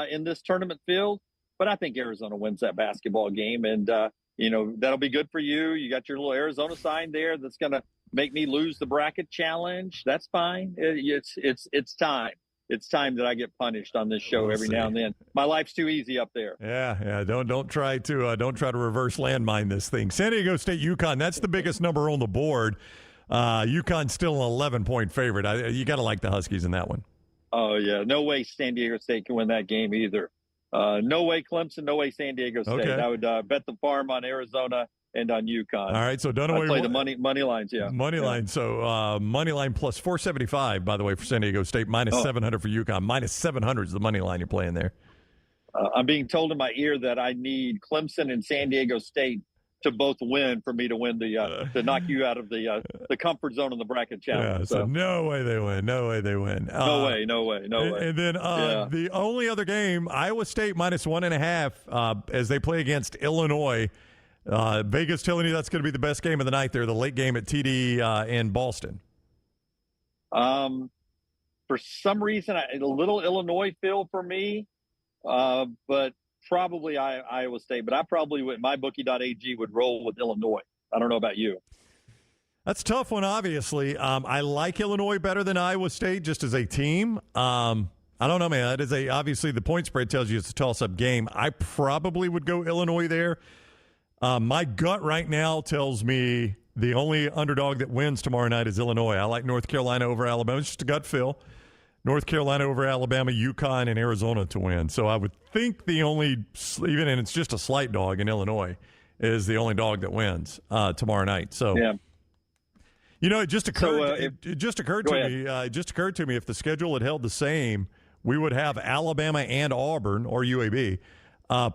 in this tournament field. But I think Arizona wins that basketball game, and that'll be good for you. You got your little Arizona sign there that's going to make me lose the bracket challenge. That's fine. It's time. It's time that I get punished on this show every now and then. My life's too easy up there. Yeah. Don't try to reverse landmine this thing. San Diego State, UConn. That's the biggest number on the board. UConn's still an 11-point favorite. You got to like the Huskies in that one. Oh yeah, no way San Diego State can win that game either. No way Clemson, no way San Diego State. Okay. I would bet the farm on Arizona and on UConn. All right, so Dunaway. Play the money lines, yeah. Money line. So money line plus 475, by the way, for San Diego State, minus 700 for UConn. Minus 700 is the money line you're playing there. I'm being told in my ear that I need Clemson and San Diego State to both win for me to win to knock you out of the comfort zone of the bracket challenge. Yeah, so no way they win. No way. No way. And then the only other game, Iowa State minus 1.5 as they play against Illinois. Vegas telling you that's going to be the best game of the night there, the late game at TD in Boston. For some reason, a little Illinois feel for me, but probably Iowa State. But I probably would, my bookie.ag would roll with Illinois. I don't know about you. That's a tough one, obviously. I like Illinois better than Iowa State just as a team. I don't know, man. That is obviously the point spread tells you it's a toss-up game. I probably would go Illinois there. My gut right now tells me the only underdog that wins tomorrow night is Illinois. I like North Carolina over Alabama. It's just a gut feel. North Carolina over Alabama, UConn, and Arizona to win. So I would think the only, even and it's just a slight dog in Illinois, is the only dog that wins tomorrow night. So, yeah. It just occurred. It just occurred to me if the schedule had held the same, we would have Alabama and Auburn or UAB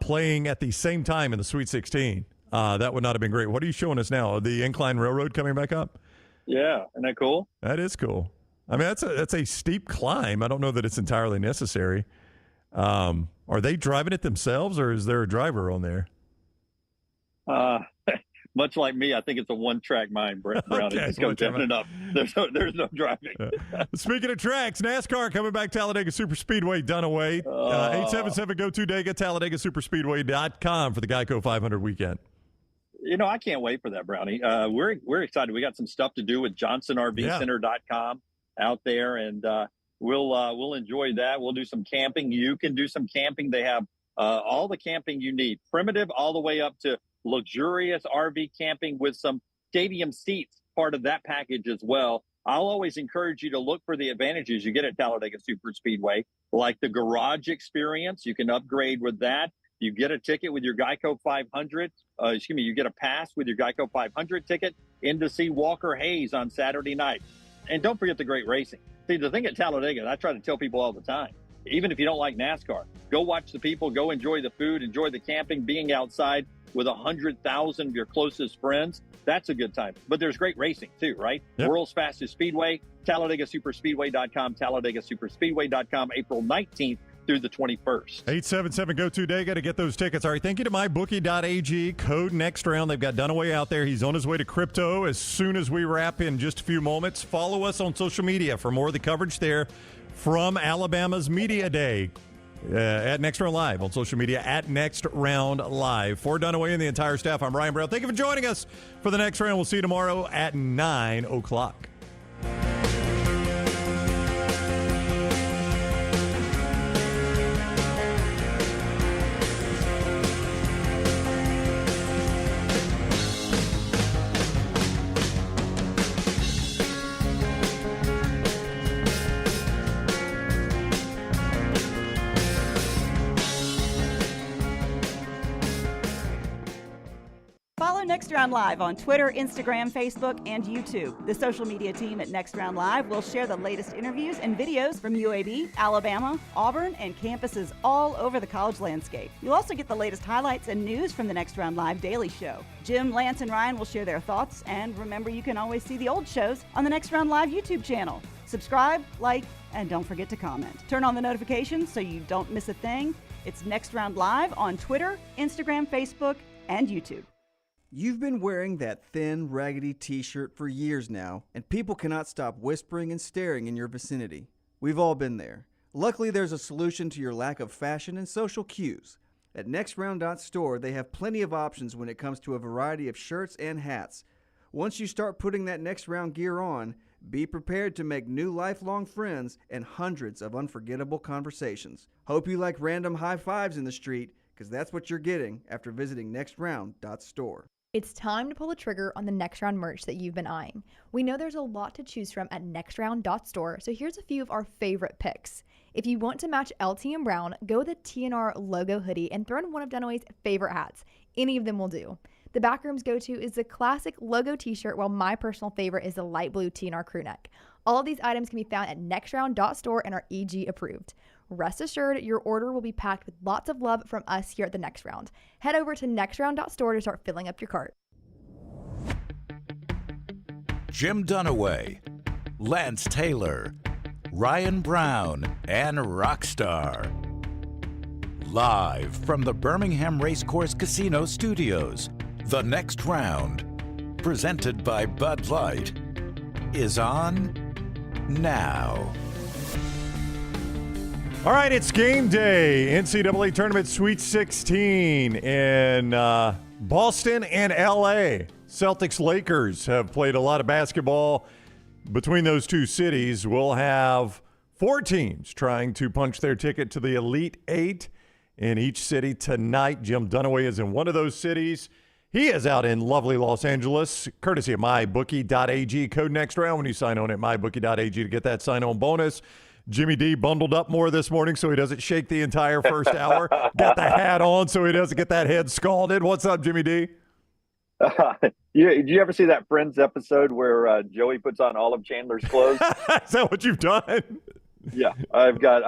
playing at the same time in the Sweet 16. That would not have been great. What are you showing us now? The Incline Railroad coming back up? Yeah, isn't that cool? That is cool. I mean, that's a steep climb. I don't know that it's entirely necessary. Are they driving it themselves, or is there a driver on there? Much like me, I think it's a one-track mind, Brown. Okay, it just goes down and up. There's no driving. Speaking of tracks, NASCAR coming back, Talladega Superspeedway, Dunaway. 877-GO-TO-DEGA, TalladagaSuperspeedway.com for the Geico 500 weekend. I can't wait for that, Brownie. We're excited. We got some stuff to do with JohnsonRVCenter.com out there, and we'll enjoy that. We'll do some camping. You can do some camping. They have all the camping you need, primitive all the way up to luxurious RV camping with some stadium seats, part of that package as well. I'll always encourage you to look for the advantages you get at Talladega Superspeedway, like the garage experience. You can upgrade with that. You get a ticket with your Geico 500. You get a pass with your Geico 500 ticket in to see Walker Hayes on Saturday night. And don't forget the great racing. See, the thing at Talladega, and I try to tell people all the time, even if you don't like NASCAR, go watch the people, go enjoy the food, enjoy the camping, being outside with 100,000 of your closest friends. That's a good time. But there's great racing too, right? Yep. World's fastest speedway, TalladagaSuperspeedway.com, TalladagaSuperspeedway.com, April 19th through the 21st. 877-GO-TO-DEGA to get those tickets. All right, thank you to MyBookie.ag. Code next round. They've got Dunaway out there. He's on his way to crypto as soon as we wrap in just a few moments. Follow us on social media for more of the coverage there from Alabama's Media Day. At Next Round Live on social media, at Next Round Live. For Dunaway and the entire staff, I'm Brian Brown. Thank you for joining us for the Next Round. We'll see you tomorrow at 9 o'clock. Next Round Live on Twitter, Instagram, Facebook, and YouTube. The social media team at Next Round Live will share the latest interviews and videos from UAB, Alabama, Auburn, and campuses all over the college landscape. You'll also get the latest highlights and news from the Next Round Live Daily Show. Jim, Lance, and Ryan will share their thoughts, and remember, you can always see the old shows on the Next Round Live YouTube channel. Subscribe, like, and don't forget to comment. Turn on the notifications so you don't miss a thing. It's Next Round Live on Twitter, Instagram, Facebook, and YouTube. You've been wearing that thin, raggedy t-shirt for years now, and people cannot stop whispering and staring in your vicinity. We've all been there. Luckily, there's a solution to your lack of fashion and social cues. At NextRound.store, they have plenty of options when it comes to a variety of shirts and hats. Once you start putting that Next Round gear on, be prepared to make new lifelong friends and hundreds of unforgettable conversations. Hope you like random high fives in the street, because that's what you're getting after visiting NextRound.store. It's time to pull the trigger on the Next Round merch that you've been eyeing. We know there's a lot to choose from at NextRound.store, so here's a few of our favorite picks. If you want to match LT and Brown, go with a TNR logo hoodie and throw in one of Dunaway's favorite hats. Any of them will do. The Backroom's go-to is the classic logo t-shirt, while my personal favorite is the light blue TNR crew neck. All of these items can be found at NextRound.store and are EG approved. Rest assured, your order will be packed with lots of love from us here at the Next Round. Head over to NextRound.store to start filling up your cart. Jim Dunaway, Lance Taylor, Ryan Brown, and Rockstar. Live from the Birmingham Racecourse Casino Studios, the Next Round, presented by Bud Light, is on now. All right, it's game day. NCAA Tournament Sweet 16 in Boston and L.A. Celtics-Lakers have played a lot of basketball between those two cities. We'll have 4 teams trying to punch their ticket to the Elite Eight in each city tonight. Jim Dunaway is in one of those cities. He is out in lovely Los Angeles, courtesy of mybookie.ag. Code Next Round when you sign on at mybookie.ag to get that sign-on bonus. Jimmy D bundled up more this morning so he doesn't shake the entire first hour. Got the hat on so he doesn't get that head scalded. What's up, Jimmy D? Did you ever see that Friends episode where Joey puts on all of Chandler's clothes? Is that what you've done? Yeah, I've got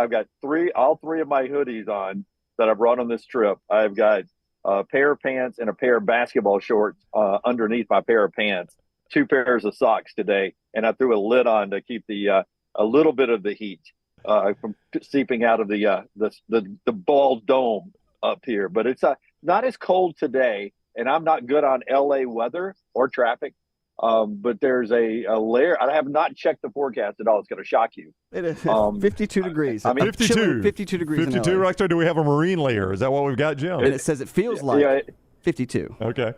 all three of my hoodies on that I brought on this trip. I've got a pair of pants and a pair of basketball shorts underneath my pair of pants. 2 pairs of socks today, and I threw a lid on to keep the a little bit of the heat from seeping out of the ball dome up here. But it's not as cold today, and I'm not good on LA weather or traffic. But there's a layer. I have not checked the forecast at all. It's going to shock you. It is 52 degrees. I mean, 52 degrees. 52, Rockstar. Do we have a marine layer? Is that what we've got, Jim? And it says it feels like 52. Okay.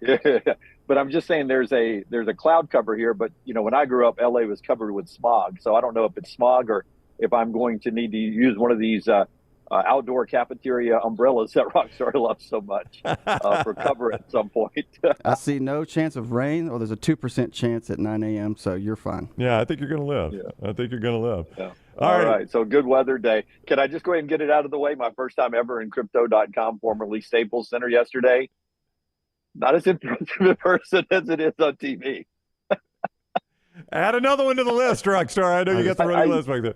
Yeah. But I'm just saying there's a cloud cover here. But, when I grew up, LA was covered with smog. So I don't know if it's smog or if I'm going to need to use one of these outdoor cafeteria umbrellas that Rockstar loves so much for cover at some point. I see no chance of rain, or there's a 2% chance at 9 a.m., so you're fine. Yeah, I think you're going to live. Yeah. I think you're going to live. Yeah. All right. So good weather day. Can I just go ahead and get it out of the way? My first time ever in Crypto.com, formerly Staples Center yesterday. Not as impressive in person as it is on TV. Add another one to the list, Rockstar. I know you got the running list back there.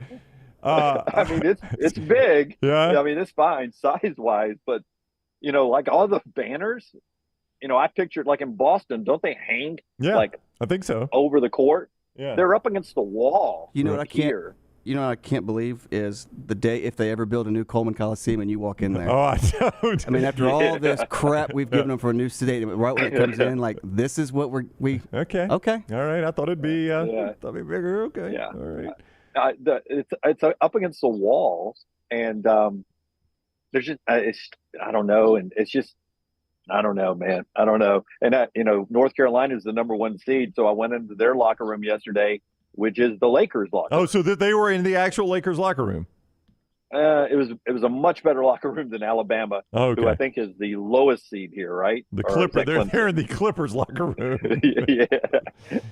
I mean, it's big. Yeah. I mean, it's fine size-wise, but, like all the banners, I pictured like in Boston, don't they hang I think so. over the court? Yeah. They're up against the wall. You know what I can't believe is the day if they ever build a new Coleman Coliseum and you walk in there. Oh, I don't. I mean, after all this crap we've given them for a new stadium, right when it comes in, like this is what we. Okay. All right. I thought it'd be thought it'd be bigger. Okay. Yeah. All right. It's up against the walls, and there's just I don't know, and it's just I don't know, man. I don't know. And North Carolina is the number 1 seed, so I went into their locker room yesterday, which is the Lakers locker room. Oh, so they were in the actual Lakers locker room. It was a much better locker room than Alabama, okay. who I think is the lowest seed here, right? The Clippers. They're in the Clippers locker room. Yeah,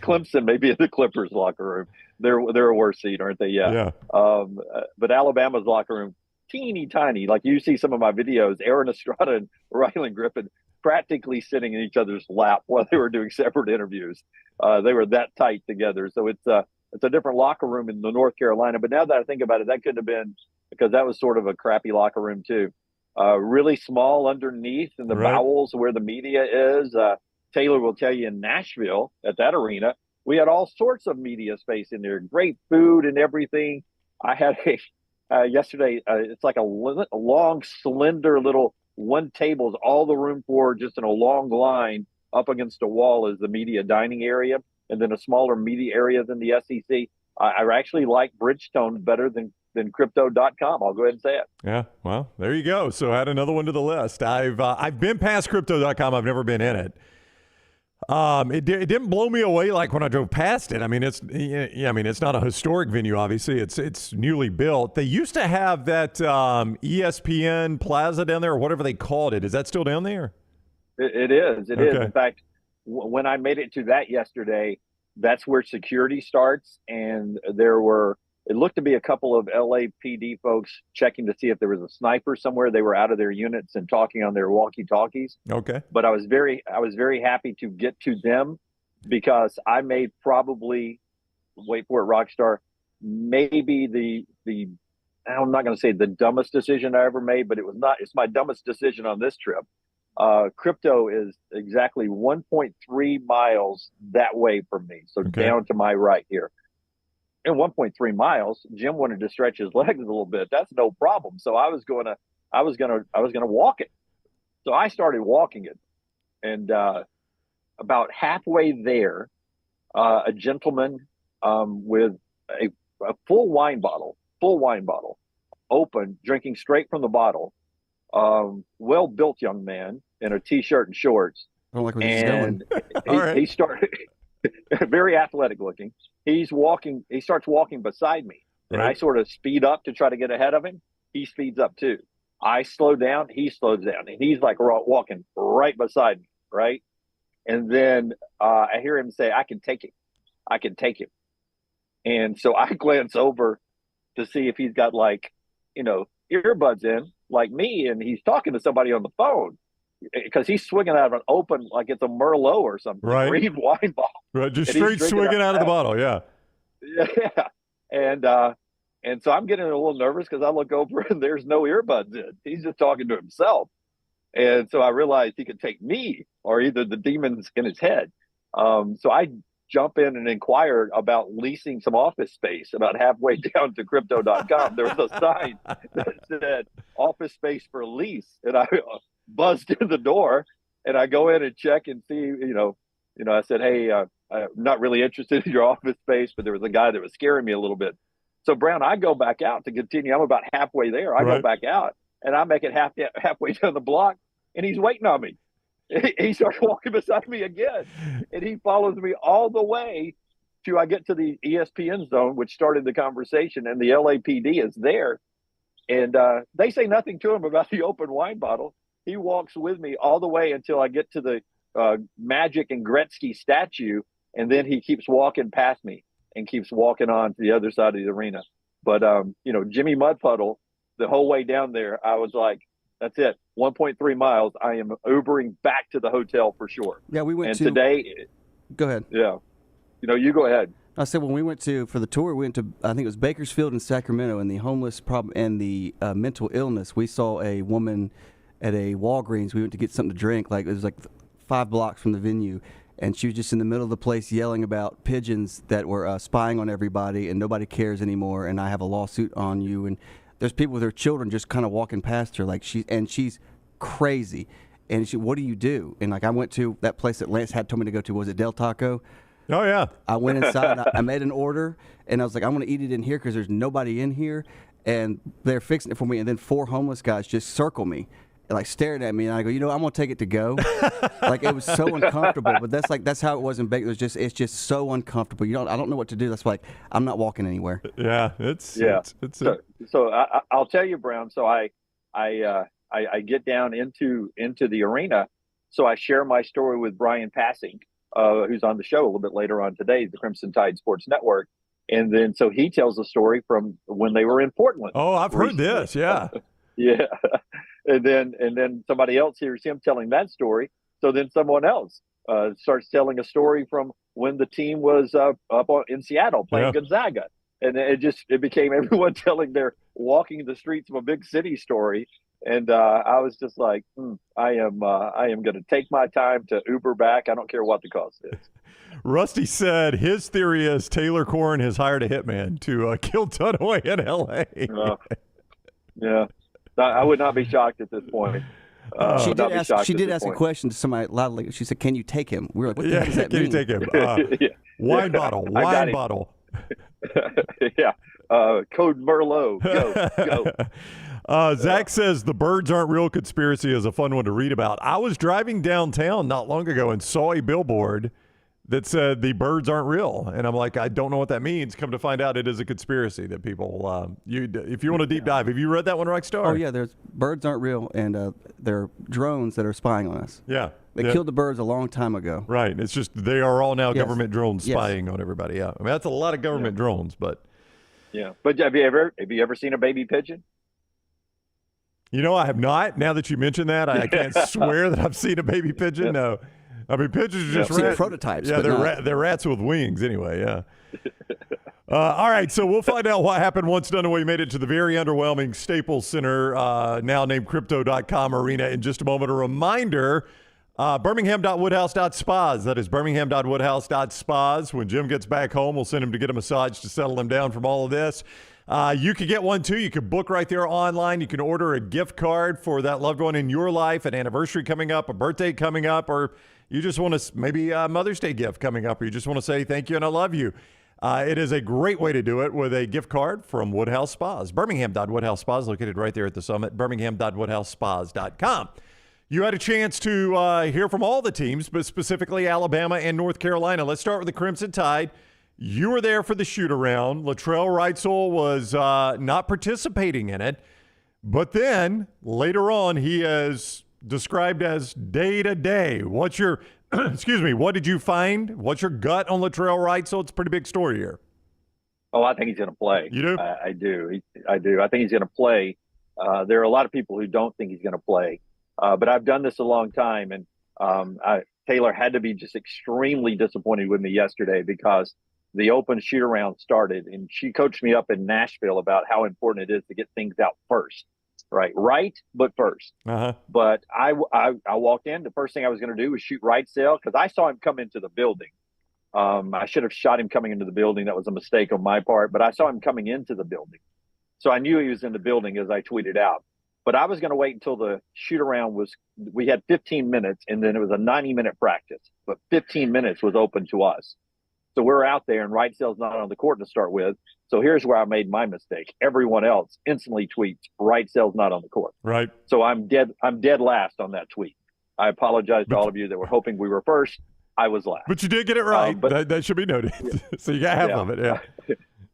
Clemson may be in the Clippers locker room. They're a worse seed, aren't they? Yeah. But Alabama's locker room, teeny tiny. Like you see some of my videos, Aaron Estrada and Rylan Griffin practically sitting in each other's lap while they were doing separate interviews. They were that tight together. So it's a different locker room in the North Carolina. But now that I think about it, that couldn't have been, because that was sort of a crappy locker room too. Really small underneath in the bowels where the media is. Taylor will tell you in Nashville at that arena, we had all sorts of media space in there, great food and everything. I had yesterday, it's like a long, slender little one table is all the room for, just in a long line up against a wall is the media dining area, and then a smaller media area than the SEC. I actually like Bridgestone better than than Crypto.com. I'll go ahead and say it. Yeah, well, there you go. So add another one to the list. I've been past Crypto.com. I've never been in it. It didn't blow me away like when I drove past it. I mean, it's not a historic venue. Obviously, it's newly built. They used to have that ESPN Plaza down there, or whatever they called it. Is that still down there? It is. It is. In fact, when I made it to that yesterday, that's where security starts, and it looked to be a couple of LAPD folks checking to see if there was a sniper somewhere. They were out of their units and talking on their walkie-talkies. Okay. But I was very happy to get to them, because I made probably, wait for it, Rockstar, maybe I'm not going to say the dumbest decision I ever made, but it's my dumbest decision on this trip. Crypto is exactly 1.3 miles that way from me. So down to my right here. And 1.3 miles, Jim wanted to stretch his legs a little bit. That's no problem. So I was gonna walk it. So I started walking it, and about halfway there, a gentleman with a full wine bottle, open, drinking straight from the bottle, well-built young man in a t-shirt and shorts. I don't like where this is going. He started very athletic looking. He starts walking beside me, and I sort of speed up to try to get ahead of him. He speeds up too. I slow down, he slows down, and he's like walking right beside me, right? And then I hear him say, I can take him. And so I glance over to see if he's got earbuds in like me, and he's talking to somebody on the phone, because he's swinging out of an open, like it's a Merlot or something, green wine bottle. Right, just straight swinging out of the bottle, yeah. Yeah, and so I'm getting a little nervous, because I look over and there's no earbuds in. He's just talking to himself. And so I realized he could take me, or either the demons in his head. So I jump in and inquire about leasing some office space. About halfway down to Crypto.com, there was a sign that said office space for lease. And I buzzed in the door, and I go in and check and see, I said, hey, I'm not really interested in your office space, but there was a guy that was scaring me a little bit. So, Brown, I go back out to continue. I'm about halfway there. I go back out, and I make it halfway down the block, and he's waiting on me. He starts walking beside me again, and he follows me all the way to I get to the ESPN zone, which started the conversation, and the LAPD is there. And they say nothing to him about the open wine bottle. He walks with me all the way until I get to the Magic and Gretzky statue, and then he keeps walking past me and keeps walking on to the other side of the arena. But, Jimmy Mudpuddle, the whole way down there, I was like, that's it, 1.3 miles. I am Ubering back to the hotel for sure. Yeah, we went today. Go ahead. Yeah. You go ahead. I said when we went for the tour, we went to, I think it was Bakersfield and Sacramento, and the homeless problem and the mental illness. We saw a woman at a Walgreens. We went to get something to drink. It was 5 blocks from the venue, and she was just in the middle of the place yelling about pigeons that were spying on everybody, and nobody cares anymore, and I have a lawsuit on you. And there's people with their children just kind of walking past her, she's crazy. And what do you do? And I went to that place that Lance had told me to go to. Was it Del Taco? Oh, yeah. I went inside. I made an order, and I was like, I'm going to eat it in here because there's nobody in here. And they're fixing it for me. And then 4 homeless guys just circle me, and stared at me. And I go, I'm going to take it to go. It was so uncomfortable. But that's how it was in Baker. It's just so uncomfortable. I don't know what to do. That's I'm not walking anywhere. Yeah, So I'll tell you, Brown. So I get down into the arena. So I share my story with Bryan Passink, who's on the show a little bit later on today, the Crimson Tide Sports Network. And then so he tells the story from when they were in Portland. Oh, I've heard this. Yeah. Yeah. And then somebody else hears him telling that story. So then someone else starts telling a story from when the team was up in Seattle playing Gonzaga. And it became everyone telling their walking the streets of a big city story. And I was just like, I am going to take my time to Uber back. I don't care what the cost is. Rusty said his theory is Taylor Corrin has hired a hitman to kill Dunaway in L.A. Yeah. I would not be shocked at this point. She did ask a question to somebody loudly. She said, can you take him? We were like, what the hell does that mean? Can you take him? Wine bottle. Yeah. Code Merlot. Go. Zach says the birds aren't real conspiracy is a fun one to read about. I was driving downtown not long ago and saw a billboard that said the birds aren't real. And I'm like, I don't know what that means. Come to find out it is a conspiracy that people, if you want to deep dive, have you read that one, Rockstar? Oh, yeah, there's birds aren't real, and they're drones that are spying on us. Yeah. They killed the birds a long time ago. Right. It's just they are all now government drones spying on everybody. Yeah. I mean, that's a lot of government drones, but. Yeah. But have you ever seen a baby pigeon? You know, I have not. Now that you mention that, I can't swear that I've seen a baby pigeon. No. I mean, pigeons are just prototypes. Yeah, they're rats with wings anyway, yeah. All right, so we'll find out what happened once Dunaway made it to the very underwhelming Staples Center, now named Crypto.com Arena in just a moment. A reminder, Birmingham.woodhouse.spas. That is Birmingham.woodhouse.spas. When Jim gets back home, we'll send him to get a massage to settle him down from all of this. You could get one, too. You can book right there online. You can order a gift card for that loved one in your life, an anniversary coming up, a birthday coming up, or you just want to maybe a Mother's Day gift coming up, or you just want to say thank you and I love you. It is a great way to do it with a gift card from Woodhouse Spas. Birmingham.Woodhouse Spas, located right there at the summit. Birmingham.WoodhouseSpas.com. You had a chance to hear from all the teams, but specifically Alabama and North Carolina. Let's start with the Crimson Tide. You were there for the shoot-around. Latrell Wrightsell was not participating in it. But then, later on, he is described as day-to-day. What's your, what did you find? What's your gut on Latrell Wrightsell? It's a pretty big story here. Oh, I think he's going to play. You do? I do. I do. I think he's going to play. There are a lot of people who don't think he's going to play. But I've done this a long time, and Taylor had to be just extremely disappointed with me yesterday because the open shoot-around started, and she coached me up in Nashville about how important it is to get things out first. Right, but first. Uh-huh. But I walked in. The first thing I was going to do was shoot Wrightsell because I saw him come into the building. I should have shot him coming into the building. That was a mistake on my part. But I saw him coming into the building. So I knew he was in the building as I tweeted out. But I was going to wait until the shoot-around was – we had 15 minutes, and then it was a 90-minute practice. But 15 minutes was open to us. So we're out there, and Wrightsell's not on the court to start with. So here's where I made my mistake. Everyone else instantly tweets, Wrightsell's not on the court. Right. So I'm dead last on that tweet. I apologize to all of you that were hoping we were first. I was last. But you did get it right. That should be noted. So you got half of it, yeah.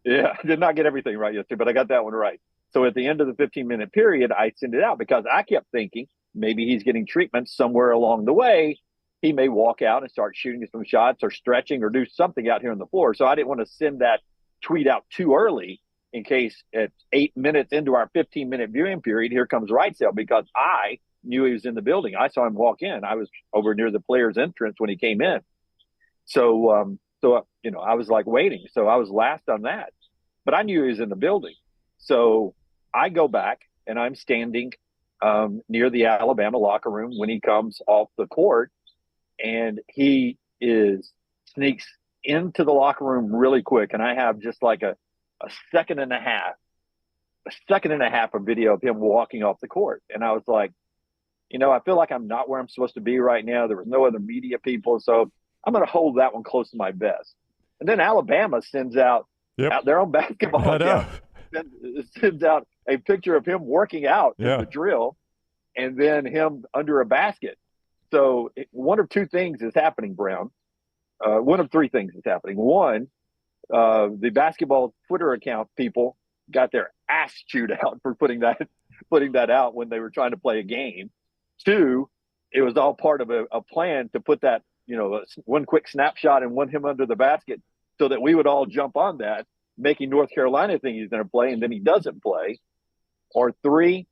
Yeah, I did not get everything right yesterday, but I got that one right. So at the end of the 15-minute period, I sent it out because I kept thinking maybe he's getting treatment somewhere along the way. He may walk out and start shooting some shots or stretching or do something out here on the floor. So I didn't want to send that tweet out too early in case at 8 minutes into our 15-minute viewing period, here comes Wrightsell, because I knew he was in the building. I saw him walk in. I was over near the player's entrance when he came in. So I was like waiting. So I was last on that, but I knew he was in the building. So I go back and I'm standing near the Alabama locker room when he comes off the court, and he sneaks into the locker room really quick. And I have just like a second and a half of video of him walking off the court. And I was like, I feel like I'm not where I'm supposed to be right now. There was no other media people. So I'm going to hold that one close to my vest. And then Alabama sends out their own basketball account, sends out a picture of him working out in the drill, and then him under a basket. So one of two things is happening, Brown. One of three things is happening. One, the basketball Twitter account people got their ass chewed out for putting that out when they were trying to play a game. Two, it was all part of a plan to put that, one quick snapshot and one him under the basket so that we would all jump on that, making North Carolina think he's going to play, and then he doesn't play. Or three,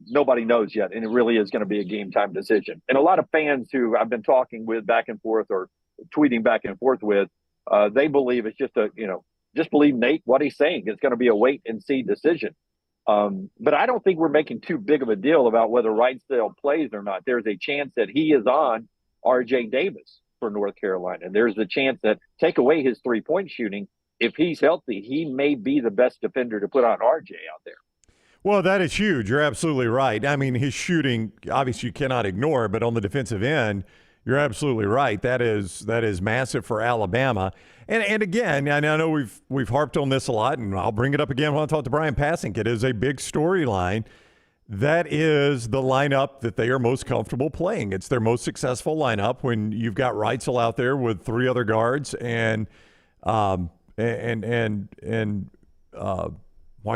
nobody knows yet, and it really is going to be a game-time decision. And a lot of fans who I've been talking with back and forth or tweeting back and forth with, they believe it's just believe Nate, what he's saying. It's going to be a wait-and-see decision. But I don't think we're making too big of a deal about whether Wrightsell plays or not. There's a chance that he is on R.J. Davis for North Carolina. There's a chance that, take away his three-point shooting, if he's healthy, he may be the best defender to put on R.J. out there. Well, that is huge. You're absolutely right. I mean, his shooting, obviously you cannot ignore, but on the defensive end, You're absolutely right. That is massive for Alabama. And again, I know we've harped on this a lot, and I'll bring it up again when I talk to Bryan Passink. It is a big storyline. That is the lineup that they are most comfortable playing. It's their most successful lineup when you've got Reitzel out there with 3 other guards and why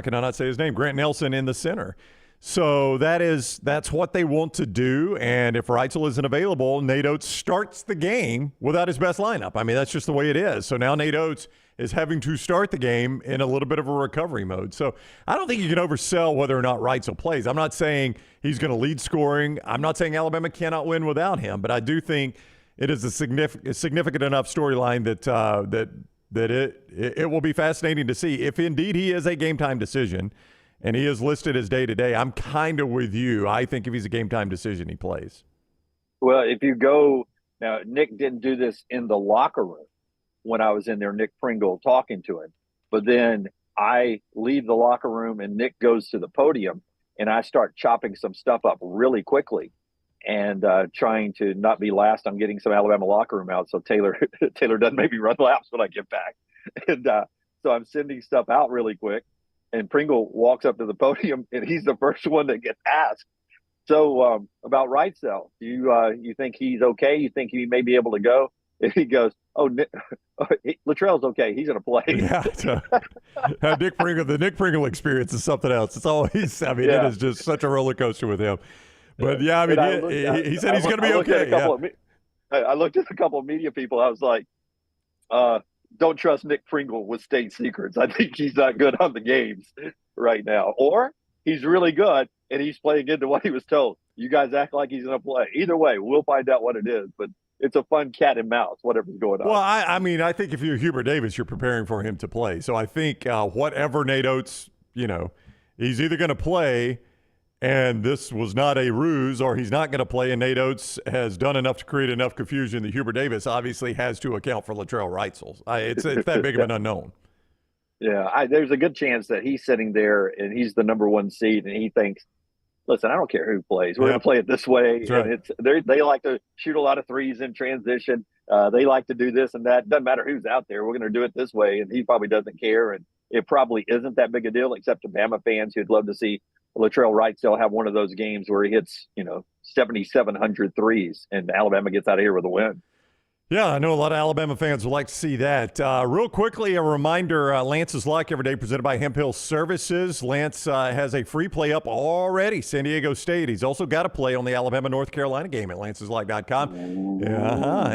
can I not say his name? Grant Nelson in the center. So that's what they want to do. And if Reitzel isn't available, Nate Oates starts the game without his best lineup. I mean, that's just the way it is. So now Nate Oates is having to start the game in a little bit of a recovery mode. So I don't think you can oversell whether or not Reitzel plays. I'm not saying he's going to lead scoring. I'm not saying Alabama cannot win without him, but I do think it is a significant enough storyline that it will be fascinating to see if indeed he is a game time decision. And he is listed as day-to-day. I'm kind of with you. I think if he's a game-time decision, he plays. Well, if you go – now, Nick didn't do this in the locker room when I was in there, Nick Pringle talking to him. But then I leave the locker room and Nick goes to the podium, and I start chopping some stuff up really quickly and trying to not be last on getting some Alabama locker room out so Taylor doesn't make me run laps when I get back. And so I'm sending stuff out really quick. And Pringle walks up to the podium, and he's the first one that gets asked. So about Reitzel, you think he's okay? You think he may be able to go? And he goes, Luttrell's okay. He's going to play. Yeah. The Nick Pringle experience is something else. It's always, It is just such a roller coaster with him. But, yeah, he said he's going to be okay. I looked at a couple of media people. I was like, don't trust Nick Pringle with state secrets. I think he's not good on the games right now. Or he's really good, and he's playing into what he was told. You guys act like he's going to play. Either way, we'll find out what it is. But it's a fun cat and mouse, whatever's going on. Well, I think if you're Hubert Davis, you're preparing for him to play. So I think whatever Nate Oates, he's either going to play – and this was not a ruse, or he's not going to play, and Nate Oates has done enough to create enough confusion that Hubert Davis obviously has to account for Latrell Reitzel. It's that big of an unknown. Yeah, there's a good chance that he's sitting there, and he's the number 1 seed, and he thinks, listen, I don't care who plays. We're going to play it this way. Right. They like to shoot a lot of threes in transition. They like to do this and that. Doesn't matter who's out there. We're going to do it this way, and he probably doesn't care, and it probably isn't that big a deal, except to Bama fans who'd love to see Latrell Reitzel have one of those games where he hits, 7,700 threes and Alabama gets out of here with a win. Yeah, I know a lot of Alabama fans would like to see that. Real quickly, a reminder, Lance's Luck every day presented by Hemp Hill Services. Lance has a free play up already, San Diego State. He's also got a play on the Alabama-North Carolina game at lancesluck.com.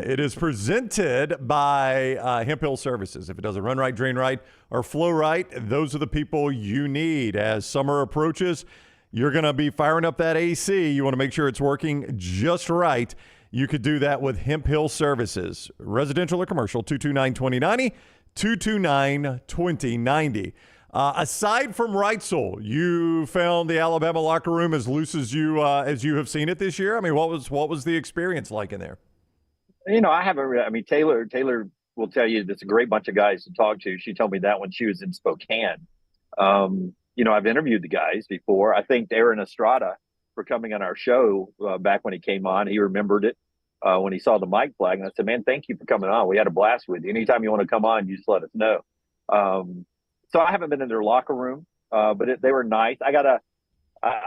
It is presented by Hemp Hill Services. If it doesn't run right, drain right, or flow right, those are the people you need. As summer approaches, you're going to be firing up that AC. You want to make sure it's working just right. You could do that with Hemp Hill Services. Residential or commercial, 229-2090, 229-2090. Aside from Reitzel, you found the Alabama locker room as loose as you have seen it this year? I mean, what was the experience like in there? Taylor will tell you it's a great bunch of guys to talk to. She told me that when she was in Spokane. I've interviewed the guys before. I thanked Aaron Estrada for coming on our show back when he came on. He remembered it when he saw the mic flag. And I said, man, thank you for coming on. We had a blast with you. Anytime you want to come on, you just let us know. So I haven't been in their locker room, but they were nice. I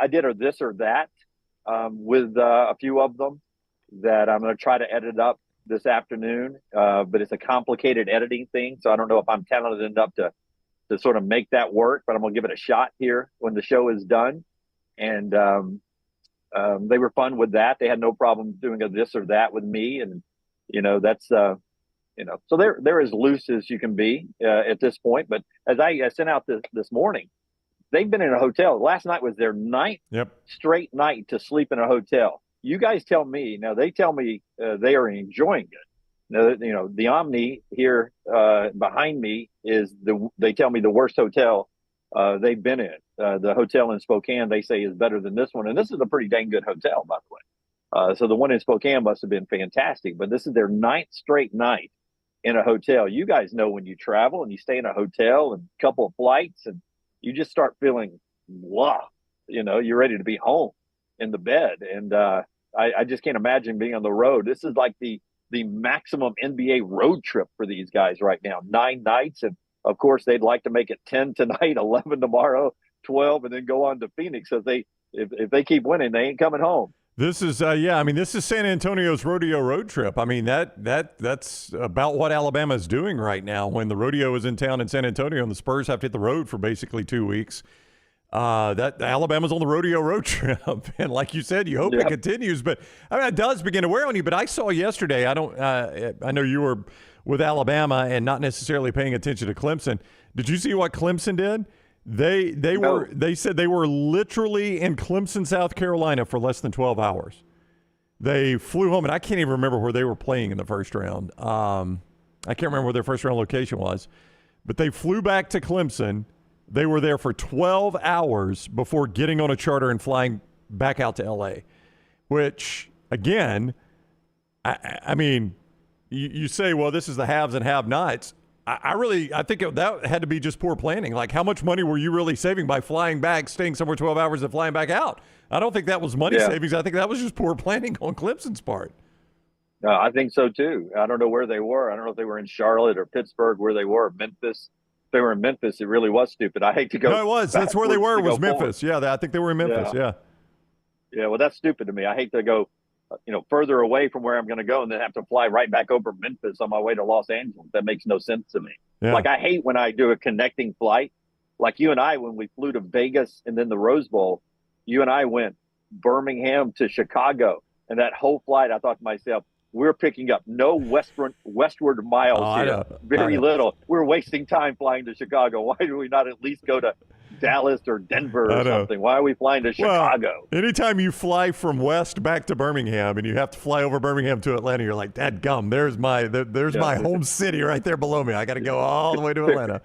did a this or that with a few of them that I'm going to try to edit up this afternoon. But it's a complicated editing thing. So I don't know if I'm talented enough to sort of make that work, but I'm going to give it a shot here when the show is done. And they were fun with that. They had no problem doing a this or that with me. And, that's, so they're as loose as you can be at this point. But as I sent out this morning, they've been in a hotel. Last night was their ninth straight night to sleep in a hotel. You guys tell me. Now, they tell me they are enjoying it. Now, the Omni here behind me they tell me the worst hotel they've been in. The hotel in Spokane, they say, is better than this one. And this is a pretty dang good hotel, by the way. So the one in Spokane must have been fantastic. But this is their ninth straight night in a hotel. You guys know when you travel and you stay in a hotel and a couple of flights and you just start feeling, wow, you're ready to be home in the bed. And I just can't imagine being on the road. This is like the maximum NBA road trip for these guys right now. 9 nights. And of course they'd like to make it 10 tonight, 11 tomorrow, 12, and then go on to Phoenix. If they keep winning, they ain't coming home. This is this is San Antonio's rodeo road trip. I mean, that's about what Alabama is doing right now when the rodeo is in town in San Antonio and the Spurs have to hit the road for basically 2 weeks. That Alabama's on the rodeo road trip, and like you said, you hope it continues. But I mean, it does begin to wear on you. But I saw yesterday. I know you were with Alabama and not necessarily paying attention to Clemson. Did you see what Clemson did? They said they were literally in Clemson, South Carolina for less than 12 hours. They flew home, and I can't even remember where they were playing in the first round. I can't remember where their first round location was, but they flew back to Clemson. They were there for 12 hours before getting on a charter and flying back out to L.A., which, again, I mean, you say, well, this is the haves and have-nots. I think that had to be just poor planning. Like, how much money were you really saving by flying back, staying somewhere 12 hours, and flying back out? I don't think that was money savings. I think that was just poor planning on Clemson's part. I think so, too. I don't know where they were. I don't know if they were in Charlotte or Pittsburgh, where they were, Memphis. If they were in Memphis, it really was stupid. I hate to go. No, it was. That's where they were, was Memphis. Forward. Yeah, I think they were in Memphis, yeah. Yeah, well, that's stupid to me. I hate to go further away from where I'm going to go and then have to fly right back over Memphis on my way to Los Angeles. That makes no sense to me. Yeah. Like, I hate when I do a connecting flight. Like you and I, when we flew to Vegas and then the Rose Bowl, you and I went Birmingham to Chicago. And that whole flight, I thought to myself, we're picking up no westward miles here. Very little. We're wasting time flying to Chicago. Why do we not at least go to Dallas or Denver or something? Why are we flying to Chicago? Anytime you fly from west back to Birmingham and you have to fly over Birmingham to Atlanta, you're like, dadgum, there's my home city right there below me. I got to go all the way to Atlanta.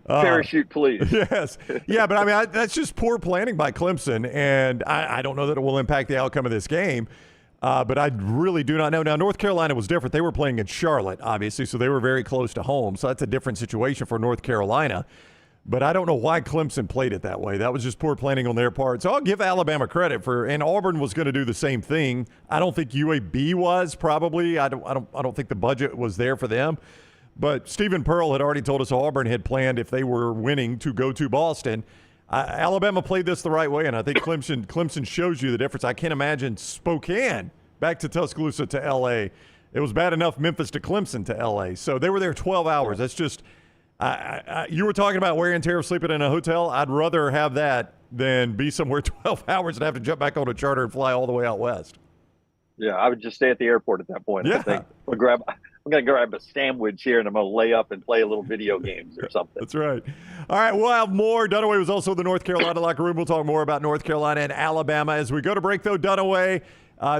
Parachute, please. Yes. Yeah, but I mean, that's just poor planning by Clemson, and I don't know that it will impact the outcome of this game. But I really do not know. Now, North Carolina was different. They were playing in Charlotte, obviously, so they were very close to home. So that's a different situation for North Carolina. But I don't know why Clemson played it that way. That was just poor planning on their part. So I'll give Alabama credit and Auburn was going to do the same thing. I don't think UAB was probably. I don't think the budget was there for them. But Stephen Pearl had already told us Auburn had planned, if they were winning, to go to Boston. Alabama played this the right way, and I think Clemson shows you the difference. I can't imagine Spokane back to Tuscaloosa to L.A. It was bad enough Memphis to Clemson to L.A. So they were there 12 hours. That's just you were talking about wear and tear of sleeping in a hotel. I'd rather have that than be somewhere 12 hours and have to jump back on a charter and fly all the way out west. Yeah, I would just stay at the airport at that point. Yeah. I think I'm going to grab a sandwich here, and I'm going to lay up and play a little video games or something. That's right. All right, we'll have more. Dunaway was also in the North Carolina locker room. We'll talk more about North Carolina and Alabama as we go to break, though. Dunaway,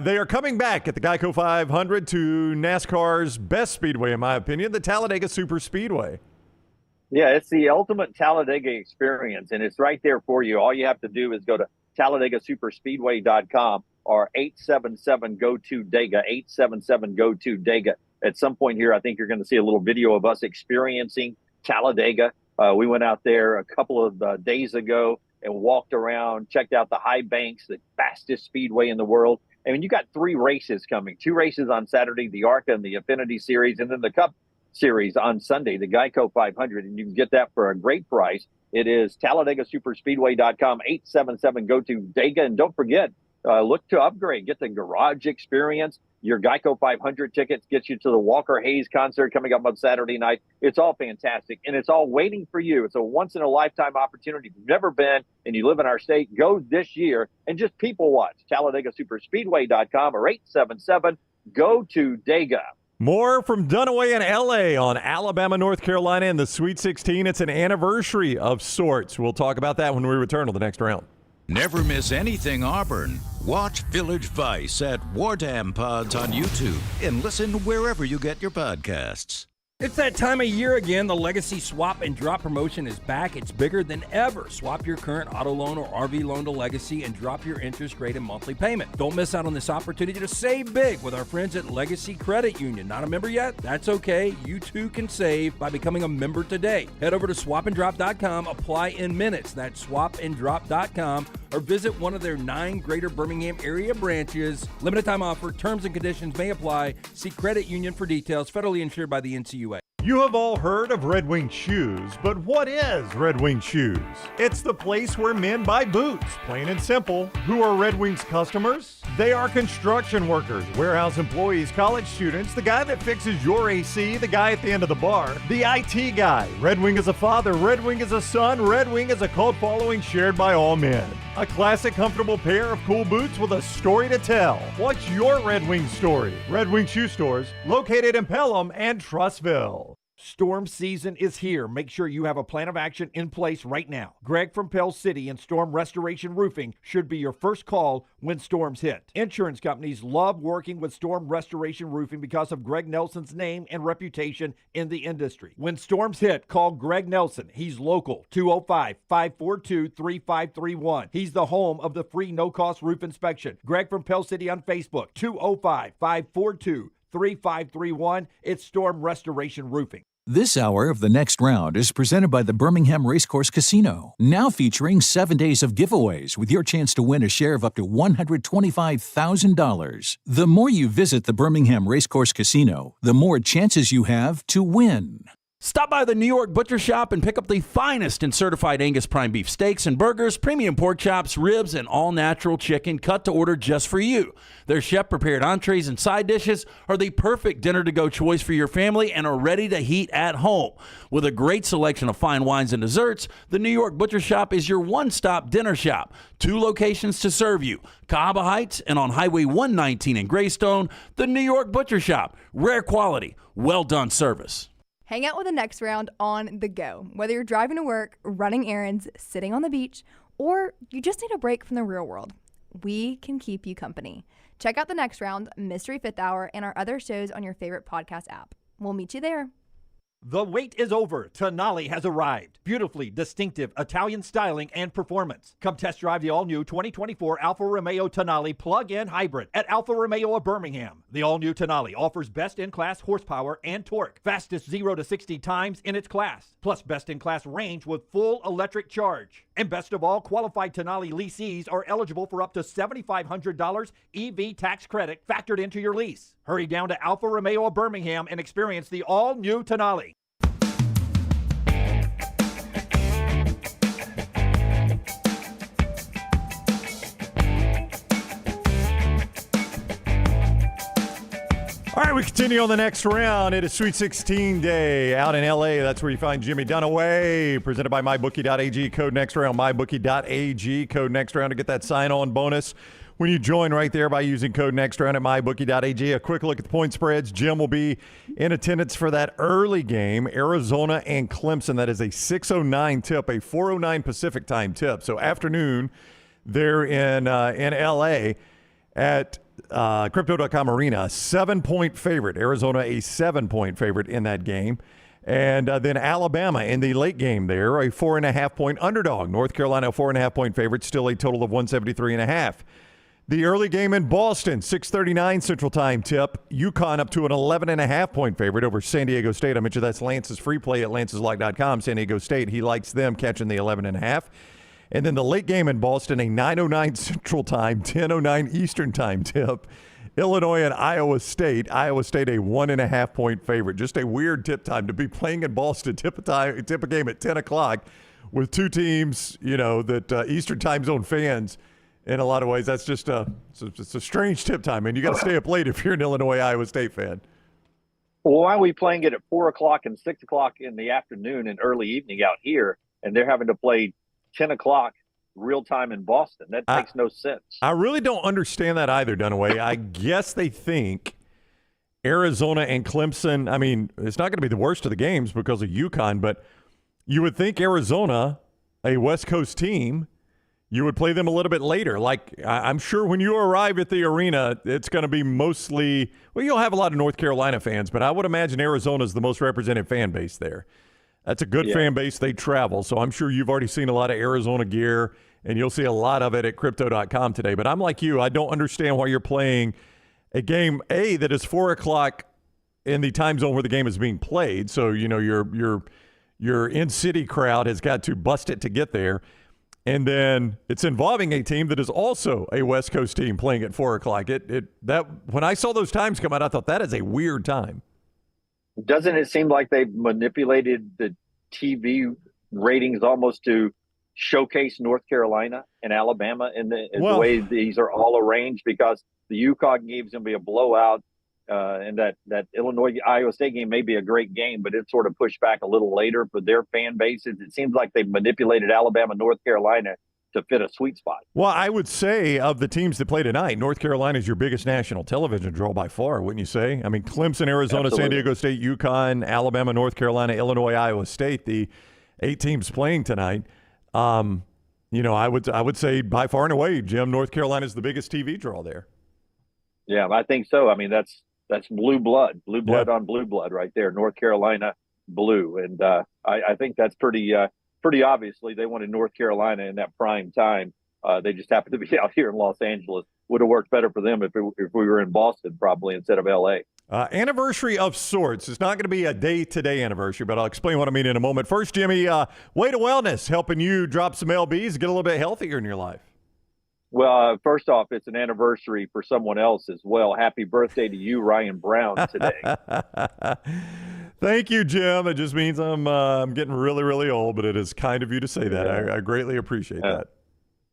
they are coming back at the Geico 500 to NASCAR's best speedway, in my opinion, the Talladega Super Speedway. Yeah, it's the ultimate Talladega experience, and it's right there for you. All you have to do is go to TalladegaSuperspeedway.com or 877-GO-TO-DEGA, 877-GO-TO-DEGA. At some point here, I think you're going to see a little video of us experiencing Talladega. We went out there a couple of days ago and walked around, checked out the high banks, the fastest speedway in the world. I mean, you got 3 races coming, 2 races on Saturday, the ARCA and the Affinity Series, and then the Cup Series on Sunday, the Geico 500, and you can get that for a great price. It is TalladegaSuperspeedway.com, 877-GO-TO-DEGA. And don't forget, look to upgrade. Get the garage experience. Your Geico 500 tickets get you to the Walker Hayes concert coming up on Saturday night. It's all fantastic, and it's all waiting for you. It's a once-in-a-lifetime opportunity. If you've never been and you live in our state, go this year and just people watch. TalladegaSuperspeedway.com or 877-GO-TO-DEGA. More from Dunaway in L.A. on Alabama, North Carolina, and the Sweet 16. It's an anniversary of sorts. We'll talk about that when we return to the next round. Never miss anything Auburn. Watch Village Vice at Wardam Pods on YouTube and listen wherever you get your podcasts. It's that time of year again. The Legacy Swap and Drop promotion is back. It's bigger than ever. Swap your current auto loan or RV loan to Legacy and drop your interest rate and monthly payment. Don't miss out on this opportunity to save big with our friends at Legacy Credit Union. Not a member yet? That's okay. You too can save by becoming a member today. Head over to swapanddrop.com. Apply in minutes. That's swapanddrop.com. or visit one of their 9 greater Birmingham area branches. Limited time offer. Terms and conditions may apply. See credit union for details. Federally insured by the NCUA. You have all heard of Red Wing Shoes, but what is Red Wing Shoes? It's the place where men buy boots, plain and simple. Who are Red Wing's customers? They are construction workers, warehouse employees, college students, the guy that fixes your AC, the guy at the end of the bar, the IT guy. Red Wing is a father, Red Wing is a son, Red Wing is a cult following shared by all men. A classic, comfortable pair of cool boots with a story to tell. What's your Red Wing story? Red Wing Shoe Stores, located in Pelham and Trussville. Storm season is here. Make sure you have a plan of action in place right now. Greg from Pell City and Storm Restoration Roofing should be your first call when storms hit. Insurance companies love working with Storm Restoration Roofing because of Greg Nelson's name and reputation in the industry. When storms hit, call Greg Nelson. He's local, 205-542-3531. He's the home of the free no-cost roof inspection. Greg from Pell City on Facebook, 205-542-3531. It's Storm Restoration Roofing. This hour of The Next Round is presented by the Birmingham Racecourse Casino, now featuring 7 days of giveaways with your chance to win a share of up to $125,000. The more you visit the Birmingham Racecourse Casino, the more chances you have to win. Stop by the New York Butcher Shop and pick up the finest in certified Angus prime beef steaks and burgers, premium pork chops, ribs, and all-natural chicken cut to order just for you. Their chef-prepared entrees and side dishes are the perfect dinner-to-go choice for your family and are ready to heat at home. With a great selection of fine wines and desserts, the New York Butcher Shop is your one-stop dinner shop. 2 locations to serve you, Cahaba Heights and on Highway 119 in Greystone. The New York Butcher Shop, rare quality, well-done service. Hang out with the Next Round on the go. Whether you're driving to work, running errands, sitting on the beach, or you just need a break from the real world, we can keep you company. Check out the Next Round, Mystery Fifth Hour, and our other shows on your favorite podcast app. We'll meet you there. The wait is over. Tonali has arrived. Beautifully distinctive Italian styling and performance. Come test drive the all-new 2024 Alfa Romeo Tonali plug-in hybrid at Alfa Romeo of Birmingham. The all-new Tonali offers best-in-class horsepower and torque, fastest 0 to 60 times in its class, plus best-in-class range with full electric charge. And best of all, qualified Tonali leasees are eligible for up to $7,500 EV tax credit factored into your lease. Hurry down to Alfa Romeo of Birmingham and experience the all-new Tonali. All right, we continue on the next round. It is Sweet 16 day out in L.A. That's where you find Jimmy Dunaway, presented by MyBookie.ag. Code next round, MyBookie.ag. Code next round to get that sign-on bonus when you join right there by using code next round at MyBookie.ag. A quick look at the point spreads. Jim will be in attendance for that early game, Arizona and Clemson. That is a 6:09 tip, a 4:09 Pacific time tip. So afternoon there in L.A. at Crypto.com Arena, 7-point favorite. Arizona a 7-point favorite in that game. And then Alabama in the late game there, a 4.5-point underdog. North Carolina, a 4.5-point favorite, still a total of 173.5. The early game in Boston, 6:39 Central Time tip. UConn up to an 11.5-point favorite over San Diego State. I mentioned that's Lance's free play at lanceslock.com. San Diego State, he likes them catching the 11.5. And then the late game in Boston, a 9:09 Central Time, 10:09 Eastern Time tip. Illinois and Iowa State. Iowa State a 1.5-point favorite. Just a weird tip time to be playing in Boston. Tip a game at 10 o'clock with two teams, that Eastern Time Zone fans. In a lot of ways, that's just it's a strange tip time, and you got to stay up late if you're an Illinois Iowa State fan. Well, why are we playing it at 4 o'clock and 6 o'clock in the afternoon and early evening out here, and they're having to play 10 o'clock real time in Boston? That makes no sense. I really don't understand that either, Dunaway. I guess they think Arizona and Clemson, I mean, it's not going to be the worst of the games because of UConn, but you would think Arizona, a West Coast team, you would play them a little bit later. Like, I'm sure when you arrive at the arena, it's going to be mostly, well, you'll have a lot of North Carolina fans, but I would imagine Arizona is the most represented fan base there. That's a good fan base. They travel, so I'm sure you've already seen a lot of Arizona gear, and you'll see a lot of it at Crypto.com today. But I'm like you. I don't understand why you're playing a game, that is 4 o'clock in the time zone where the game is being played. So, your in-city crowd has got to bust it to get there. And then it's involving a team that is also a West Coast team playing at 4 o'clock. That when I saw those times come out, I thought that is a weird time. Doesn't it seem like they manipulated the TV ratings almost to showcase North Carolina and Alabama in the way these are all arranged? Because the UConn game is going to be a blowout, and that Illinois-Iowa State game may be a great game, but it's sort of pushed back a little later for their fan bases. It seems like they've manipulated Alabama, North Carolina to fit a sweet spot. Well, I would say of the teams that play tonight, North Carolina is your biggest national television draw by far, wouldn't you say? I mean, Clemson, Arizona, Absolutely. San Diego State, UConn, Alabama, North Carolina, Illinois, Iowa State, the 8 teams playing tonight. I would say by far and away, Jim, North Carolina is the biggest TV draw there. Yeah, I think so. I mean, that's blue blood on blue blood right there. North Carolina blue, and I think that's pretty obviously they wanted North Carolina in that prime time. They just happened to be out here in Los Angeles. Would have worked better for them if we were in Boston probably instead of L.A. Anniversary of sorts. It's not going to be a day-to-day anniversary, but I'll explain what I mean in a moment. First, Jimmy, Way to Wellness, helping you drop some lbs, get a little bit healthier in your life. Well, first off, it's an anniversary for someone else as well. Happy birthday to you, Ryan Brown, today. Thank you, Jim. It just means I'm getting really, really old, but it is kind of you to say that. I greatly appreciate that.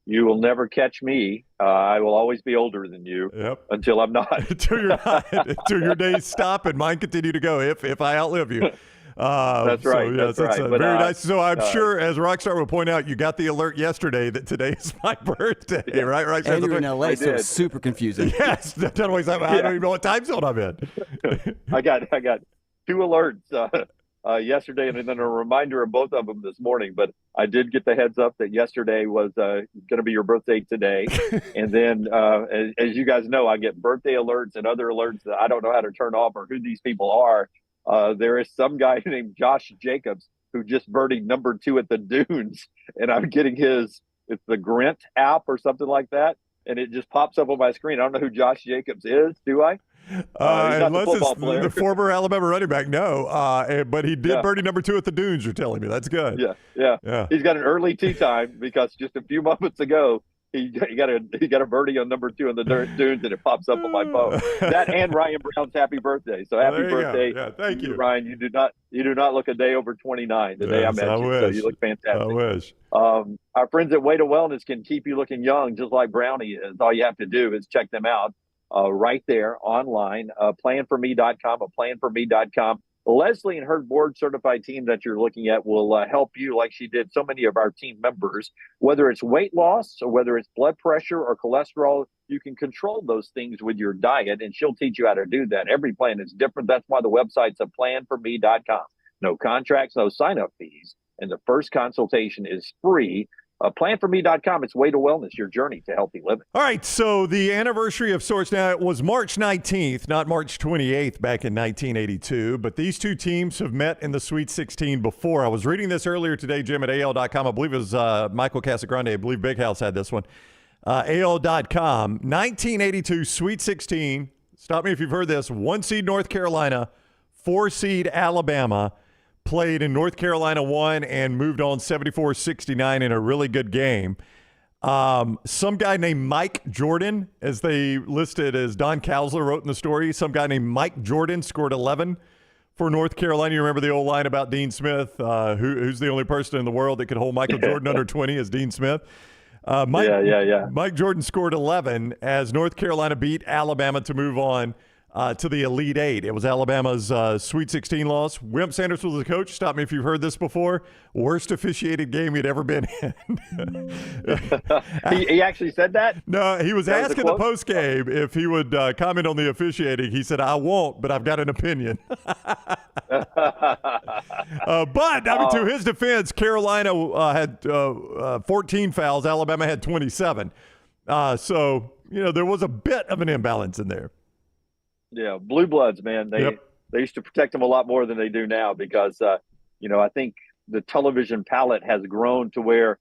You will never catch me. I will always be older than you until I'm not. Until you're not. Until your days stop and mine continue to go if I outlive you. That's right. So, yes, that's right. But, very nice. So I'm sure, as Rockstar will point out, you got the alert yesterday that today is my birthday, right? Rockstar? And you're in LA, so it's super confusing. Yes. I don't even know what time zone I'm in. I got 2 alerts yesterday, and then a reminder of both of them this morning. But I did get the heads up that yesterday was going to be your birthday today. And then, as you guys know, I get birthday alerts and other alerts that I don't know how to turn off or who these people are. There is some guy named Josh Jacobs who just birdied number 2 at the Dunes, and I'm getting it's the Grint app or something like that, and it just pops up on my screen. I don't know who Josh Jacobs is, do I? Unless it's the former Alabama running back, no. But he did birdie number 2 at the Dunes, you're telling me. That's good. Yeah. He's got an early tee time because just a few moments ago, he got a birdie on number 2 on the Dunes, and it pops up on my phone. That and Ryan Brown's happy birthday. So happy birthday, thank you, Ryan. You do not look a day over 29 the day I met you. So you look fantastic. I wish. Our friends at Way to Wellness can keep you looking young, just like Brownie is. All you have to do is check them out right there online. Planforme.com. Planforme.com. Leslie and her board certified team that you're looking at will help you like she did so many of our team members, whether it's weight loss or whether it's blood pressure or cholesterol. You can control those things with your diet, and she'll teach you how to do that. Every plan is different. That's why the website's a planforme.com. No contracts, no sign-up fees, and the first consultation is free. Planforme.com. It's Way to Wellness, your journey to healthy living. All right, so the anniversary of sorts. Now, it was March 19th, not March 28th back in 1982, but these two teams have met in the Sweet 16 before. I was reading this earlier today, Jim, at AL.com. I believe it was Michael Casagrande. I believe Big House had this one. AL.com, 1982 Sweet 16. Stop me if you've heard this. 1 seed North Carolina, 4 seed Alabama. Played in North Carolina, won, and moved on 74-69 in a really good game. Some guy named Mike Jordan, as they listed as Don Cousler wrote in the story, some guy named Mike Jordan scored 11 for North Carolina. You remember the old line about Dean Smith, who's the only person in the world that could hold Michael Jordan under 20 as Dean Smith. Mike Jordan scored 11 as North Carolina beat Alabama to move on to the Elite Eight. It was Alabama's Sweet 16 loss. Wimp Sanders was the coach. Stop me if you've heard this before. Worst officiated game he'd ever been in. He actually said that? No, he was asking the post game if he would comment on the officiating. He said, "I won't, but I've got an opinion." But I mean, to his defense, Carolina had 14 fouls. Alabama had 27. So, there was a bit of an imbalance in there. Yeah, blue bloods, man. They used to protect them a lot more than they do now because, I think the television palette has grown to where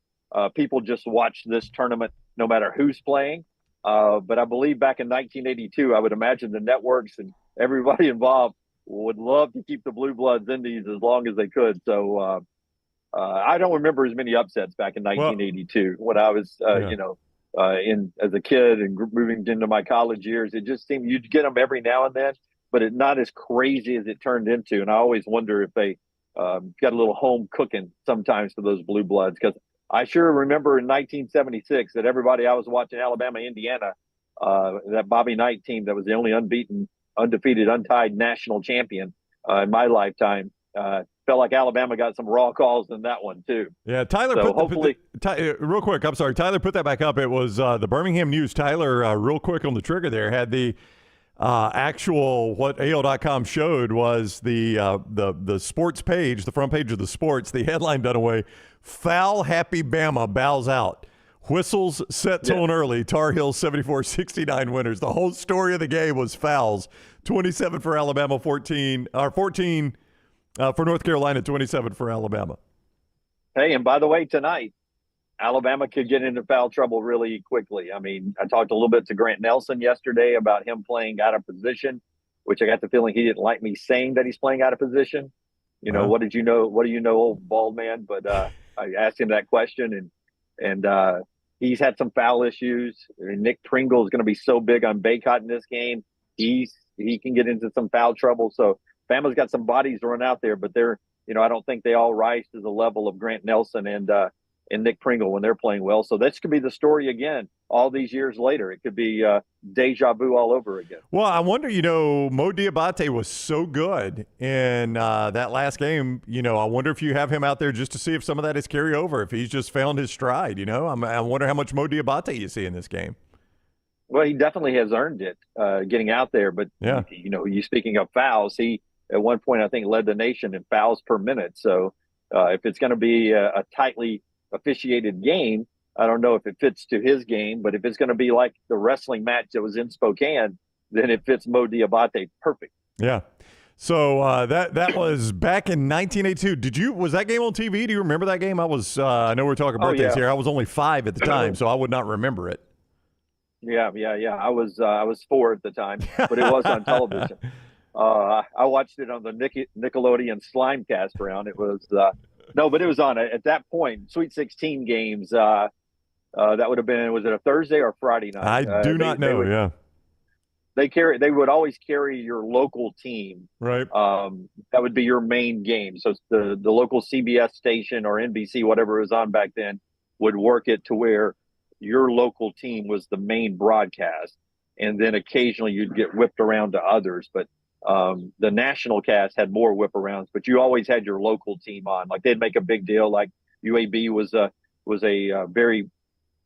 people just watch this tournament no matter who's playing. But I believe back in 1982, I would imagine the networks and everybody involved would love to keep the blue bloods in these as long as they could. So I don't remember as many upsets back in 1982 when I was, as a kid and moving into my college years. It just seemed you'd get them every now and then, but it's not as crazy as it turned into. And I always wonder if they got a little home cooking sometimes for those blue bloods, because I sure remember in 1976 that everybody I was watching Alabama, Indiana, that Bobby Knight team that was the only undefeated, untied national champion in my lifetime. Felt like Alabama got some raw calls in that one too. Yeah, Tyler. So real quick, I'm sorry, Tyler put that back up. It was the Birmingham News. Tyler, real quick on the trigger there, had the actual what AL.com showed was the sports page, the front page of the sports. The headline done away. Foul happy Bama bows out. Whistles set tone early. Tar Heels 74-69 winners. The whole story of the game was fouls. 27 for Alabama, 14 for North Carolina, 27 for Alabama. Hey, and by the way, tonight, Alabama could get into foul trouble really quickly. I mean, I talked a little bit to Grant Nelson yesterday about him playing out of position, which I got the feeling he didn't like me saying that he's playing out of position. You know, what did you know? What do you know, old bald man? But I asked him that question, and he's had some foul issues. Nick Pringle is going to be so big on Baycott in this game. He can get into some foul trouble. So Bama's got some bodies to run out there, but they're, I don't think they all rise to the level of Grant Nelson and Nick Pringle when they're playing well. So this could be the story again all these years later. It could be deja vu all over again. Well, I wonder, Mo Diabate was so good in that last game. I wonder if you have him out there just to see if some of that is carry over, if he's just found his stride. I wonder how much Mo Diabate you see in this game. Well, he definitely has earned it getting out there. But, you speaking of fouls, he at one point I think led the nation in fouls per minute. So if it's going to be a tightly officiated game, I don't know if it fits to his game, but if it's going to be like the wrestling match that was in Spokane, then it fits Mo Diabate perfect. Yeah. So that was back in 1982. Was that game on TV? Do you remember that game? I know we're talking birthdays here. I was only 5 at the time, so I would not remember it. Yeah. I was 4 at the time, but it was on television. I watched it on the Nickelodeon Slimecast round. It was but it was on at that point. Sweet 16 games. That would have been. Was it a Thursday or Friday night? I do not know. They would always carry your local team. Right. That would be your main game. So the local CBS station or NBC, whatever it was on back then, would work it to where your local team was the main broadcast, and then occasionally you'd get whipped around to others. But the national cast had more whip arounds, but you always had your local team on. Like they'd make a big deal. Like UAB was a very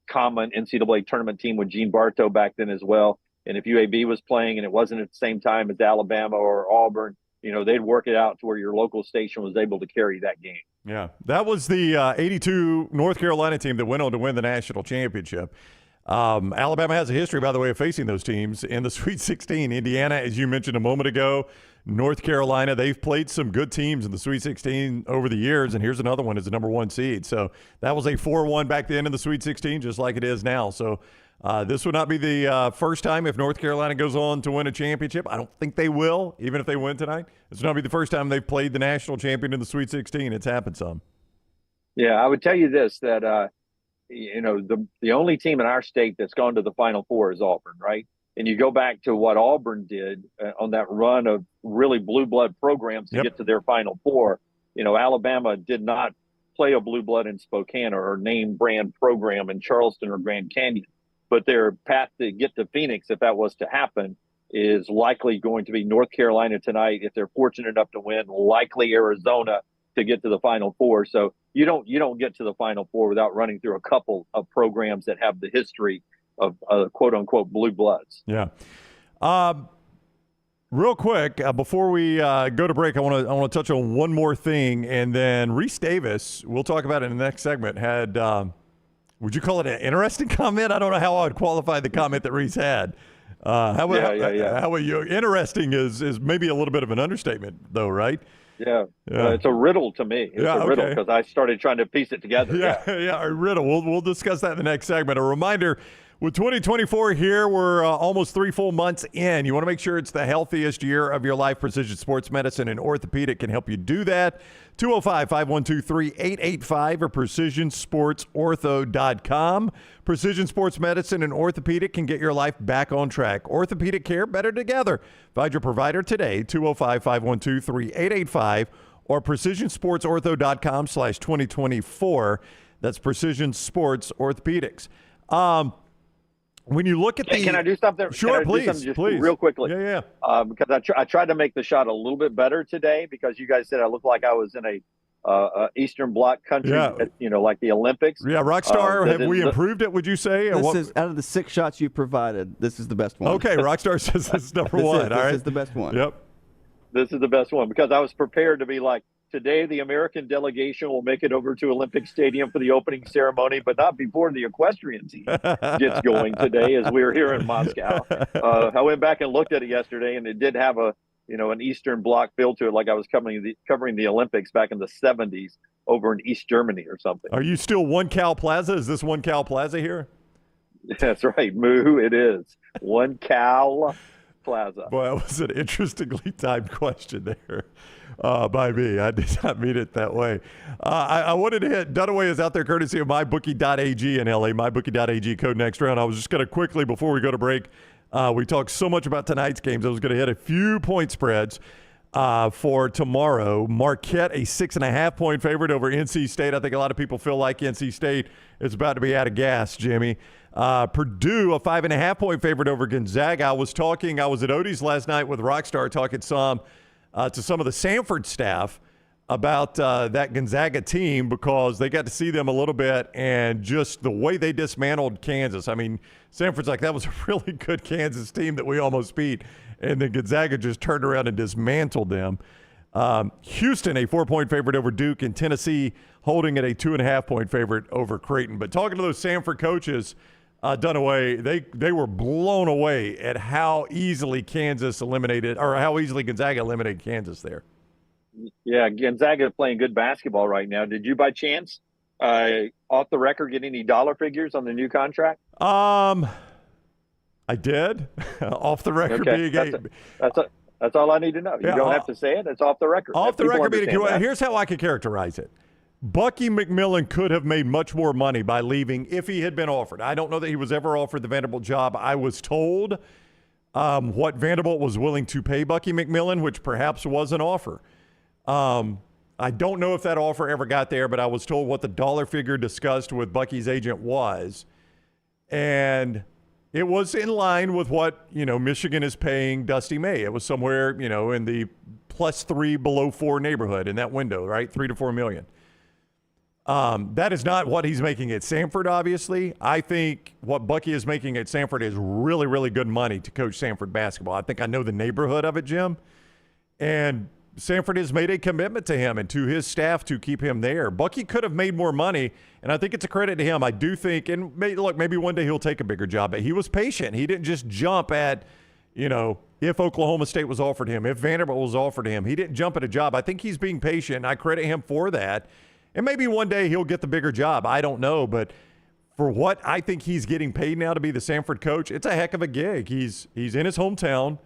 common NCAA tournament team with Gene Bartow back then as well. And if UAB was playing and it wasn't at the same time as Alabama or Auburn, they'd work it out to where your local station was able to carry that game. Yeah, that was the 82 North Carolina team that went on to win the national championship. Alabama has a history, by the way, of facing those teams in the Sweet 16. Indiana, as you mentioned a moment ago, North Carolina, they've played some good teams in the Sweet 16 over the years, and here's another one as the number 1 seed. So that was a 4-1 back then in the Sweet 16, just like it is now. So this would not be the first time if North Carolina goes on to win a championship. I don't think they will, even if they win tonight. This would not be the first time they've played the national champion in the Sweet 16. It's happened some. Yeah, I would tell you this, that the only team in our state that's gone to the Final Four is Auburn, right? And you go back to what Auburn did on that run of really blue blood programs to get to their Final Four. Alabama did not play a blue blood in Spokane or name brand program in Charleston or Grand Canyon, but their path to get to Phoenix, if that was to happen, is likely going to be North Carolina tonight if they're fortunate enough to win, likely Arizona to get to the Final Four. So you don't get to the Final Four without running through a couple of programs that have the history of quote unquote blue bloods. Yeah. Real quick, before we go to break, I want to touch on one more thing, and then Reese Davis, we'll talk about it in the next segment, had would you call it an interesting comment? I don't know how I would qualify the comment that Reese had. How about you? Interesting is maybe a little bit of an understatement, though, right? Yeah. It's a riddle to me. It's a riddle because I started trying to piece it together. A riddle. We'll discuss that in the next segment. A reminder, With 2024 here, we're almost 3 full months in. You want to make sure it's the healthiest year of your life. Precision Sports Medicine and Orthopedic can help you do that. 205-512-3885 or precisionsportsortho.com. Precision Sports Medicine and Orthopedic can get your life back on track. Orthopedic care better together. Find your provider today, 205-512-3885 or precisionsportsortho.com/2024. That's Precision Sports Orthopedics. When you look at can I do something? Sure, please, real quickly. Yeah. Because I tried to make the shot a little bit better today because you guys said I looked like I was in a Eastern Bloc country, like the Olympics. Yeah, Rockstar, have we improved it, would you say? This is, out of the 6 shots you provided, this is the best one. Okay, Rockstar says this is number one. This is the best one. Yep. This is the best one because I was prepared to be like, today, the American delegation will make it over to Olympic Stadium for the opening ceremony, but not before the equestrian team gets going today as we're here in Moscow. I went back and looked at it yesterday, and it did have an Eastern Bloc feel to it, like I was covering the Olympics back in the 70s over in East Germany or something. Are you still One Cal Plaza? Is this One Cal Plaza here? That's right, Moo, it is. One Cal Plaza. Boy, that was an interestingly timed question there. By me. I did not mean it that way. I wanted to hit Dunaway is out there courtesy of MyBookie.ag in LA. MyBookie.ag code next round. I was just going to quickly, before we go to break, we talked so much about tonight's games. I was going to hit a few point spreads for tomorrow. Marquette, a 6.5-point favorite over NC State. I think a lot of people feel like NC State is about to be out of gas, Jimmy. Purdue, a 5.5-point favorite over Gonzaga. I was at Odie's last night with Rockstar talking to some of the Samford staff about that Gonzaga team because they got to see them a little bit and just the way they dismantled Kansas. I mean, Samford's like, that was a really good Kansas team that we almost beat. And then Gonzaga just turned around and dismantled them. Houston, a 4-point favorite over Duke, and Tennessee holding it a 2.5-point favorite over Creighton. But talking to those Samford coaches, Dunaway, they were blown away at how easily Gonzaga eliminated Kansas there. Yeah, Gonzaga playing good basketball right now. Did you by chance, off the record, get any dollar figures on the new contract? I did. Off the record being that's all I need to know. You don't have to say it. It's off the record. Off the record being here's how I could characterize it. Bucky McMillan could have made much more money by leaving if he had been offered. I don't know that he was ever offered the Vanderbilt job. I was told what Vanderbilt was willing to pay Bucky McMillan, which perhaps was an offer. I don't know if that offer ever got there, but I was told what the dollar figure discussed with Bucky's agent was. And it was in line with what, Michigan is paying Dusty May. It was somewhere, in the +3 below 4 neighborhood in that window, right? $3 to $4 million. That is not what he's making at Samford, obviously. I think what Bucky is making at Samford is really, really good money to coach Samford basketball. I think I know the neighborhood of it, Jim. And Samford has made a commitment to him and to his staff to keep him there. Bucky could have made more money, and I think it's a credit to him. I do think, and maybe one day he'll take a bigger job, but he was patient. He didn't just jump at, if Oklahoma State was offered him, if Vanderbilt was offered him. He didn't jump at a job. I think he's being patient, and I credit him for that. And maybe one day he'll get the bigger job. I don't know. But for what I think he's getting paid now to be the Samford coach, it's a heck of a gig. He's in his hometown.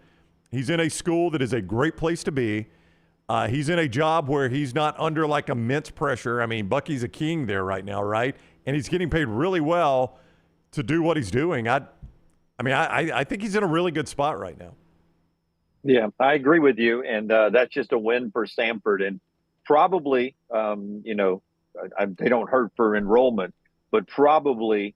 He's in a school that is a great place to be. He's in a job where he's not under like immense pressure. I mean, Bucky's a king there right now, right? And he's getting paid really well to do what he's doing. I think he's in a really good spot right now. Yeah, I agree with you. And that's just a win for Samford. And probably, they don't hurt for enrollment, but probably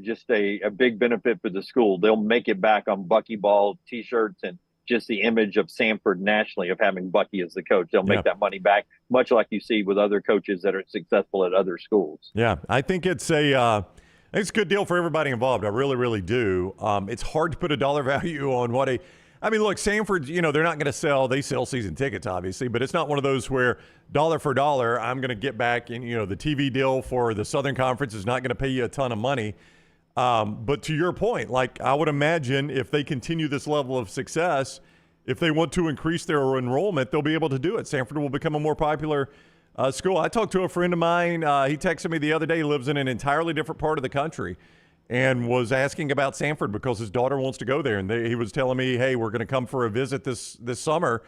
just a big benefit for the school. They'll make it back on Buckyball T-shirts and just the image of Samford nationally of having Bucky as the coach. They'll make that money back, much like you see with other coaches that are successful at other schools. Yeah, I think it's a good deal for everybody involved. I really, really do. It's hard to put a dollar value on what look, Samford, they're not going to sell. They sell season tickets, obviously, but it's not one of those where dollar for dollar, I'm going to get back. And, the TV deal for the Southern Conference is not going to pay you a ton of money. But to your point, like I would imagine if they continue this level of success, if they want to increase their enrollment, they'll be able to do it. Samford will become a more popular school. I talked to a friend of mine. He texted me the other day. He lives in an entirely different part of the country. and was asking about Sanford because his daughter wants to go there. And he was telling me, hey, we're going to come for a visit this summer,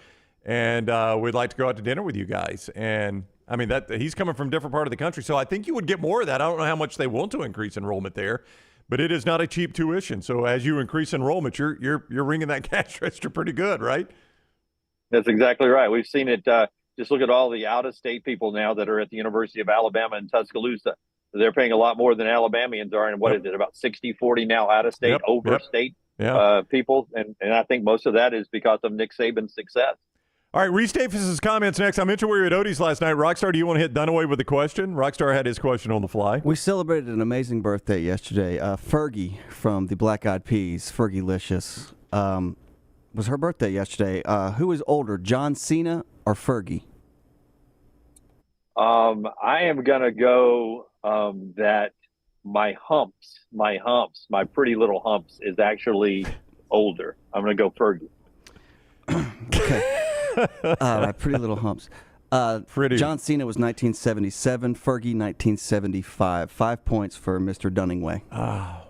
and we'd like to go out to dinner with you guys. And, I mean, that he's coming from a different part of the country, so I think you would get more of that. I don't know how much they want to increase enrollment there, but it is not a cheap tuition. So as you increase enrollment, you're ringing that cash register pretty good, right? That's exactly right. We've seen it. Just look at all the out-of-state people now that are at the University of Alabama in Tuscaloosa. They're paying a lot more than Alabamians are. And what is it, about 60-40 now out-of-state, over-state people? And I think most of that is because of Nick Saban's success. All right, Reese Davis' comments next. I mentioned we were at Odie's last night. Rockstar, do you want to hit Dunaway with a question? Rockstar had his question on the fly. We celebrated an amazing birthday yesterday. Fergie from the Black Eyed Peas, Fergie-licious, was her birthday yesterday. Who is older, John Cena or Fergie? I am going to go that my pretty little humps is actually older. I'm going to go Fergie. Okay. My pretty little humps. John Cena was 1977, Fergie 1975. 5 points for Mr. Dunningway.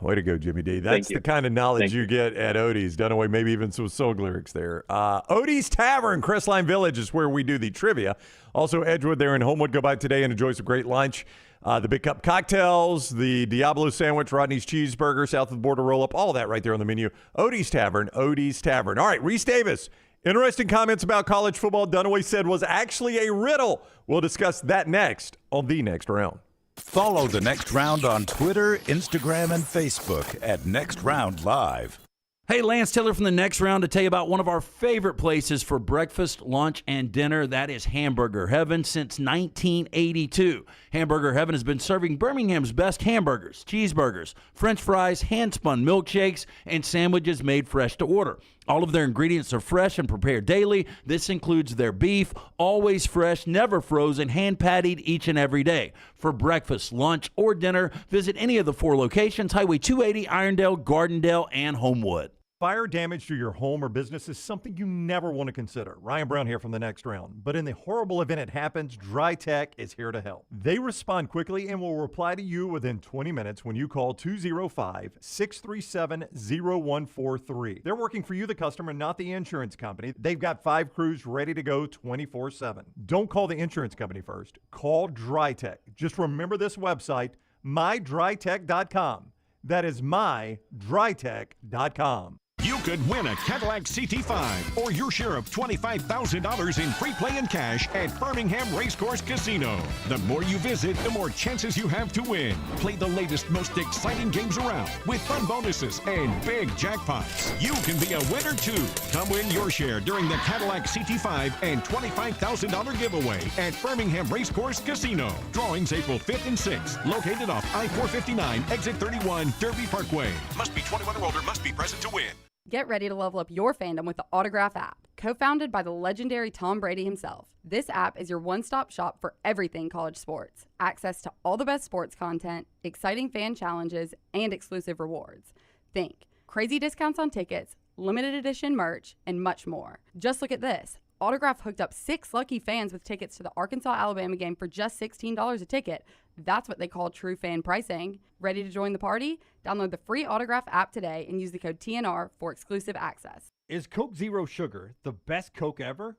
Way to go, Jimmy D. That's the kind of knowledge you get at Odie's. Dunaway, maybe even some song lyrics there. Odie's Tavern, Crestline Village is where we do the trivia. Also, Edgewood there in Homewood. Go by today and enjoy some great lunch. The Big Cup cocktails, the Diablo sandwich, Rodney's cheeseburger, south of the border roll-up, all that right there on the menu. Odie's Tavern, Odie's Tavern. All right, Reese Davis. Interesting comments about college football. Dunaway said was actually a riddle. We'll discuss that next on The Next Round. Follow The Next Round on Twitter, Instagram, and Facebook at Next Round Live. Hey, Lance Taylor from The Next Round to tell you about one of our favorite places for breakfast, lunch, and dinner. That is Hamburger Heaven since 1982. Hamburger Heaven has been serving Birmingham's best hamburgers, cheeseburgers, French fries, hand-spun milkshakes, and sandwiches made fresh to order. All of their ingredients are fresh and prepared daily. This includes their beef, always fresh, never frozen, hand-pattied each and every day. For breakfast, lunch, or dinner, visit any of the 4 locations, Highway 280, Irondale, Gardendale, and Homewood. Fire damage to your home or business is something you never want to consider. Ryan Brown here from The Next Round. But in the horrible event it happens, Dry Tech is here to help. They respond quickly and will reply to you within 20 minutes when you call 205-637-0143. They're working for you, the customer, not the insurance company. They've got 5 crews ready to go 24/7. Don't call the insurance company first. Call Dry Tech. Just remember this website, mydrytech.com. That is mydrytech.com. You could win a Cadillac CT5 or your share of $25,000 in free play and cash at Birmingham Racecourse Casino. The more you visit, the more chances you have to win. Play the latest, most exciting games around with fun bonuses and big jackpots. You can be a winner too. Come win your share during the Cadillac CT5 and $25,000 giveaway at Birmingham Racecourse Casino. Drawings April 5th and 6th. Located off I-459, exit 31, Derby Parkway. Must be 21 or older, must be present to win. Get ready to level up your fandom with the Autograph app. Co-founded by the legendary Tom Brady himself, this app is your one-stop shop for everything college sports. Access to all the best sports content, exciting fan challenges, and exclusive rewards. Think crazy discounts on tickets, limited edition merch, and much more. Just look at this. Autograph hooked up 6 lucky fans with tickets to the Arkansas-Alabama game for just $16 a ticket. That's what they call true fan pricing. Ready to join the party? Download the free Autograph app today and use the code TNR for exclusive access. Is Coke Zero Sugar the best Coke ever?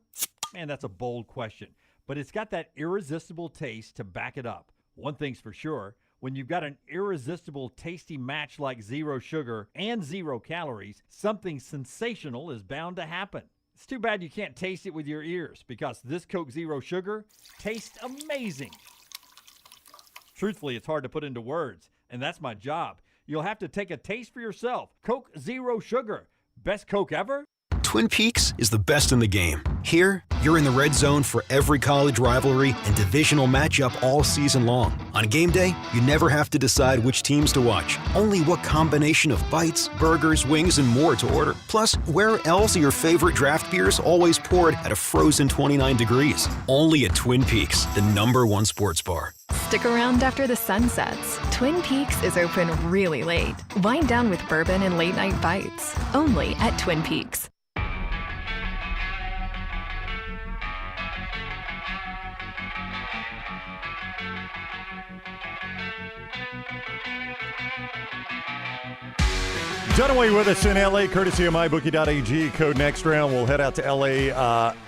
Man, that's a bold question. But it's got that irresistible taste to back it up. One thing's for sure, when you've got an irresistible, tasty match like Zero Sugar and 0 calories, something sensational is bound to happen. It's too bad you can't taste it with your ears, because this Coke Zero Sugar tastes amazing. Truthfully, it's hard to put into words, and that's my job. You'll have to take a taste for yourself. Coke Zero Sugar. Best Coke ever? Twin Peaks is the best in the game. Here, you're in the red zone for every college rivalry and divisional matchup all season long. On game day, you never have to decide which teams to watch, only what combination of bites, burgers, wings, and more to order. Plus, where else are your favorite draft beers always poured at a frozen 29 degrees? Only at Twin Peaks, the #1 sports bar. Stick around after the sun sets. Twin Peaks is open really late. Wind down with bourbon and late night bites. Only at Twin Peaks. Dunaway with us in L.A., courtesy of MyBookie.ag. Code next round. We'll head out to L.A.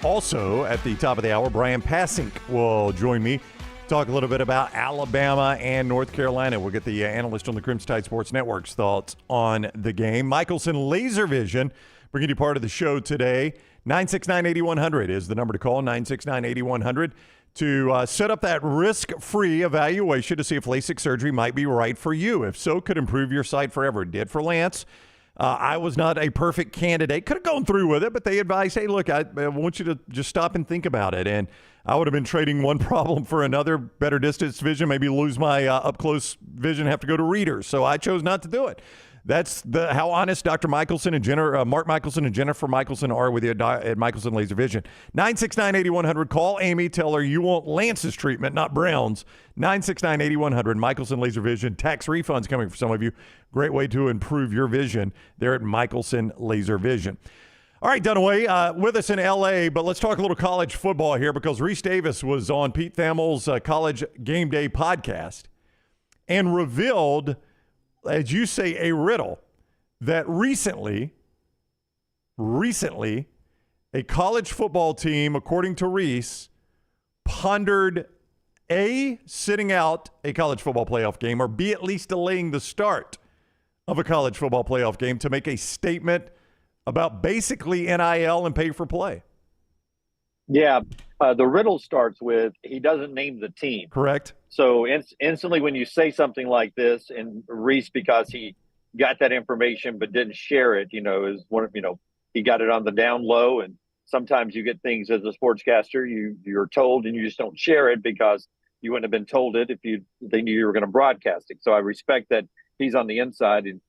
Also, at the top of the hour, Bryan Passink will join me. Talk a little bit about Alabama and North Carolina. We'll get the analyst on the Crimson Tide Sports Network's thoughts on the game. Michelson Laser Vision, bringing you part of the show today. 969-8100 is the number to call, 969-8100, to set up that risk-free evaluation to see if LASIK surgery might be right for you. If so, could improve your sight forever. It did for Lance. I was not a perfect candidate. Could have gone through with it, but they advised, hey, look, I want you to just stop and think about it. And I would have been trading one problem for another, better distance vision, maybe lose my up-close vision, have to go to readers. So I chose not to do it. That's how honest Dr. Michelson and Mark Michelson and Jennifer Michelson are with you at Michelson Laser Vision. 969-8100. Call Amy. Tell her you want Lance's treatment, not Brown's. 969-8100. Michelson Laser Vision. Tax refunds coming for some of you. Great way to improve your vision there at Michelson Laser Vision. All right, Dunaway, with us in L.A., but let's talk a little college football here because Reese Davis was on Pete Thamel's College Game Day podcast and revealed, as you say, a riddle that recently, a college football team, according to Reese, pondered A, sitting out a college football playoff game, or B, at least delaying the start of a college football playoff game to make a statement about basically NIL and pay for play. Yeah, the riddle starts with he doesn't name the team. Correct. So instantly when you say something like this, and Reese, because he got that information but didn't share it, is one of, he got it on the down low. And sometimes you get things as a sportscaster, you're told and you just don't share it because you wouldn't have been told it if they knew you were going to broadcast it. So I respect that he's on the inside and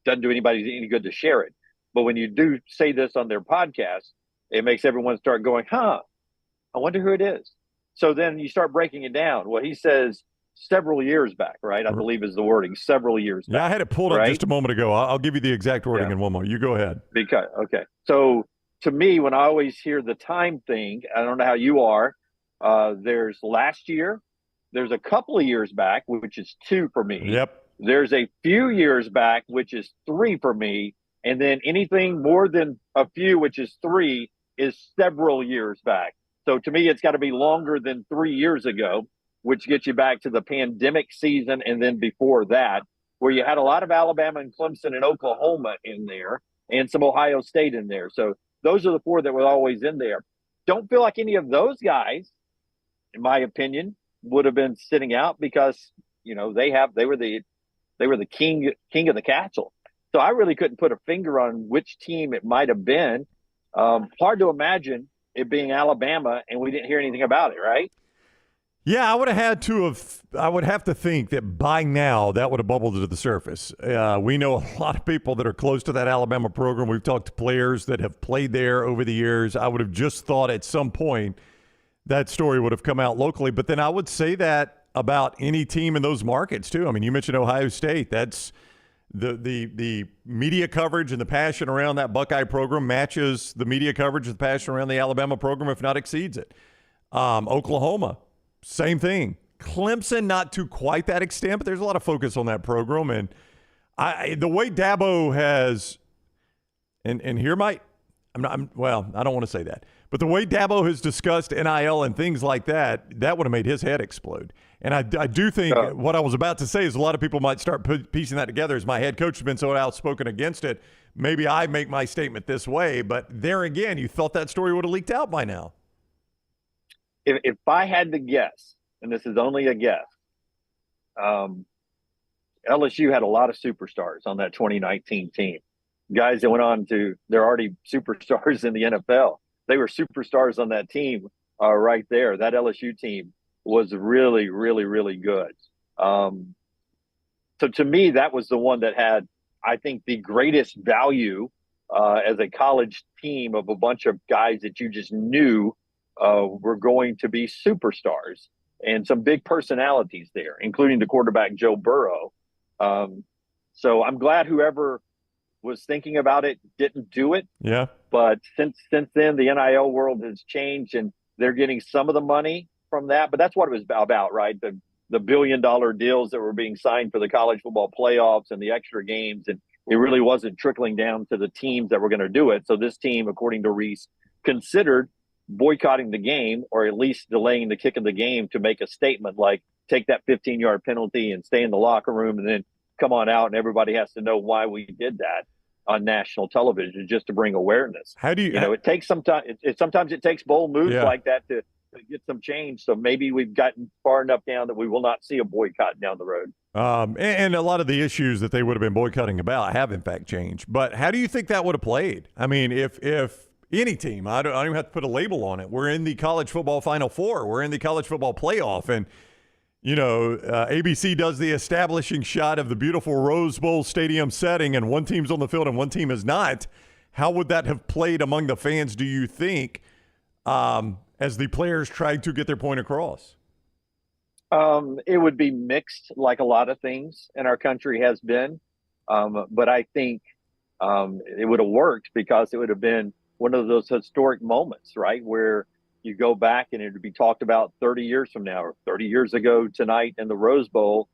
doesn't do anybody any good to share it. But when you do say this on their podcast, it makes everyone start going, I wonder who it is. So then you start breaking it down. Well, he says several years back, right? I believe is the wording, several years back. Yeah, I had it pulled up just a moment ago. I'll give you the exact wording in one more. You go ahead. Okay. So to me, when I always hear the time thing, I don't know how you are, there's last year, there's a couple of years back, which is 2 for me. Yep. There's a few years back, which is 3 for me. And then anything more than a few, which is 3, is several years back. So to me, it's got to be longer than 3 years ago, which gets you back to the pandemic season. And then before that, where you had a lot of Alabama and Clemson and Oklahoma in there and some Ohio State in there. So those are the 4 that were always in there. Don't feel like any of those guys, in my opinion, would have been sitting out because, they were the king of the castle. So I really couldn't put a finger on which team it might have been. Hard to imagine it being Alabama, and we didn't hear anything about it, right? Yeah, I would have to think that by now that would have bubbled to the surface. We know a lot of people that are close to that Alabama program. We've talked to players that have played there over the years. I would have just thought at some point that story would have come out locally. But then I would say that about any team in those markets too. I mean, you mentioned Ohio State. That's the media coverage and the passion around that Buckeye program matches the media coverage and the passion around the Alabama program, if not exceeds it. Oklahoma, same thing. Clemson, not to quite that extent, but there's a lot of focus on that program. And the way Dabo has, and here I don't want to say that, but the way Dabo has discussed NIL and things like that would have made his head explode. And I do think what I was about to say is a lot of people might start piecing that together. As my head coach has been so outspoken against it, maybe I make my statement this way. But there again, you thought that story would have leaked out by now. If I had to guess, and this is only a guess, LSU had a lot of superstars on that 2019 team. Guys that went on they're already superstars in the NFL. They were superstars on that team right there. That LSU team was really, really, really good. So to me, that was the one that had, I think, the greatest value as a college team of a bunch of guys that you just knew were going to be superstars and some big personalities there, including the quarterback, Joe Burrow. So I'm glad whoever was thinking about it didn't do it. Yeah. But since then, the NIL world has changed and they're getting some of the money from that. But that's what it was about, right? The $1 billion deals that were being signed for the college football playoffs and the extra games. And it really wasn't trickling down to the teams that were going to do it. So this team, according to Reese, considered boycotting the game, or at least delaying the kick of the game, to make a statement like, take that 15-yard penalty and stay in the locker room and then come on out, and everybody has to know why we did that on national television, just to bring awareness. How do you know, it takes some time. Sometimes it takes bold moves Yeah. like that to get some change. So maybe we've gotten far enough down that we will not see a boycott down the road. And a lot of the issues that they would have been boycotting about have in fact changed. But how do you think that would have played? I mean, if any team, I don't even have to put a label on it. We're in the college football Final Four. We're in the college football playoff. And, you know, ABC does the establishing shot of the beautiful Rose Bowl stadium setting, and one team's on the field and one team is not. How would that have played among the fans, do you think, as the players tried to get their point across? It would be mixed, like a lot of things in our country has been. But I think it would have worked, because it would have been one of those historic moments, right, where you go back and it would be talked about 30 years from now, or 30 years ago tonight in the Rose Bowl,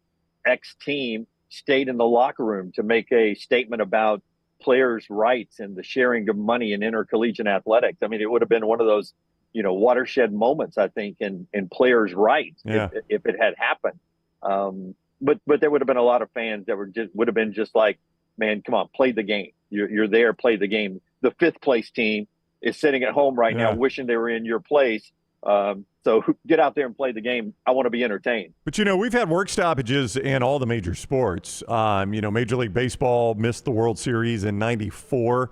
X team stayed in the locker room to make a statement about players' rights and the sharing of money in intercollegiate athletics. I mean, it would have been one of those, you know, watershed moments, I think, in players' rights, if it had happened. But there would have been a lot of fans that would have been just like, man, come on, play the game. You're there, play the game. The fifth place team is sitting at home right now wishing they were in your place. So get out there and play the game. I want to be entertained. But, you know, we've had work stoppages in all the major sports. You know, Major League Baseball missed the World Series in '94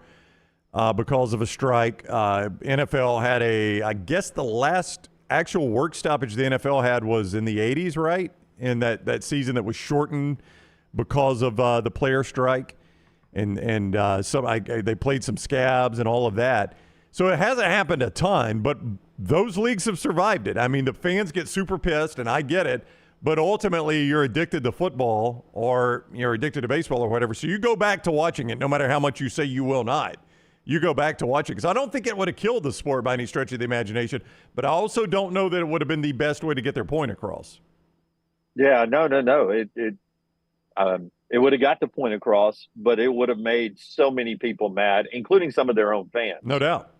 because of a strike. NFL had I guess the last actual work stoppage the NFL had was in the 80s, right? In that season that was shortened because of the player strike. And they played some scabs and all of that. So it hasn't happened a ton, but those leagues have survived it. I mean, the fans get super pissed, and I get it, but ultimately you're addicted to football, or you're addicted to baseball or whatever. So you go back to watching it, no matter how much you say you will not. You go back to watching, because I don't think it would have killed the sport by any stretch of the imagination, but I also don't know that it would have been the best way to get their point across. Yeah, no. It would have got the point across, but it would have made so many people mad, including some of their own fans. No doubt.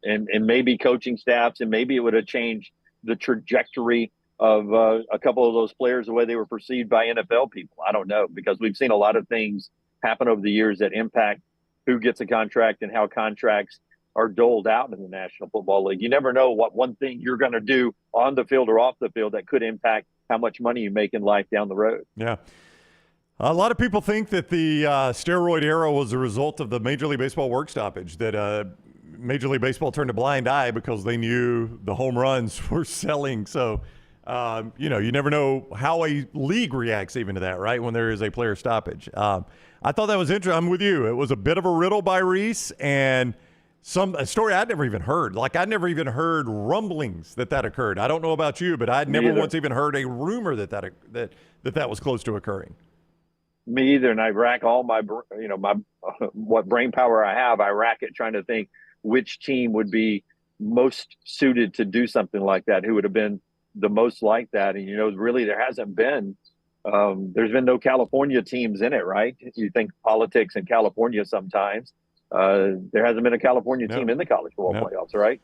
And maybe coaching staffs, and maybe it would have changed the trajectory of a couple of those players, the way they were perceived by NFL people. I don't know, because we've seen a lot of things happen over the years that impact who gets a contract and how contracts are doled out in the National Football League. You never know what one thing you're going to do on the field or off the field that could impact how much money you make in life down the road. Yeah. A lot of people think that the steroid era was a result of the Major League Baseball work stoppage, that Major League Baseball turned a blind eye because they knew the home runs were selling. So, you know, you never know how a league reacts even to that, right, when there is a player stoppage. I thought that was interesting. I'm with you. It was a bit of a riddle by Reese, and a story I'd never even heard. Like, I'd never even heard rumblings that occurred. I don't know about you, but I'd never once even heard a rumor that was close to occurring. Me either, and I rack all my what brain power I have. I rack it trying to think which team would be most suited to do something like that, who would have been the most like that. And, you know, really there hasn't been. There's been no California teams in it, right? You think politics in California sometimes. There hasn't been a California team in the college football playoffs, right?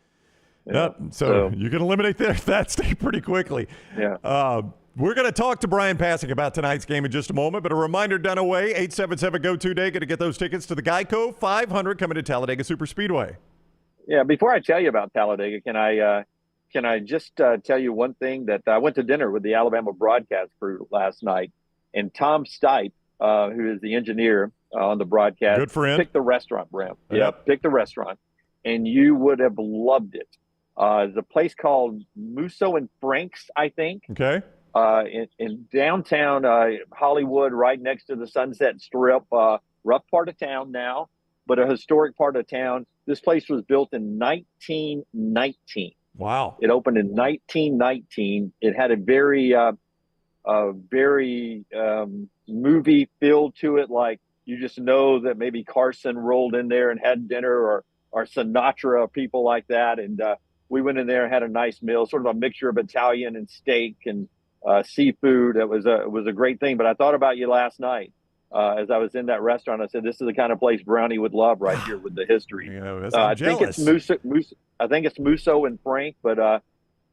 So you can eliminate that state pretty quickly. Yeah. We're going to talk to Bryan Passink about tonight's game in just a moment, but a reminder, Dunaway, 877-GO-TODAY, going to get those tickets to the Geico 500 coming to Talladega Superspeedway. Yeah, before I tell you about Talladega, can I just tell you one thing? That I went to dinner with the Alabama broadcast crew last night, and Tom Stipe, who is the engineer on the broadcast, good friend, picked the restaurant, Bram. Yeah, picked the restaurant, and you would have loved it. There's a place called Musso and Frank's, I think. Okay. In downtown Hollywood, right next to the Sunset Strip, rough part of town now, but a historic part of town. This place was built in 1919. Wow. It opened in 1919. It had a very movie feel to it. Like, you just know that maybe Carson rolled in there and had dinner, or Sinatra, people like that. And we went in there and had a nice meal, sort of a mixture of Italian and steak and seafood. It was a great thing. But I thought about you last night, as I was in that restaurant. I said, "This is the kind of place Brownie would love right here with the history." I think it's I think it's Musso and Frank, but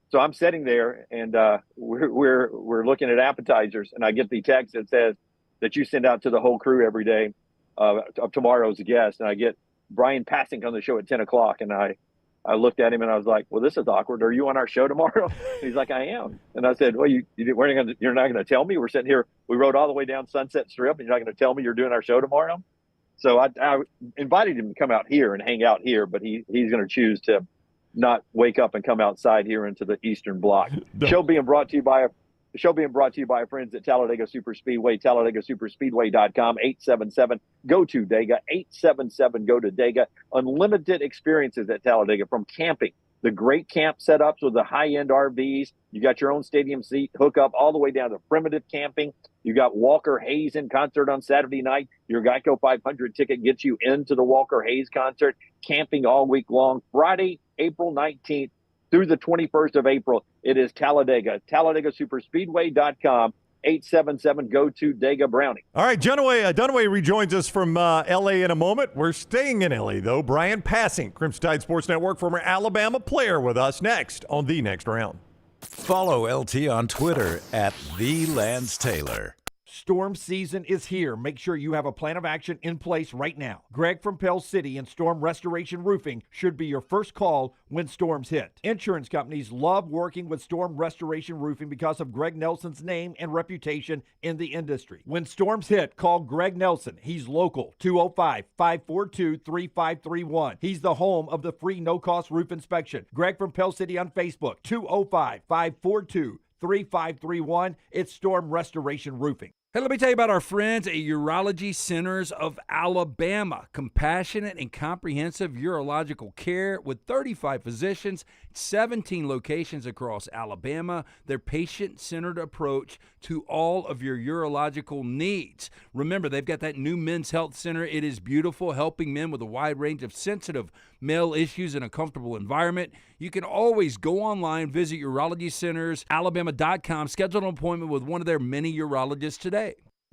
so I'm sitting there and we're looking at appetizers, and I get the text that says that you send out to the whole crew every day of tomorrow's guest, and I get Bryan Passink on the show at 10 o'clock, and I looked at him and I was like, "Well, this is awkward. Are you on our show tomorrow?" And he's like, "I am." And I said, "Well, you're not going to tell me? We're sitting here. We rode all the way down Sunset Strip, and you're not going to tell me you're doing our show tomorrow?" So I invited him to come out here and hang out here, but he's going to choose to not wake up and come outside here into the Eastern Bloc. Show being brought to you by our friends at Talladega Superspeedway, TalladagaSuperspeedway.com, 877-GO-TO-DEGA, 877-GO-TO-DEGA. Unlimited experiences at Talladega, from camping, the great camp setups with the high-end RVs. You got your own stadium seat hookup, all the way down to primitive camping. You got Walker Hayes in concert on Saturday night. Your Geico 500 ticket gets you into the Walker Hayes concert. Camping all week long. Friday, April 19th through the 21st of April, it is Talladega. TalladagaSuperspeedway.com, 877-GO-TO-DEGA Brownie. All right, Dunaway rejoins us from L.A. in a moment. We're staying in L.A., though. Bryan Passink, Crimson Tide Sports Network, former Alabama player, with us next on The Next Round. Follow LT on Twitter at @TheLanceTaylor. Storm season is here. Make sure you have a plan of action in place right now. Greg from Pell City and Storm Restoration Roofing should be your first call when storms hit. Insurance companies love working with Storm Restoration Roofing because of Greg Nelson's name and reputation in the industry. When storms hit, call Greg Nelson. He's local, 205-542-3531. He's the home of the free no-cost roof inspection. Greg from Pell City on Facebook, 205-542-3531. It's Storm Restoration Roofing. Hey, let me tell you about our friends at Urology Centers of Alabama. Compassionate and comprehensive urological care with 35 physicians, 17 locations across Alabama. Their patient-centered approach to all of your urological needs. Remember, they've got that new men's health center. It is beautiful, helping men with a wide range of sensitive male issues in a comfortable environment. You can always go online, visit urologycentersalabama.com, schedule an appointment with one of their many urologists today.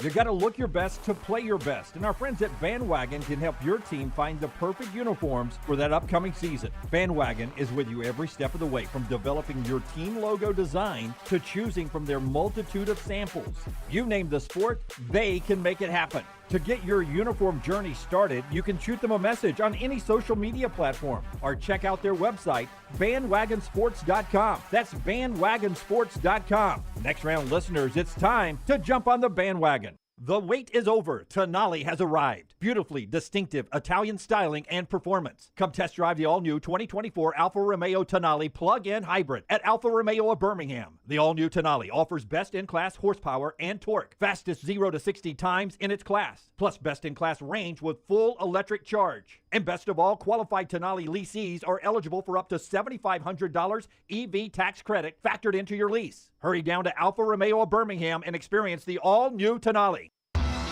You got to look your best to play your best, and our friends at Bandwagon can help your team find the perfect uniforms for that upcoming season. Bandwagon is with you every step of the way, from developing your team logo design to choosing from their multitude of samples. You name the sport, they can make it happen. To get your uniform journey started, you can shoot them a message on any social media platform or check out their website, bandwagonsports.com. That's bandwagonsports.com. Next round listeners, it's time to jump on the bandwagon. The wait is over. Tonali has arrived. Beautifully distinctive Italian styling and performance. Come test drive the all-new 2024 Alfa Romeo Tonali plug-in hybrid at Alfa Romeo of Birmingham. The all-new Tonali offers best-in-class horsepower and torque, fastest 0 to 60 times in its class, plus best-in-class range with full electric charge. And best of all, qualified Tonali leasees are eligible for up to $7,500 EV tax credit factored into your lease. Hurry down to Alfa Romeo of Birmingham and experience the all-new Tonali.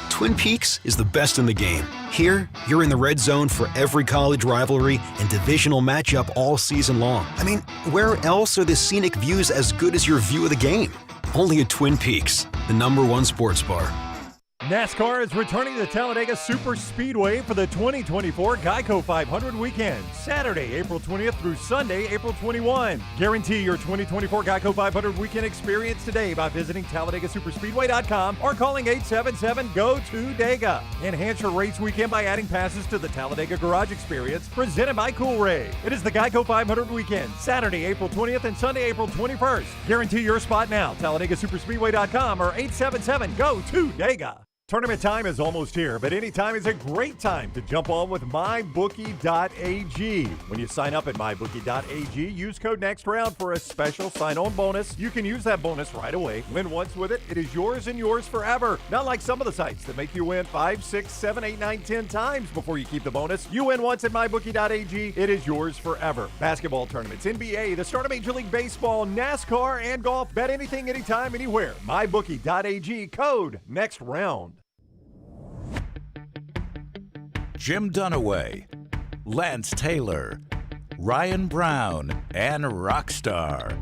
Twin Peaks is the best in the game. Here, you're in the red zone for every college rivalry and divisional matchup all season long. I mean, where else are the scenic views as good as your view of the game? Only at Twin Peaks, the #1 sports bar. NASCAR is returning to Talladega Superspeedway for the 2024 Geico 500 weekend, Saturday, April 20th through Sunday, April 21. Guarantee your 2024 Geico 500 weekend experience today by visiting TalladagaSuperspeedway.com or calling 877-GO-TO-DEGA. Enhance your race weekend by adding passes to the Talladega Garage Experience, presented by Coolray. It is the Geico 500 weekend, Saturday, April 20th and Sunday, April 21st. Guarantee your spot now, TalladagaSuperspeedway.com or 877-GO-TO-DEGA. Tournament time is almost here, but any time is a great time to jump on with MyBookie.ag. When you sign up at MyBookie.ag, use code NEXTROUND for a special sign-on bonus. You can use that bonus right away. Win once with it, it is yours and yours forever. Not like some of the sites that make you win 5, 6, 7, 8, 9, 10 times before you keep the bonus. You win once at MyBookie.ag, it is yours forever. Basketball tournaments, NBA, the start of Major League Baseball, NASCAR, and golf. Bet anything, anytime, anywhere. MyBookie.ag, code NEXTROUND. Jim Dunaway, Lance Taylor, Ryan Brown, and Rockstar.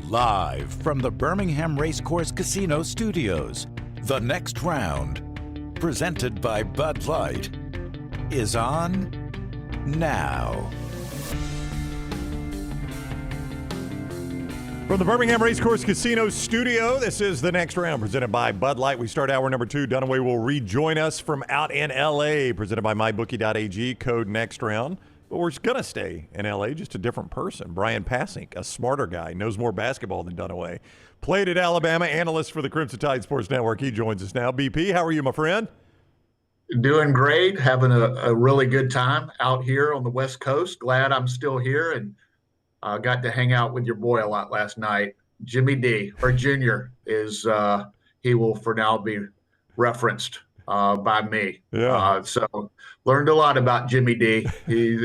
Live from the Birmingham Racecourse Casino Studios, The Next Round presented by Bud Light, is on now. From the Birmingham Racecourse Casino studio, this is The Next Round, presented by Bud Light. We start hour number 2. Dunaway will rejoin us from out in L.A., presented by MyBookie.ag, code Next Round. But we're going to stay in L.A., just a different person. Bryan Passink, a smarter guy, knows more basketball than Dunaway. Played at Alabama, analyst for the Crimson Tide Sports Network. He joins us now. BP, how are you, my friend? Doing great. Having a really good time out here on the West Coast. Glad I'm still here and got to hang out with your boy a lot last night. Jimmy D, or Junior, is he will for now be referenced by me. Yeah. So learned a lot about Jimmy D.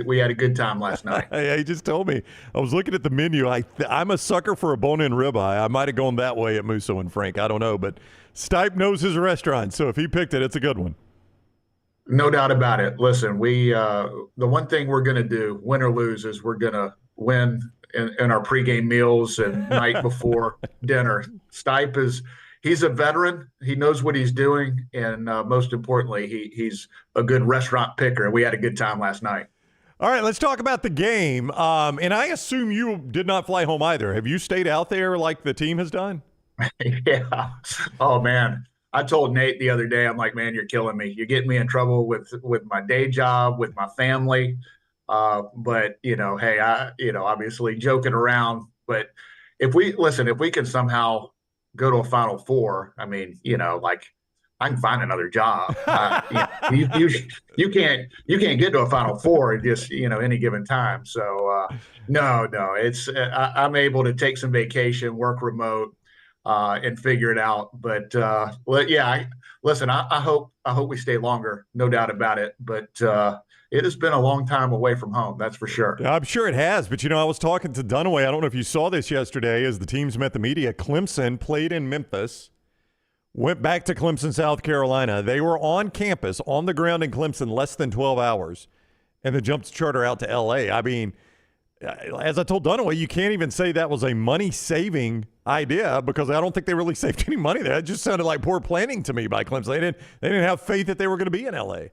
We had a good time last night. Yeah, he just told me. I was looking at the menu. I'm a sucker for a bone-in ribeye. I might have gone that way at Musso and Frank. I don't know, but Stipe knows his restaurant, so if he picked it, it's a good one. No doubt about it. Listen, the one thing we're going to do, win or lose, is we're going to win in our pregame meals and night before dinner. Stipe he's a veteran. He knows what he's doing. And most importantly, he's a good restaurant picker. We had a good time last night. All right, let's talk about the game. And I assume you did not fly home either. Have you stayed out there like the team has done? Yeah. Oh, man. I told Nate the other day, I'm like, man, you're killing me. You're getting me in trouble with my day job, with my family. But, hey, obviously joking around. But if we can somehow go to a Final Four, I mean, I can find another job. You can't get to a Final Four at just, any given time. So, no, it's I'm able to take some vacation, work remote, and figure it out. But listen, I hope we stay longer, no doubt about it. But it has been a long time away from home, that's for sure. Yeah, I'm sure it has. But I was talking to Dunaway. I don't know if you saw this yesterday as the teams met the media. Clemson played in Memphis, went back to Clemson, South Carolina. They were on campus, on the ground in Clemson, less than 12 hours, and then jumped charter out to L.A. I mean, as I told Dunaway, you can't even say that was a money-saving idea because I don't think they really saved any money there. It just sounded like poor planning to me by Clemson. They didn't have faith that they were going to be in L.A.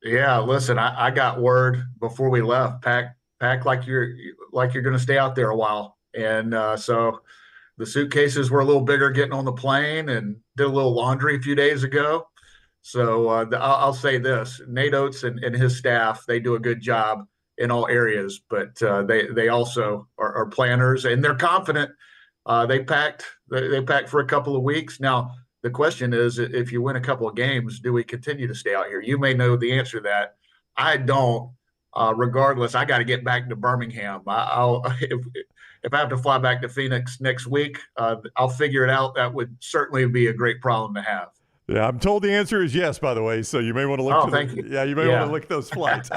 Yeah, listen, I got word before we left, pack like you're going to stay out there a while. And so the suitcases were a little bigger getting on the plane and did a little laundry a few days ago. So I'll say this, Nate Oates and his staff, they do a good job in all areas, but they also are planners and they're confident. They packed for a couple of weeks. Now, the question is, if you win a couple of games, do we continue to stay out here? You may know the answer to that. I don't. Regardless, I got to get back to Birmingham. If I have to fly back to Phoenix next week, I'll figure it out. That would certainly be a great problem to have. Yeah, I'm told the answer is yes, by the way, so you may want to look. Oh, thank you. Yeah, you may want to look at those flights.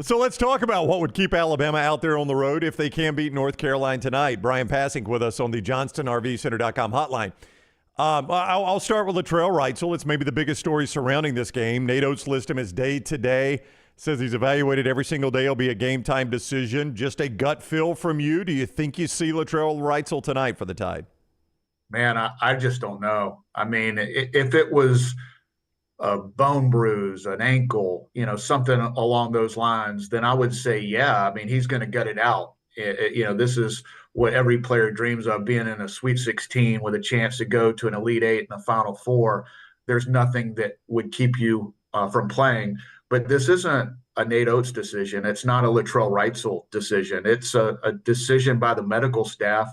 So let's talk about what would keep Alabama out there on the road if they can beat North Carolina tonight. Bryan Passink with us on the JohnstonRVCenter.com hotline. I'll start with Latrell Wrightsell. It's maybe the biggest story surrounding this game. Nate Oates lists him as day-to-day. Says he's evaluated every single day. It'll be a game-time decision. Just a gut feel from you. Do you think you see Latrell Wrightsell tonight for the Tide? Man, I just don't know. I mean, if it was a bone bruise, an ankle, something along those lines, then I would say, yeah. I mean, he's going to gut it out. This is what every player dreams of, being in a Sweet 16 with a chance to go to an Elite Eight and a Final Four. There's nothing that would keep you from playing. But this isn't a Nate Oates decision. It's not a Latrell Wrightsell decision. It's a decision by the medical staff.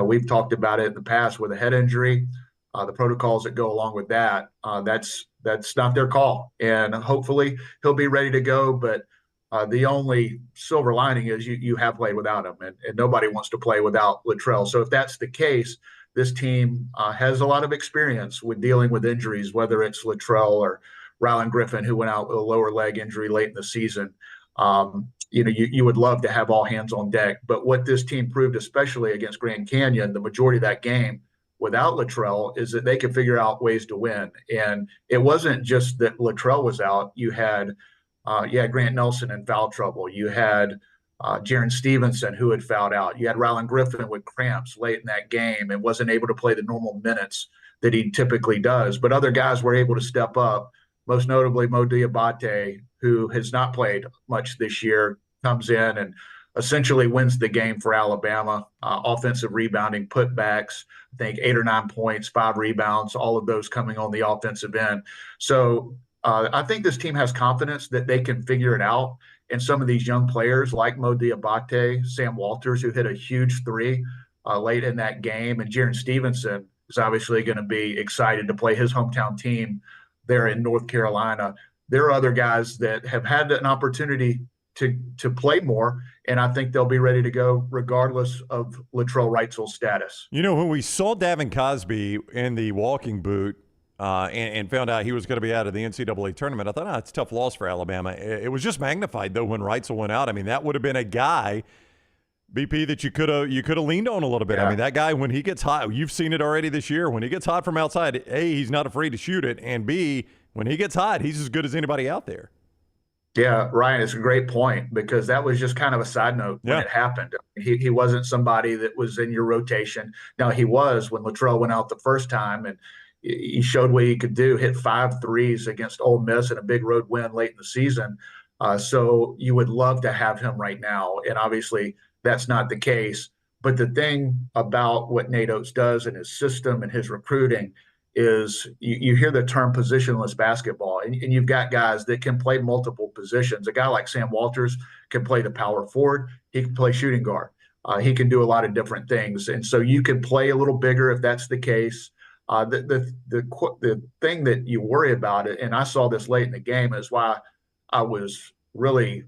We've talked about it in the past with a head injury, the protocols that go along with that. That's not their call. And hopefully he'll be ready to go. But the only silver lining is you have played without him, and nobody wants to play without Latrell. So if that's the case, this team has a lot of experience with dealing with injuries, whether it's Latrell or Rylan Griffin, who went out with a lower leg injury late in the season. You would love to have all hands on deck. But what this team proved, especially against Grand Canyon, the majority of that game without Latrell, is that they could figure out ways to win. And it wasn't just that Latrell was out. You had Grant Nelson in foul trouble. You had Jaron Stevenson, who had fouled out. You had Rylan Griffin with cramps late in that game and wasn't able to play the normal minutes that he typically does. But other guys were able to step up, most notably Mo Diabate, who has not played much this year, comes in and essentially wins the game for Alabama. Offensive rebounding, putbacks, I think 8 or 9 points, 5 rebounds, all of those coming on the offensive end. So I think this team has confidence that they can figure it out. And some of these young players like Mo Diabate, Sam Walters, who hit a huge 3 late in that game, and Jaron Stevenson is obviously going to be excited to play his hometown team there in North Carolina. There are other guys that have had an opportunity to play more, and I think they'll be ready to go regardless of Latrell Wright's status. You know, when we saw Davin Cosby in the walking boot and found out he was going to be out of the NCAA tournament, I thought, it's a tough loss for Alabama. It was just magnified, though, when Wright's went out. I mean, that would have been a guy, BP, that you could have leaned on a little bit. Yeah. I mean, that guy, when he gets hot, you've seen it already this year. When he gets hot from outside, A, he's not afraid to shoot it, and B, when he gets hot, he's as good as anybody out there. Yeah, Ryan, it's a great point because that was just kind of a side note when it happened. He wasn't somebody that was in your rotation. Now, he was when Latrell went out the first time, and he showed what he could do, hit 5 threes against Ole Miss in a big road win late in the season. So you would love to have him right now, and obviously that's not the case. But the thing about what Nate Oates does in his system and his recruiting is you hear the term positionless basketball, and you've got guys that can play multiple positions. A guy like Sam Walters can play the power forward. He can play shooting guard. He can do a lot of different things. And so you can play a little bigger if that's the case. The thing that you worry about it, and I saw this late in the game, is why I was really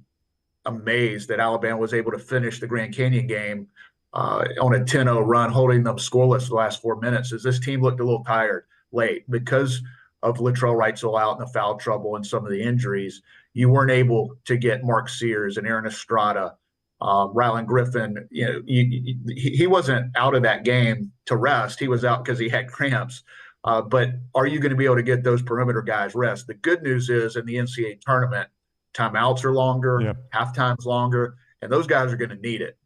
amazed that Alabama was able to finish the Grand Canyon game on a 10-0 run, holding them scoreless the last 4 minutes, is this team looked a little tired late because of Latrell Wrightsell out in the foul trouble and some of the injuries. You weren't able to get Mark Sears and Aaron Estrada, Rylan Griffin. You know, he wasn't out of that game to rest. He was out because he had cramps. But are you going to be able to get those perimeter guys rest? The good news is in the NCAA tournament, timeouts are longer, halftime's longer, and those guys are going to need it.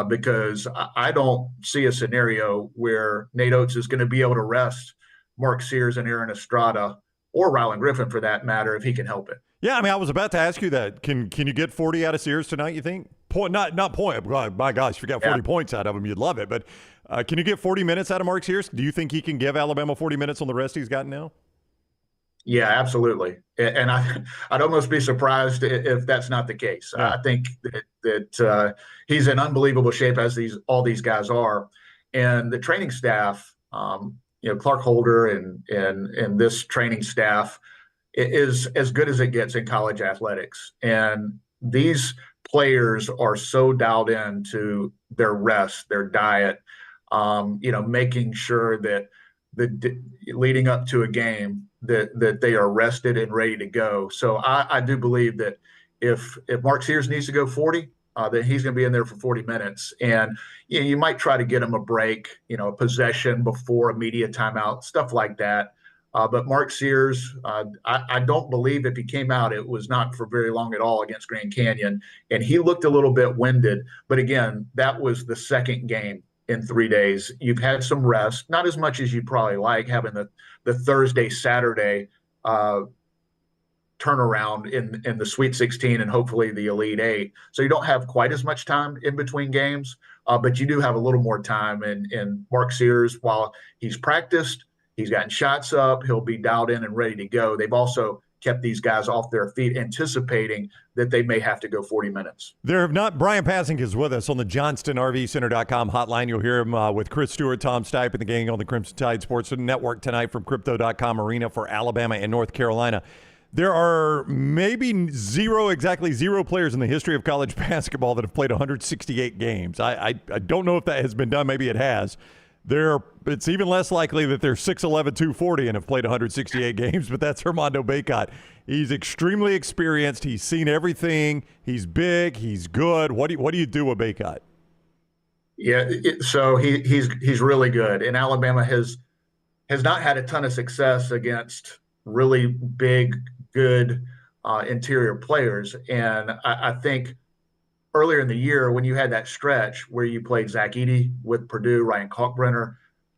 Because I don't see a scenario where Nate Oates is going to be able to rest Mark Sears and Aaron Estrada, or Rylan Griffin for that matter, if he can help it. Yeah, I mean, I was about to ask you that. Can you get 40 out of Sears tonight, you think? Not point. My gosh, if you got 40 points out of him, you'd love it. But can you get 40 minutes out of Mark Sears? Do you think he can give Alabama 40 minutes on the rest he's got now? Yeah, absolutely. And I'd almost be surprised if that's not the case. Yeah. I think that he's in unbelievable shape, as all these guys are. And the training staff, Clark Holder and this training staff is as good as it gets in college athletics. And these players are so dialed into their rest, their diet, making sure that leading up to a game that they are rested and ready to go. So I do believe that if Mark Sears needs to go 40, then he's going to be in there for 40 minutes. And you might try to get him a break, a possession before a media timeout, stuff like that. But Mark Sears, I don't believe if he came out, it was not for very long at all against Grand Canyon. And he looked a little bit winded. But again, that was the second game in 3 days. You've had some rest, not as much as you'd probably like, having the Thursday, Saturday turnaround in the Sweet 16 and hopefully the Elite Eight. So you don't have quite as much time in between games, but you do have a little more time. And Mark Sears, while he's practiced, he's gotten shots up, he'll be dialed in and ready to go. They've also kept these guys off their feet, anticipating that they may have to go 40 minutes. Bryan Passink is with us on the JohnstonRVCenter.com hotline. You'll hear him with Chris Stewart, Tom Stipe, and the gang on the Crimson Tide Sports Network tonight from Crypto.com Arena for Alabama and North Carolina. There are maybe exactly zero players in the history of college basketball that have played 168 games. I don't know if that has been done. Maybe it has. It's even less likely that they're 6'11", 240 and have played 168 games, but that's Armando Bacot. He's extremely experienced. He's seen everything. He's big. He's good. What do you do with Bacot? Yeah, so he's really good. And Alabama has not had a ton of success against really big, good interior players. And I think earlier in the year when you had that stretch where you played Zach Edey with Purdue, Ryan Kalkbrenner,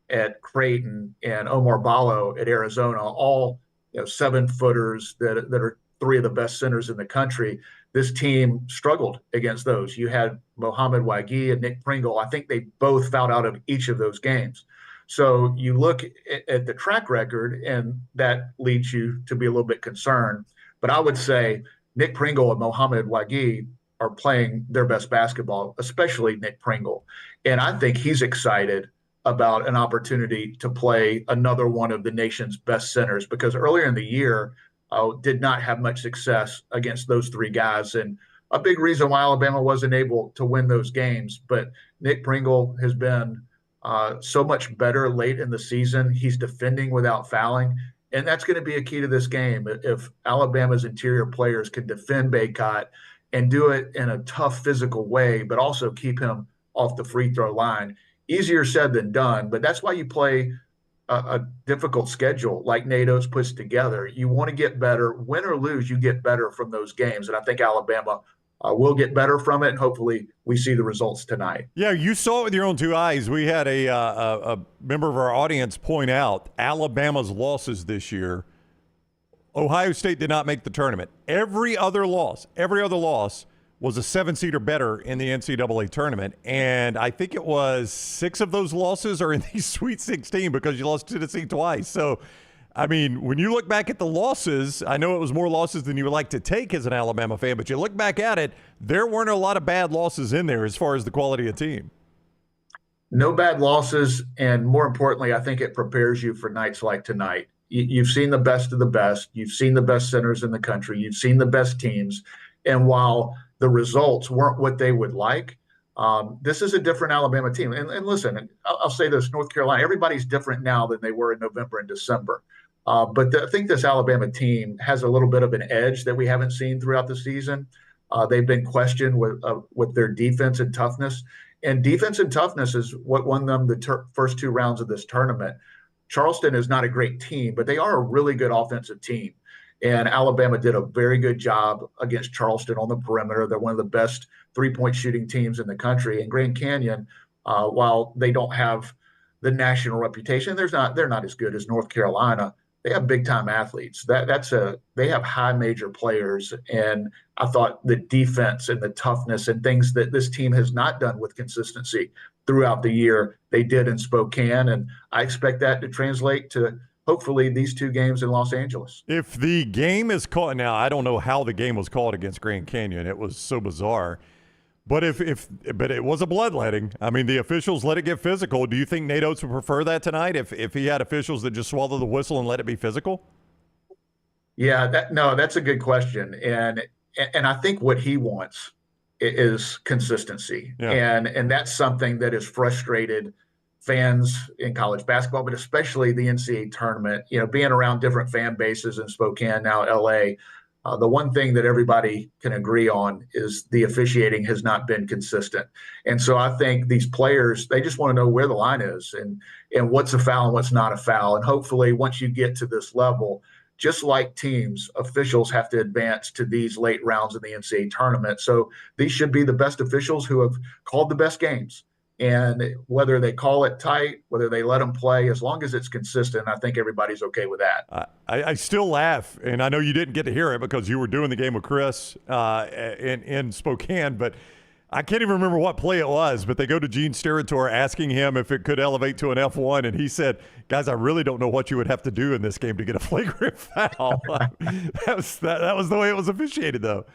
at Creighton and Omar Ballo at Arizona, all 7-footers that are three of the best centers in the country. This team struggled against those. You had Mohamed Wagee and Nick Pringle. I think they both fouled out of each of those games. So you look at the track record, and that leads you to be a little bit concerned. But I would say Nick Pringle and Mohamed Wagee are playing their best basketball, especially Nick Pringle. And I think he's excited about an opportunity to play another one of the nation's best centers, because earlier in the year did not have much success against those three guys. And a big reason why Alabama wasn't able to win those games. But Nick Pringle has been so much better late in the season. He's defending without fouling. And that's going to be a key to this game. If Alabama's interior players can defend Bacot and do it in a tough physical way, but also keep him off the free throw line. Easier said than done, but that's why you play a difficult schedule like Nate Oates puts together. You want to get better. Win or lose, you get better from those games. And I think Alabama will get better from it, and hopefully we see the results tonight. Yeah, you saw it with your own two eyes. We had a member of our audience point out Alabama's losses this year. Ohio State did not make the tournament. Every other loss was a 7-seed or better in the NCAA tournament. And I think it was 6 of those losses are in the Sweet 16 because you lost to Tennessee twice. So, I mean, when you look back at the losses, I know it was more losses than you would like to take as an Alabama fan, but you look back at it, there weren't a lot of bad losses in there as far as the quality of team. No bad losses, and more importantly, I think it prepares you for nights like tonight. You've seen the best of the best. You've seen the best centers in the country. You've seen the best teams. And while the results weren't what they would like, this is a different Alabama team. And listen, I'll say this, North Carolina, everybody's different now than they were in November and December. But I think this Alabama team has a little bit of an edge that we haven't seen throughout the season. They've been questioned with their defense and toughness. And defense and toughness is what won them the first 2 rounds of this tournament. Charleston is not a great team, but they are a really good offensive team. And Alabama did a very good job against Charleston on the perimeter. They're one of the best 3-point shooting teams in the country. And Grand Canyon, while they don't have the national reputation, they're not as good as North Carolina. They have big-time athletes. They have high major players. And I thought the defense and the toughness and things that this team has not done with consistency throughout the year, they did in Spokane. And I expect that to translate to hopefully these 2 games in Los Angeles. If the game is called, now I don't know how the game was called against Grand Canyon. It was so bizarre. But but it was a bloodletting. I mean, the officials let it get physical. Do you think Nate Oates would prefer that tonight if he had officials that just swallow the whistle and let it be physical? Yeah, that's a good question. And I think what he wants is consistency. Yeah. And that's something that has frustrated fans in college basketball, but especially the NCAA tournament, being around different fan bases in Spokane, now LA. The one thing that everybody can agree on is the officiating has not been consistent. And so I think these players, they just want to know where the line is and what's a foul and what's not a foul. And hopefully once you get to this level, just like teams, officials have to advance to these late rounds in the NCAA tournament. So these should be the best officials who have called the best games. And whether they call it tight, whether they let them play, as long as it's consistent, I think everybody's okay with that. I still laugh, and I know you didn't get to hear it because you were doing the game with Chris in Spokane, but I can't even remember what play it was, but they go to Gene Steratore asking him if it could elevate to an F1, and he said, guys, I really don't know what you would have to do in this game to get a flagrant foul. that was the way it was officiated, though.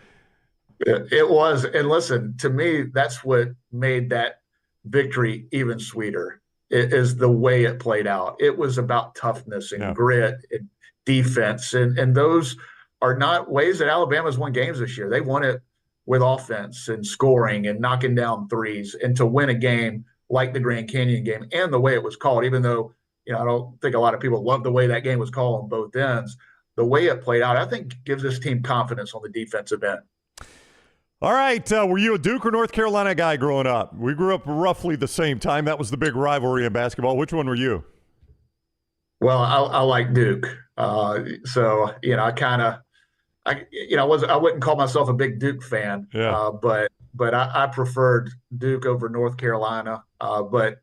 It was. And listen, to me, that's what made that victory even sweeter, is the way it played out. It was about toughness and grit and defense. And those are not ways that Alabama's won games this year. They won it with offense and scoring and knocking down threes. And to win a game like the Grand Canyon game and the way it was called, even though, I don't think a lot of people love the way that game was called on both ends, the way it played out, I think gives this team confidence on the defensive end. All right. Were you a Duke or North Carolina guy growing up? We grew up roughly the same time. That was the big rivalry in basketball. Which one were you? Well, I like Duke. So, I wouldn't call myself a big Duke fan, but I preferred Duke over North Carolina. But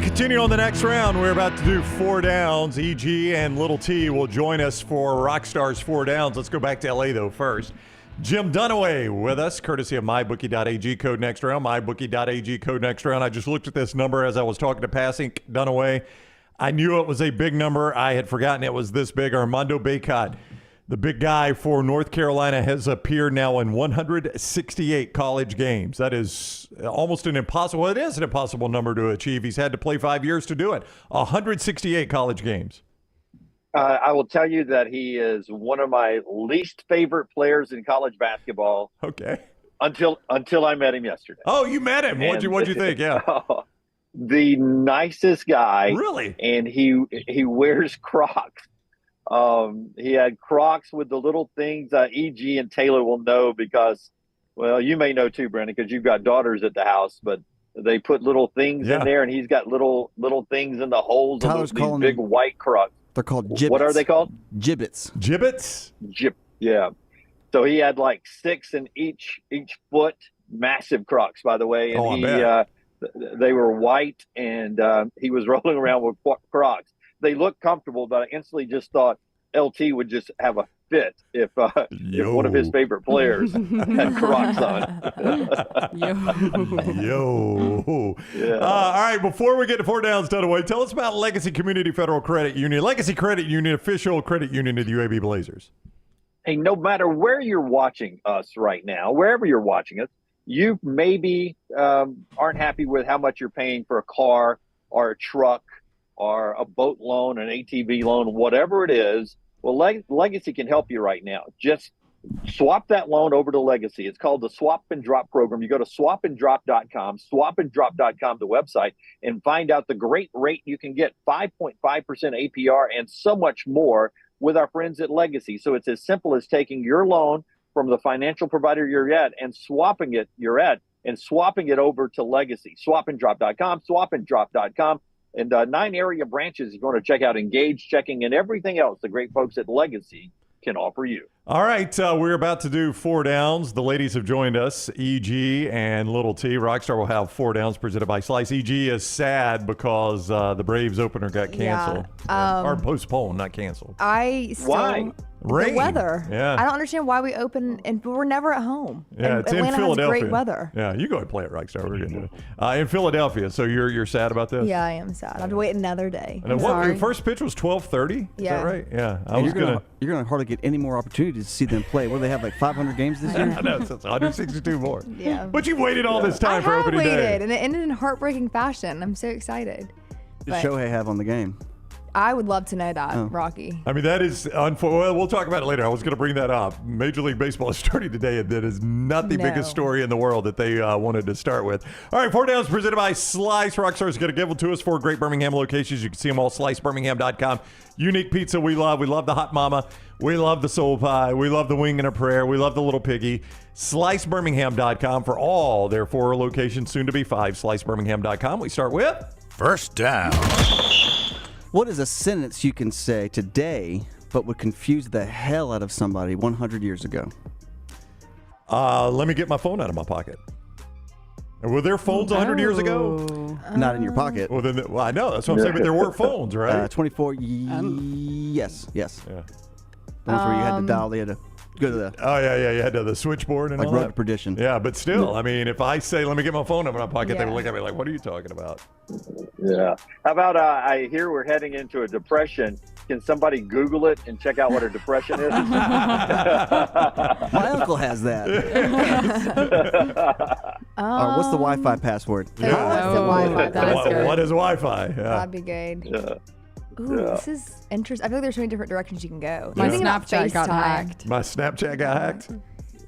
We continue on the next round. We're about to do 4 downs. EG and Little T will join us for Rockstar's 4 downs. Let's go back to LA, though, first. Jim Dunaway with us, courtesy of MyBookie.ag, code next round. MyBookie.ag, code next round. I just looked at this number as I was talking to Passink, Dunaway. I knew it was a big number. I had forgotten it was this big. Armando Bacot, the big guy for North Carolina, has appeared now in 168 college games. That is almost an impossible. It is an impossible number to achieve. He's had to play 5 years to do it. 168 college games. I will tell you that he is one of my least favorite players in college basketball. Okay. Until I met him yesterday. Oh, you met him. What'd you think? Yeah. The nicest guy. Really? And he wears Crocs. He had Crocs with the little things. EG and Taylor will know because, well, you may know too, Brandon, because you've got daughters at the house, but they put little things in there, and he's got little things in the holes of these big white Crocs. They're called gibbets. What are they called? Gibbets. Gibbets? Yeah. So he had like 6 in each foot, massive Crocs, by the way. And they were white, and he was rolling around with Crocs. They looked comfortable, but I instantly just thought LT would just have a fit if one of his favorite players had Crocs on. Yo. Yeah. All right, before we get to 4 downs, Dunaway, tell us about Legacy Community Federal Credit Union. Legacy Credit Union, official credit union of the UAB Blazers. Hey, no matter where you're watching us right now, wherever you're watching us, you maybe aren't happy with how much you're paying for a car or a truck or a boat loan, an ATV loan, whatever it is. Well, Legacy can help you right now. Just swap that loan over to Legacy. It's called the Swap and Drop program. You go to swapanddrop.com, swapanddrop.com, the website, and find out the great rate you can get, 5.5% APR and so much more with our friends at Legacy. So it's as simple as taking your loan from the financial provider you're at and swapping it over to Legacy. Swapanddrop.com, swapanddrop.com. And 9 area branches, you're going to check out Engage Checking and everything else the great folks at Legacy can offer you. All right, we're about to do 4 downs. The ladies have joined us, EG and Little T. Rockstar will have 4 downs presented by Slice. EG is sad because the Braves opener got canceled. Or postponed, not canceled. Why? Rain. The weather. Yeah. I don't understand why we open, and we're never at home. Yeah, and it's Atlanta in Philadelphia. has great weather. Yeah, you go and play it, Rockstar. We're going to do it. In Philadelphia, so you're sad about this? Yeah, I am sad. I have to wait another day. And your first pitch was 12:30? Is that right? Yeah. You're going to hardly get any more opportunities to see them play. What do they have, like 500 games this year? I know, it's 162 more. Yeah. But you've waited all this time for opening day. I waited, and it ended in heartbreaking fashion. I'm so excited. Did Shohei have on the game? I would love to know that, Rocky. I mean, that is well, we'll talk about it later. I was going to bring that up. Major League Baseball is starting today, and that is not the biggest story in the world that they wanted to start with. All right, 4 downs presented by Slice. Rockstar is going to give it to us 4 great Birmingham locations. You can see them all, slicebirmingham.com. Unique pizza we love. We love the Hot Mama. We love the Soul Pie. We love the Wing and a Prayer. We love the Little Piggy. Slicebirmingham.com for all their 4 locations, soon to be 5. Slicebirmingham.com. We start with First Down. What is a sentence you can say today but would confuse the hell out of somebody 100 years ago? Let me get my phone out of my pocket. Were there phones 100 years ago? Not in your pocket. Well, I know. That's what I'm saying. But there were phones, right? 24. Yes. Yeah. Those where you had to dial. You had to go to the. Oh yeah. You had to the switchboard and like all Road that. to Perdition. Yeah, but still, I mean, if I say, "Let me get my phone out of my pocket," they would look at me like, "What are you talking about?" Yeah. How about I hear we're heading into a depression. Can somebody Google it and check out what a depression is? My uncle has that. What's the Wi-Fi password? Yeah. What's the Wi-Fi password? What is Wi-Fi? Yeah. That'd be good. Yeah. Ooh, this is interesting. I feel like there's so many different directions you can go. My Snapchat got hacked. My Snapchat got hacked?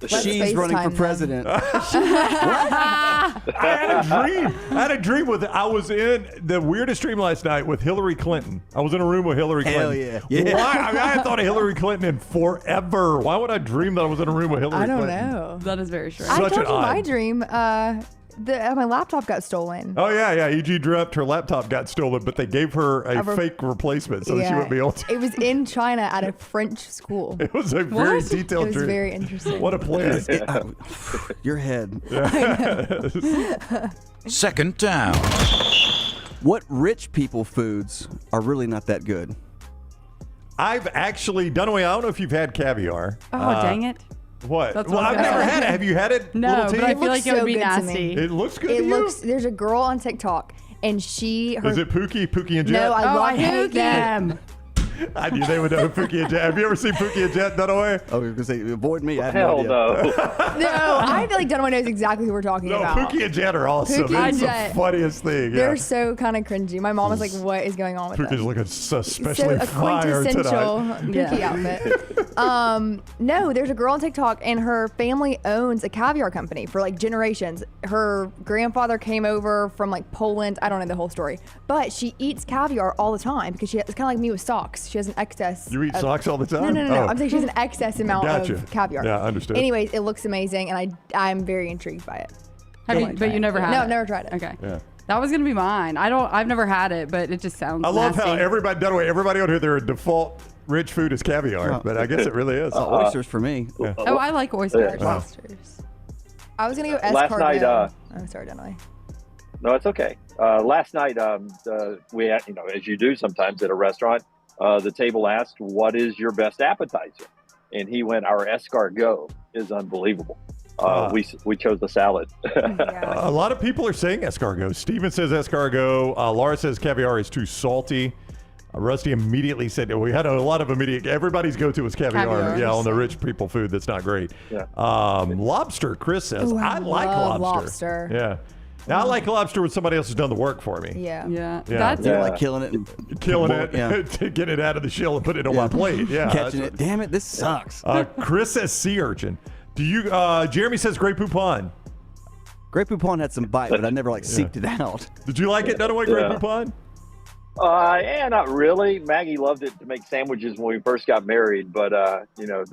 She's running for president. I had a dream I was in the weirdest dream last night with Hillary Clinton. I was in a room with Hillary Clinton. Hell yeah. Why? I hadn't thought of Hillary Clinton in forever. Why would I dream that I was in a room with Hillary Clinton? I don't know. That is very strange. I told you my dream. My laptop got stolen. Oh, yeah. EG dreamt her laptop got stolen, but they gave her a fake replacement so that she wouldn't be able to. It was in China at a French school. It was a very detailed dream. It was very interesting. What a plan. Your head. Second down. What rich people foods are really not that good? I've actually, Dunaway, I don't know if you've had caviar. Oh, dang it. What? That's Well, what I've never had it. Have you had it? No, Little T? but I feel like it would be good to nasty. me. It looks good It to you? looks. There's a girl on TikTok, and she. Is it Pookie and Jet? No, I hate Pookie. them. I knew they would know Pookie and Jet. Have you ever seen Pookie and Jet, Dunaway? Oh, we were going to say, avoid me. I have Hell no idea. no. No, I feel like Dunaway knows exactly who we're talking No, about. Pookie and Jet are awesome. Pookie and It's Jet. the funniest thing. They're Yeah. so kind of cringy. My mom was like, "What is going on with Pookie's them?" looking especially So a fire quintessential tonight. Pookie outfit. No, there's a girl on TikTok, and her family owns a caviar company for like generations. Her grandfather came over from like Poland. I don't know the whole story, but she eats caviar all the time because it's kind of like me with socks. She has an excess. You eat of- socks all the time? No. Oh. I'm saying she has an excess amount Gotcha. of caviar. Yeah, understood. Anyways, it looks amazing, and I'm very intrigued by it. But you never had it? No, I've never tried it. Okay. Yeah. That was gonna be mine. I've never had it, but it just sounds. I love how nasty. everybody out here, their default rich food is caviar, but I guess it really is. Oysters for me. Yeah. Oh, I like oysters. Yeah. Oysters. I was gonna go Last escargot. night, oh, sorry, Dunaway. No, it's okay. Last night, we had, as you do sometimes at a restaurant, the table asked, "What is your best appetizer?" And he went, "Our escargot is unbelievable." We chose the salad. A lot of people are saying escargot. Steven says escargot. Laura says caviar is too salty. Rusty immediately said, we had a lot of everybody's go-to was caviar. Yeah, on the rich people food that's not great. Yeah. Lobster, Chris says. Ooh, I like love lobster. lobster. Yeah. Now, I like lobster when somebody else has done the work for me. Yeah. Yeah. Yeah. That's They're like killing it. And Killing it, Yeah. to get it out of the shell and put it on my plate. Yeah. Catching it. Damn it, this sucks. Chris says sea urchin. Do you? Jeremy says Grey Poupon. Grey Poupon had some bite, but I never seeked it out. Did you like it, Dunaway, Grey Yeah. Poupon? Yeah, not really. Maggie loved it to make sandwiches when we first got married, but that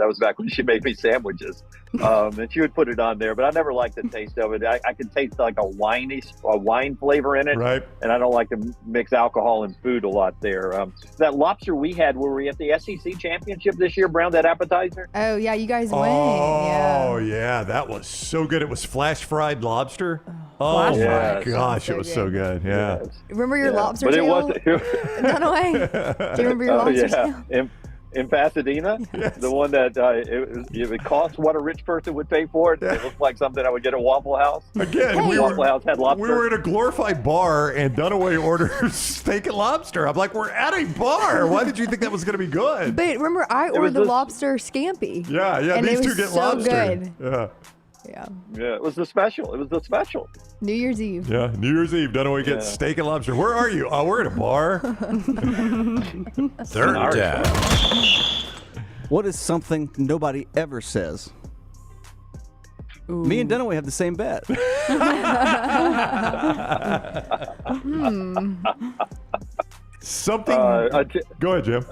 was back when she made me sandwiches, and she would put it on there. But I never liked the taste of it. I could taste like a wine flavor in it, right? And I don't like to mix alcohol and food a lot there. That lobster we had, were we at the SEC championship this year, Brown? That appetizer? Oh yeah, you guys win. Oh yeah, that was so good. It was flash fried lobster. Oh Flash my fried. gosh, So it was good. so good. Yeah. Yes. Remember your Yeah. lobster But it tail? wasn't. Dunaway? Do you remember your lobster tail? In Pasadena, the one that it cost what a rich person would pay for it. It looked like something I would get at Waffle House. Again, Waffle House had lobster. We were at a glorified bar, and Dunaway orders steak and lobster. I'm like, we're at a bar. Why did you think that was going to be good? But remember, I ordered the lobster scampi. Yeah, and these it two was get so lobster. Good. Yeah. Yeah, it was the special. New Year's Eve. Yeah, New Year's Eve, Dunaway gets steak and lobster. Where are you? Oh, we're at a bar. Third down. What is something nobody ever says? Me and Dunaway have the same bet. Something. Go ahead, Jim.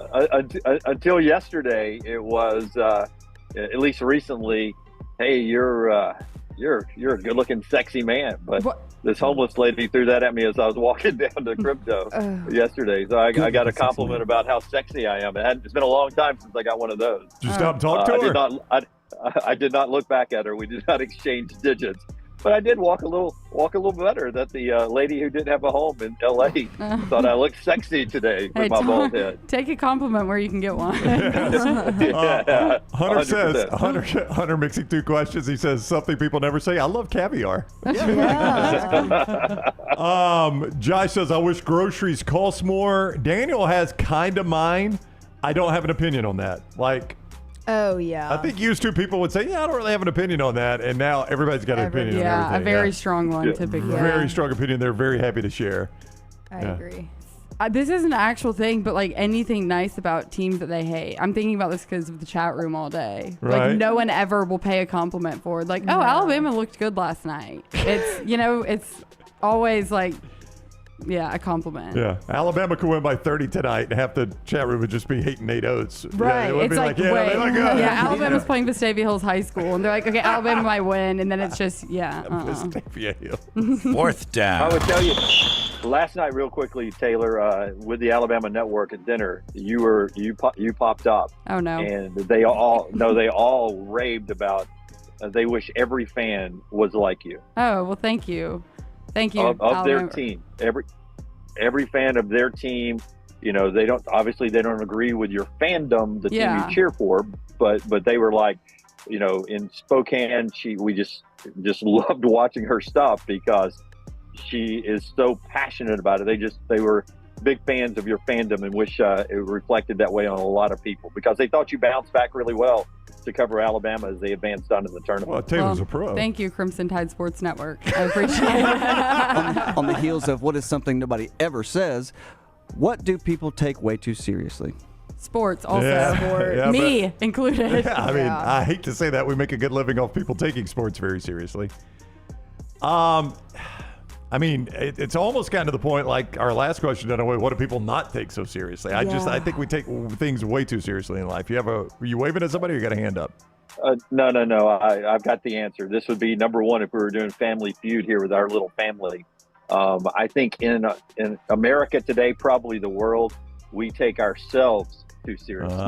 Until yesterday, it was at least recently. Hey, you're a good-looking, sexy man. But this homeless lady threw that at me as I was walking down to crypto yesterday. So I got a compliment about how sexy I am. It's been a long time since I got one of those. Did you stop and talk to her? I did not look back at her. We did not exchange digits. But I did walk a little better. That the lady who didn't have a home in L.A. thought I looked sexy today with my bald head. Take a compliment where you can get one. Yeah, Hunter 100%. says, Hunter mixing two questions. He says something people never say. I love caviar. Josh says, I wish groceries cost more. Daniel has kind of mine. I don't have an opinion on that. Oh, yeah. I think used to people would say, yeah, I don't really have an opinion on that. And now everybody's got an opinion on everything. A very strong one, typically. Very strong opinion. They're very happy to share. I agree. This is an actual thing, but anything nice about teams that they hate. I'm thinking about this because of the chat room all day. Right. No one ever will pay a compliment for it. Oh, Alabama looked good last night. It's, it's always a compliment. Yeah. Alabama could win by 30 tonight, and half the chat room would just be hating Nate Oates. Right. Yeah, it would It's be wait. they look good. Alabama's playing Vestavia Hills High School, and they're like, okay, Alabama might win, and then it's just, Vestavia Hills. Fourth down. I would tell you, last night, real quickly, Taylor, with the Alabama Network at dinner, you popped up. Oh no! And they all raved about. They wish every fan was like you. Oh well, thank you, of their team. every fan of their team, they don't agree with your fandom, the team you cheer for, but they were like, in Spokane, we just loved watching her stuff because she is so passionate about it. They were big fans of your fandom and wish it reflected that way on a lot of people because they thought you bounced back really well to cover Alabama as they advanced on in the tournament. Well, Taylor's a pro. Thank you, Crimson Tide Sports Network. I appreciate it. On the heels of what is something nobody ever says, what do people take way too seriously? Sports also. Yeah, me included. Yeah, I mean, I hate to say that. We make a good living off people taking sports very seriously. I mean, it's almost gotten to the point, like our last question, in a way, what do people not take so seriously? I think we take things way too seriously in life. Are you waving at somebody or you got a hand up? No. I've got the answer. This would be number one if we were doing Family Feud here with our little family. I think in America today, probably the world, we take ourselves too seriously.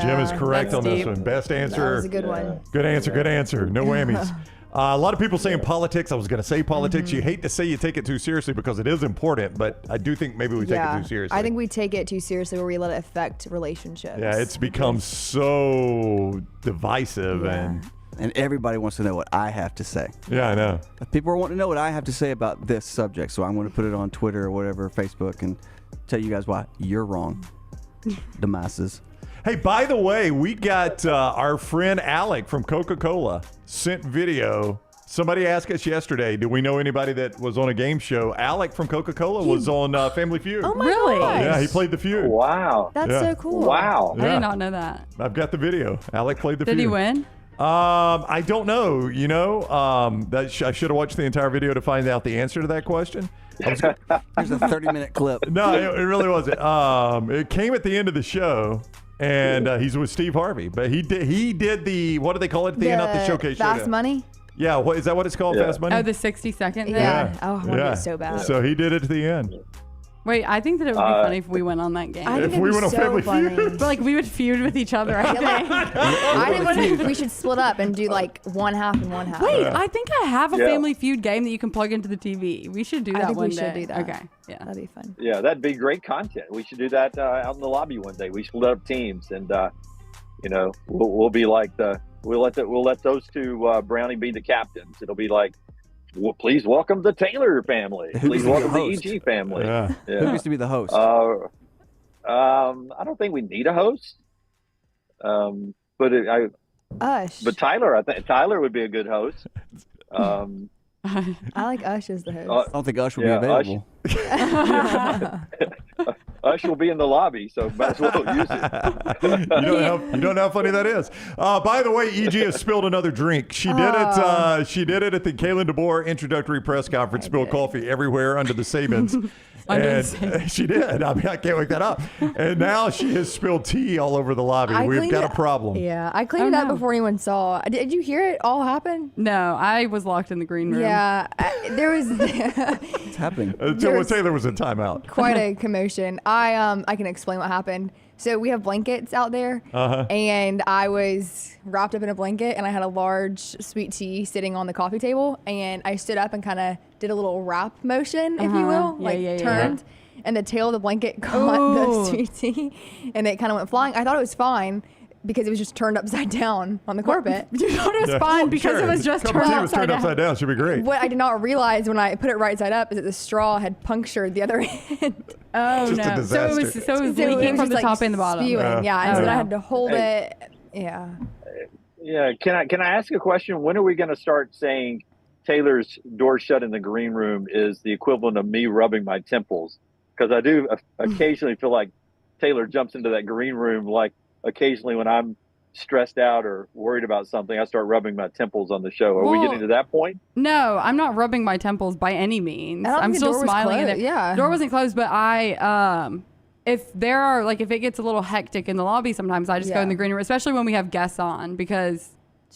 Jim is correct on this one. Best answer. That was a good one. Good answer. No whammies. A lot of people saying politics. I was going to say politics. You hate to say you take it too seriously because it is important, but I do think maybe we take it too seriously. I think we take it too seriously where we let it affect relationships. Yeah, it's become so divisive and everybody wants to know what I have to say. Yeah, I know. People are wanting to know what I have to say about this subject, so I'm going to put it on Twitter or whatever, Facebook, and tell you guys why you're wrong. The masses. Hey, by the way, we got our friend Alec from Coca-Cola sent video. Somebody asked us yesterday, do we know anybody that was on a game show? Alec from Coca-Cola was on Family Feud. Oh, my gosh. Yeah, he played the feud. Wow. That's so cool. Wow. I did not know that. I've got the video. Alec played the feud. Did he win? I don't know. I should have watched the entire video to find out the answer to that question. Here's a 30-minute clip. No, it really wasn't. It came at the end of the show. And he's with Steve Harvey, but he did the, what do they call it at the end of the showcase? Fast Money? Yeah, is that what it's called? Fast Money? Oh, the 60-second thing? Yeah. Oh, I want it so bad. So he did it to the end. Wait, I think that it would be funny if we went on that game. If we went on Family Feud? But we would feud with each other, I think. I think we should split up and do like one half and one half. Wait, I think I have a Family Feud game that you can plug into the TV. We should do that I think one we day. should do that. Okay, yeah. That'd be fun. Yeah, that'd be great content. We should do that out in the lobby one day. We split up teams and, we'll be like we'll let those two Brownie be the captains. It'll be like, well, please welcome the Taylor family. Please welcome the EG family. Yeah. Who used to be the host? I don't think we need a host. But Tyler, I think Tyler would be a good host. I like Ush as the host. I don't think Ush will be available. Ush will be in the lobby, so might as well use it. You don't know how funny that is. By the way, EG has spilled another drink. She did it. She did it at the Kalen DeBoer introductory press conference. Spilled coffee everywhere under the Sabins. And she did. I mean, I can't wake that up. And now she has spilled tea all over the lobby. We've got a problem. Yeah, I cleaned it up before anyone saw. Did you hear it all happen? No, I was locked in the green room. Yeah, there was. What's happening? Taylor was in timeout. Quite a commotion. I can explain what happened. So we have blankets out there, and I was wrapped up in a blanket, and I had a large sweet tea sitting on the coffee table, and I stood up and kind of did a little wrap motion, if you will, turned, and the tail of the blanket caught the sweet tea, and it kind of went flying. I thought it was fine because it was just turned upside down on the carpet. You thought it was fine because it was just turned upside down. Should be great. What I did not realize when I put it right side up is that the straw had punctured the other end. Oh, no. So it was leaking from the top and the bottom. Spewing, and so I had to hold it. Yeah. Yeah. Can I ask a question? When are we going to start saying Taylor's door shut in the green room is the equivalent of me rubbing my temples? Because I do occasionally feel like Taylor jumps into that green room like occasionally when I'm stressed out or worried about something, I start rubbing my temples on the show. Are we getting to that point? No, I'm not rubbing my temples by any means. I'm still smiling. The door wasn't closed, but if it gets a little hectic in the lobby, sometimes I just go in the green room, especially when we have guests on, because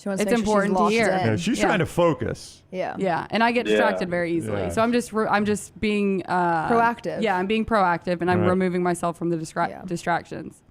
it's important to hear. Yeah, she's trying to focus. Yeah, and I get distracted very easily. Yeah. So I'm just being proactive. Yeah, I'm being proactive, and I'm removing myself from the distractions.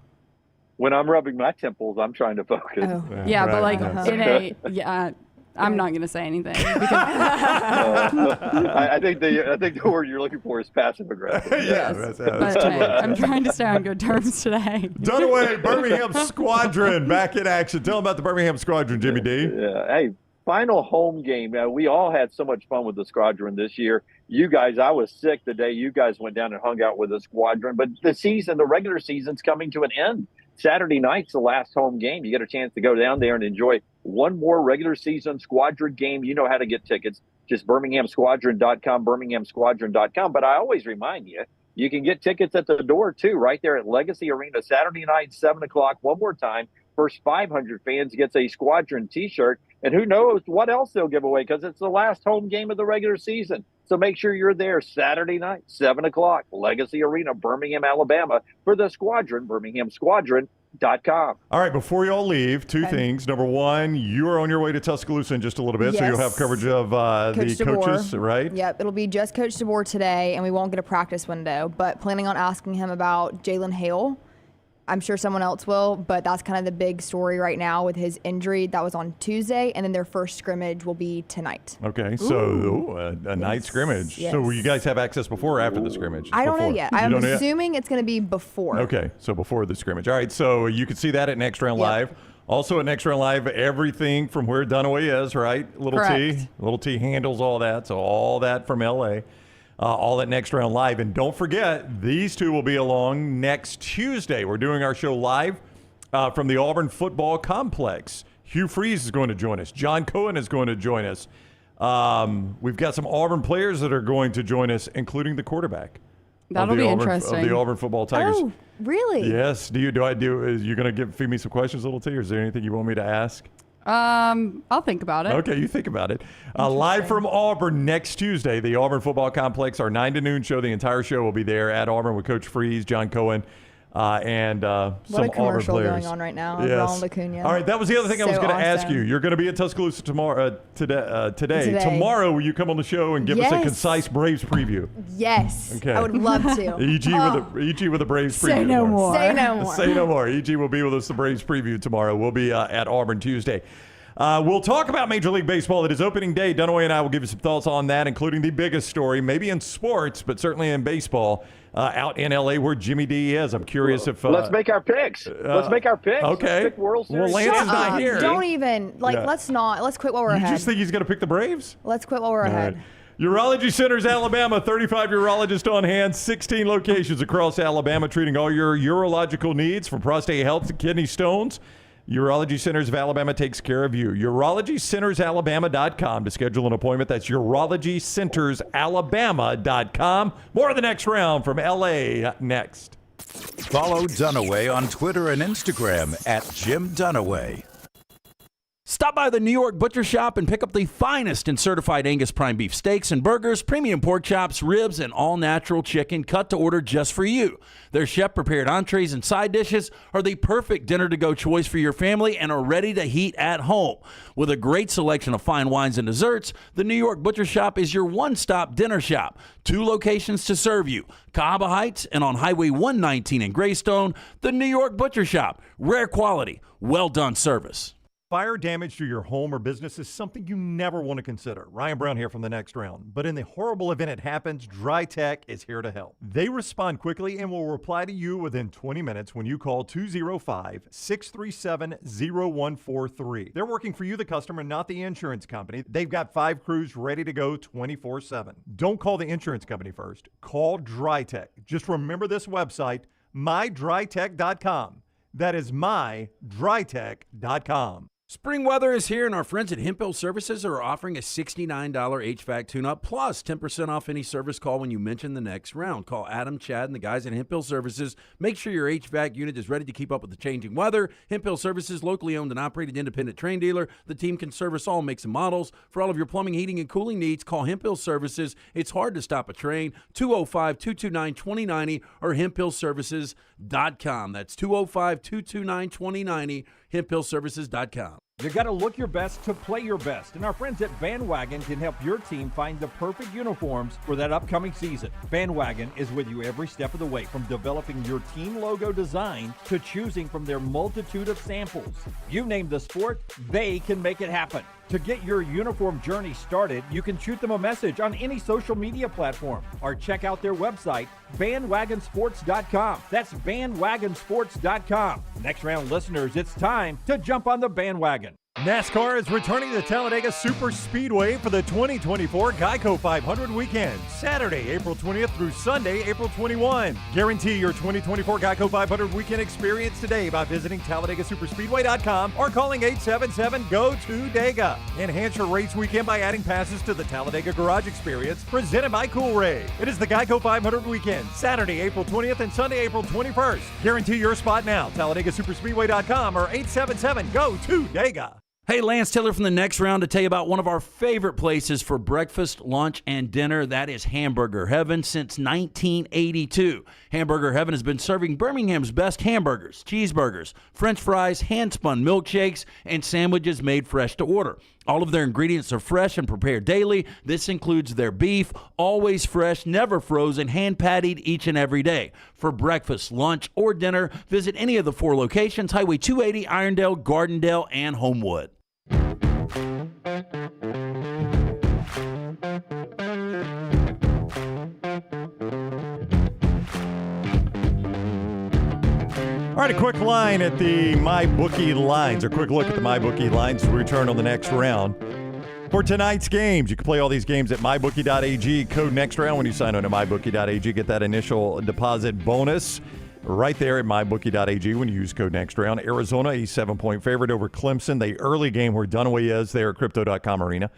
When I'm rubbing my temples, I'm trying to focus. Oh. Yeah, but like in a I'm not going to say anything. Because I think the word you're looking for is passive aggressive. Yes. I'm trying to stay on good terms today. Dunaway, Birmingham Squadron back in action. Tell them about the Birmingham Squadron, Jimmy D. Yeah. Hey, final home game. We all had so much fun with the Squadron this year. You guys, I was sick the day you guys went down and hung out with the Squadron. But the regular season's coming to an end. Saturday night's the last home game. You get a chance to go down there and enjoy one more regular season Squadron game. You know how to get tickets. Just BirminghamSquadron.com, BirminghamSquadron.com. But I always remind you, you can get tickets at the door, too, right there at Legacy Arena, Saturday night, 7 o'clock. One more time. First 500 fans gets a Squadron T-shirt. And who knows what else they'll give away because it's the last home game of the regular season. So make sure you're there Saturday night, 7 o'clock, Legacy Arena, Birmingham, Alabama, for the Squadron, BirminghamSquadron.com. All right, before you all leave, two things. Number one, you are on your way to Tuscaloosa in just a little bit, so you'll have coverage of the coaches, right? Yep, it'll be just Coach DeBoer today, and we won't get a practice window, but planning on asking him about Jalen Hale. I'm sure someone else will, but that's kind of the big story right now with his injury. That was on Tuesday, and then their first scrimmage will be tonight. Okay, so a night scrimmage. Yes. So will you guys have access before or after the scrimmage? I don't know yet. I'm assuming it's going to be before. Okay, so before the scrimmage. All right, so you can see that at Next Round Live. Also at Next Round Live, everything from where Dunaway is, right? Little T handles all that, so all that from L.A., all at Next Round Live. And don't forget, these two will be along next Tuesday. We're doing our show live from the Auburn Football Complex. Hugh Freeze is going to join us. John Cohen is going to join us. We've got some Auburn players that are going to join us, including the quarterback. That'll be interesting. Of the Auburn Football Tigers. Oh, really? Yes. Is you going to feed me some questions, Little T, or is there anything you want me to ask? I'll think about it. Okay, you think about it. Live from Auburn next Tuesday, the Auburn Football Complex, our 9 to noon show. The entire show will be there at Auburn with Coach Freeze, John Cohen, and some Auburn players. What a commercial going on right now. Yes. Ronald Acuna. All right, that was the other thing I was going to ask you. You're going to be at Tuscaloosa tomorrow. Today. Tomorrow, will you come on the show and give us a concise Braves preview? Yes. Okay. I would love to. EG with a Braves preview. Say no more. Say no more. Say no more. EG will be with us, the Braves preview tomorrow. We'll be at Auburn Tuesday. We'll talk about Major League Baseball. It is opening day. Dunaway and I will give you some thoughts on that, including the biggest story, maybe in sports, but certainly in baseball, out in L.A. where Jimmy D is. I'm curious if... let's make our picks. Okay. Let's pick World Series. Well, Lance is not here. Don't even. Let's not. Let's quit while we're ahead. You just think he's going to pick the Braves? Let's quit while we're ahead. Right. Urology Centers Alabama, 35 urologists on hand, 16 locations across Alabama, treating all your urological needs from prostate health to kidney stones. Urology Centers of Alabama takes care of you. UrologyCentersAlabama.com to schedule an appointment. That's UrologyCentersAlabama.com. More of the Next Round from L.A. next. Follow Dunaway on Twitter and Instagram at Jim Dunaway. Stop by the New York Butcher Shop and pick up the finest in certified Angus prime beef steaks and burgers, premium pork chops, ribs, and all-natural chicken cut to order just for you. Their chef-prepared entrees and side dishes are the perfect dinner-to-go choice for your family and are ready to heat at home. With a great selection of fine wines and desserts, the New York Butcher Shop is your one-stop dinner shop. 2 locations to serve you, Cahaba Heights and on Highway 119 in Greystone. The New York Butcher Shop. Rare quality, well-done service. Fire damage to your home or business is something you never want to consider. Ryan Brown here from the Next Round. But in the horrible event it happens, Dry Tech is here to help. They respond quickly and will reply to you within 20 minutes when you call 205-637-0143. They're working for you, the customer, not the insurance company. They've got 5 crews ready to go 24/7. Don't call the insurance company first. Call Dry Tech. Just remember this website, mydrytech.com. That is mydrytech.com. Spring weather is here, and our friends at Hemp Hill Services are offering a $69 HVAC tune-up plus 10% off any service call when you mention the Next Round. Call Adam, Chad, and the guys at Hemp Hill Services. Make sure your HVAC unit is ready to keep up with the changing weather. Hemp Hill Services, locally owned and operated independent train dealer. The team can service all makes and models. For all of your plumbing, heating, and cooling needs, call Hemp Hill Services. It's hard to stop a train. 205-229-2090 or hemphillservices.com. That's 205-229-2090, hemphillservices.com. You got to look your best to play your best, and our friends at Bandwagon can help your team find the perfect uniforms for that upcoming season. Bandwagon is with you every step of the way, from developing your team logo design to choosing from their multitude of samples. You name the sport, they can make it happen. To get your uniform journey started, you can shoot them a message on any social media platform or check out their website, bandwagonsports.com. That's bandwagonsports.com. Next round listeners, it's time to jump on the bandwagon. NASCAR is returning to Talladega Super Speedway for the 2024 Geico 500 weekend, Saturday, April 20th through Sunday, April 21. Guarantee your 2024 Geico 500 weekend experience today by visiting TalladagaSuperspeedway.com or calling 877-GO-TO-DEGA. Enhance your race weekend by adding passes to the Talladega Garage Experience, presented by Cool Ray. It is the Geico 500 weekend, Saturday, April 20th and Sunday, April 21st. Guarantee your spot now, TalladagaSuperspeedway.com or 877-GO-TO-DEGA. Hey, Lance Taylor from the Next Round to tell you about one of our favorite places for breakfast, lunch, and dinner. That is Hamburger Heaven since 1982. Hamburger Heaven has been serving Birmingham's best hamburgers, cheeseburgers, French fries, hand-spun milkshakes, and sandwiches made fresh to order. All of their ingredients are fresh and prepared daily. This includes their beef, always fresh, never frozen, hand-pattied each and every day. For breakfast, lunch, or dinner, visit any of the 4 locations, Highway 280, Irondale, Gardendale, and Homewood. All right, a quick line at the MyBookie lines, or quick look at the MyBookie lines to return on the next round. For tonight's games, you can play all these games at mybookie.ag. Code next round when you sign on to mybookie.ag. Get that initial deposit bonus right there at mybookie.ag when you use code next round. Arizona, a 7-point favorite over Clemson. The early game where Dunaway is there at Crypto.com Arena.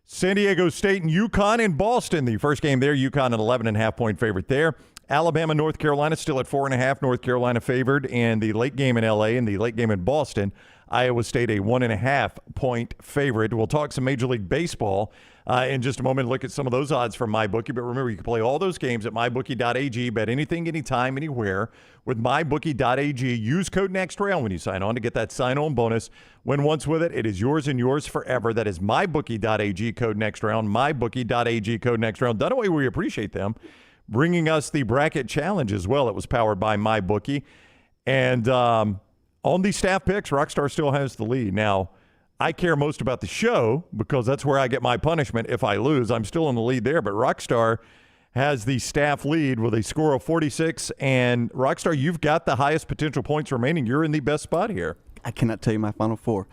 San Diego State and UConn in Boston. The first game there, UConn an 11.5-point favorite there. Alabama, North Carolina still at 4.5. North Carolina favored. And the late game in L.A. and the late game in Boston, Iowa State a 1.5-point favorite. We'll talk some Major League Baseball in just a moment. Look at some of those odds from MyBookie. But remember, you can play all those games at mybookie.ag. Bet anything, anytime, anywhere with mybookie.ag. Use code NEXTROUND when you sign on to get that sign-on bonus. Win once with it, it is yours and yours forever. That is mybookie.ag, code NEXTROUND. Mybookie.ag, code NEXTROUND. Dunaway, we appreciate them bringing us the bracket challenge as well. It was powered by MyBookie. And on the staff picks, Rockstar still has the lead. Now, I care most about the show because that's where I get my punishment if I lose. I'm still in the lead there, but Rockstar has the staff lead with a score of 46. And Rockstar, you've got the highest potential points remaining. You're in the best spot here. I cannot tell you my final 4.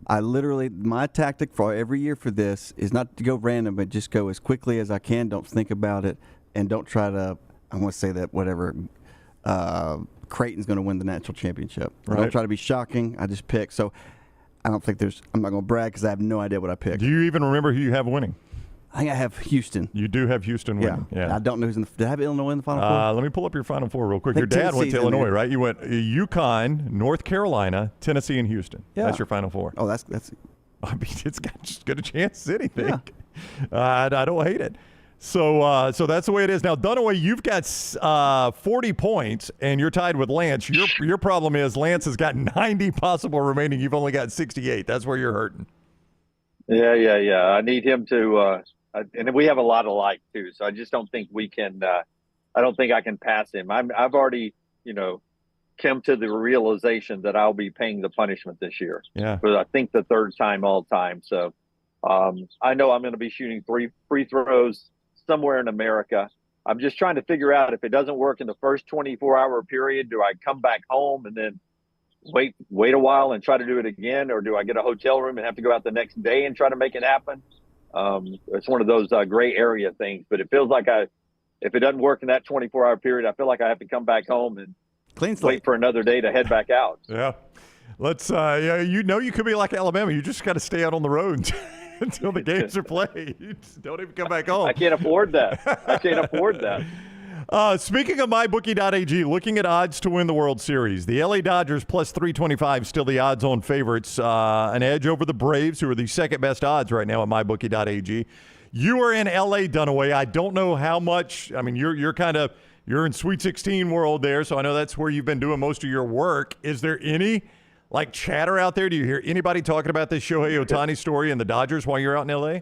My tactic for every year for this is not to go random, but just go as quickly as I can. Don't think about it. And don't try to, I want to say that whatever, Creighton's going to win the national championship. Right. Don't try to be shocking. I just pick. So I don't think I'm not going to brag because I have no idea what I picked. Do you even remember who you have winning? I think I have Houston. You do have Houston winning. Yeah. I don't know did I have Illinois in the Final 4? Let me pull up your Final 4 real quick. Your dad went to Illinois, right? You went UConn, North Carolina, Tennessee, and Houston. Yeah. That's your Final 4. Oh, that's. I mean, it's got just good a chance as anything. Yeah. I don't hate it. So that's the way it is. Now, Dunaway, you've got 40 points, and you're tied with Lance. Your problem is Lance has got 90 possible remaining. You've only got 68. That's where you're hurting. Yeah. I need him to and we have a lot alike, too, so I just don't think we can I don't think I can pass him. I've already, come to the realization that I'll be paying the punishment this year. Yeah. But I think the third time all time. So I know I'm going to be shooting 3 free throws somewhere in America. I'm just trying to figure out if it doesn't work in the first 24-hour period, do I come back home and then wait a while and try to do it again, or do I get a hotel room and have to go out the next day and try to make it happen? It's one of those gray area things, but it feels like if it doesn't work in that 24-hour period, I feel like I have to come back home and wait for another day to head back out. Yeah. Let's you could be like Alabama. You just got to stay out on the road until the games are played. You just don't even come back home. I can't afford that. Speaking of MyBookie.ag, looking at odds to win the World Series, the LA Dodgers plus 325, still the odds-on favorites, an edge over the Braves, who are the second best odds right now at MyBookie.ag. You are in LA, Dunaway. I don't know how much. I mean, you're in Sweet 16 world there, so I know that's where you've been doing most of your work. Is there any chatter out there? Do you hear anybody talking about this Shohei Ohtani story and the Dodgers while you're out in LA?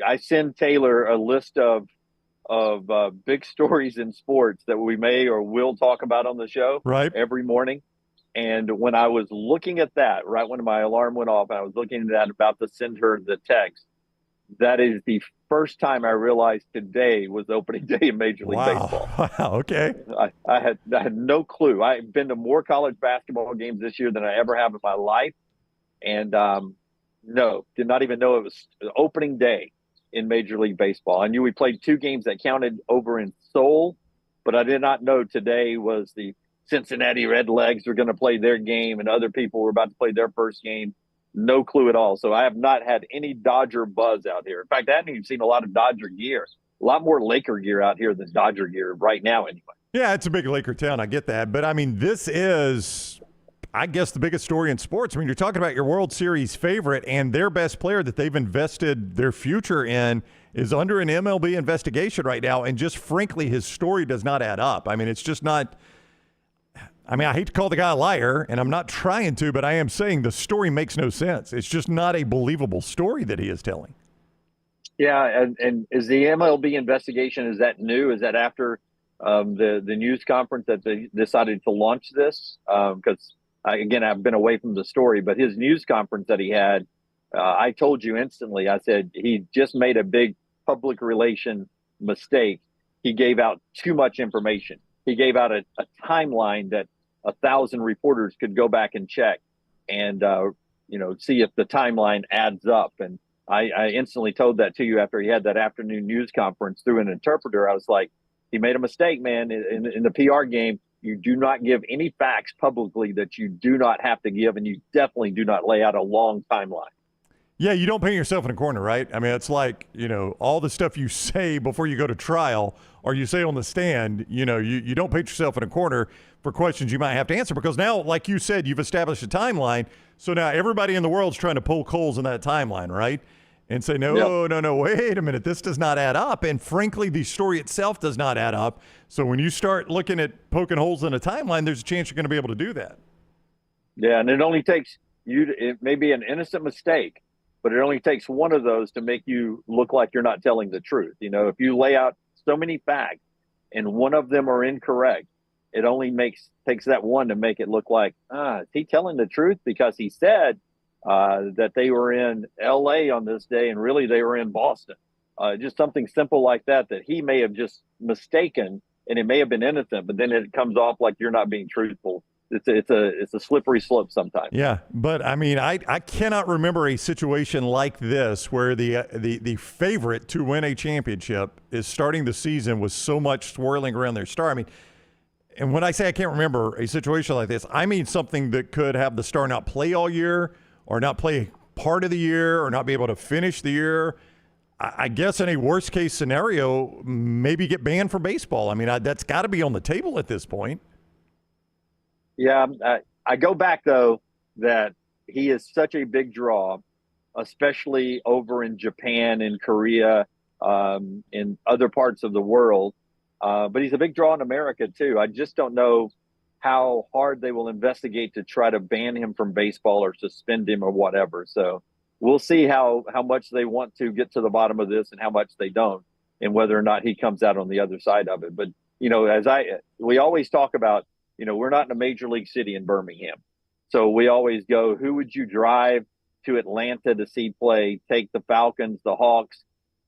I send Taylor a list of big stories in sports that we may or will talk about on the show right every morning. And when I was looking at that, right when my alarm went off, I was looking at that about to send her the text. That is the first time I realized today was opening day in Major League Baseball. Wow. Okay. I had no clue. I've been to more college basketball games this year than I ever have in my life. And no, did not even know it was opening day in Major League Baseball. I knew we played 2 games that counted over in Seoul, but I did not know today was the Cincinnati Redlegs were going to play their game and other people were about to play their first game. No clue at all. So I have not had any Dodger buzz out here. In fact, I haven't even seen a lot of Dodger gear. A lot more Laker gear out here than Dodger gear right now anyway. Yeah, it's a big Laker town. I get that. But, I mean, this is, I guess, the biggest story in sports. I mean, you're talking about your World Series favorite, and their best player that they've invested their future in is under an MLB investigation right now. And just frankly, his story does not add up. I mean, it's just not – I mean, I hate to call the guy a liar, and I'm not trying to, but I am saying the story makes no sense. It's just not a believable story that he is telling. Yeah, and is the MLB investigation, is that new? Is that after the news conference that they decided to launch this? Because, again, I've been away from the story, but his news conference that he had, I told you instantly, I said he just made a big public relation mistake. He gave out too much information. He gave out a timeline that 1,000 reporters could go back and check and, see if the timeline adds up. And I instantly told that to you after he had that afternoon news conference through an interpreter. I was like, he made a mistake, man. In the PR game, you do not give any facts publicly that you do not have to give, and you definitely do not lay out a long timeline. Yeah, you don't paint yourself in a corner, right? I mean, it's like, all the stuff you say before you go to trial or you say on the stand, you don't paint yourself in a corner for questions you might have to answer, because now, like you said, you've established a timeline. So now everybody in the world's trying to poke holes in that timeline, right? And say, no, wait a minute, this does not add up. And frankly, the story itself does not add up. So when you start looking at poking holes in a timeline, there's a chance you're going to be able to do that. Yeah, and it only takes it may be an innocent mistake, but it only takes one of those to make you look like you're not telling the truth. If you lay out so many facts and one of them are incorrect, it only takes that one to make it look like, is he telling the truth? Because he said that they were in L.A. on this day, and really they were in Boston. Just something simple like that he may have just mistaken, and it may have been innocent, but then it comes off like you're not being truthful. It's a slippery slope sometimes. Yeah, but I mean, I cannot remember a situation like this where the favorite to win a championship is starting the season with so much swirling around their star. I mean, and when I say I can't remember a situation like this, I mean something that could have the star not play all year or not play part of the year or not be able to finish the year. I guess in a worst case scenario, maybe get banned from baseball. I mean, that's got to be on the table at this point. Yeah, I go back, though, that he is such a big draw, especially over in Japan and Korea, in other parts of the world. But he's a big draw in America, too. I just don't know how hard they will investigate to try to ban him from baseball or suspend him or whatever. So we'll see how much they want to get to the bottom of this and how much they don't, and whether or not he comes out on the other side of it. But, we always talk about, we're not in a major league city in Birmingham. So we always go, who would you drive to Atlanta to see play? Take the Falcons, the Hawks,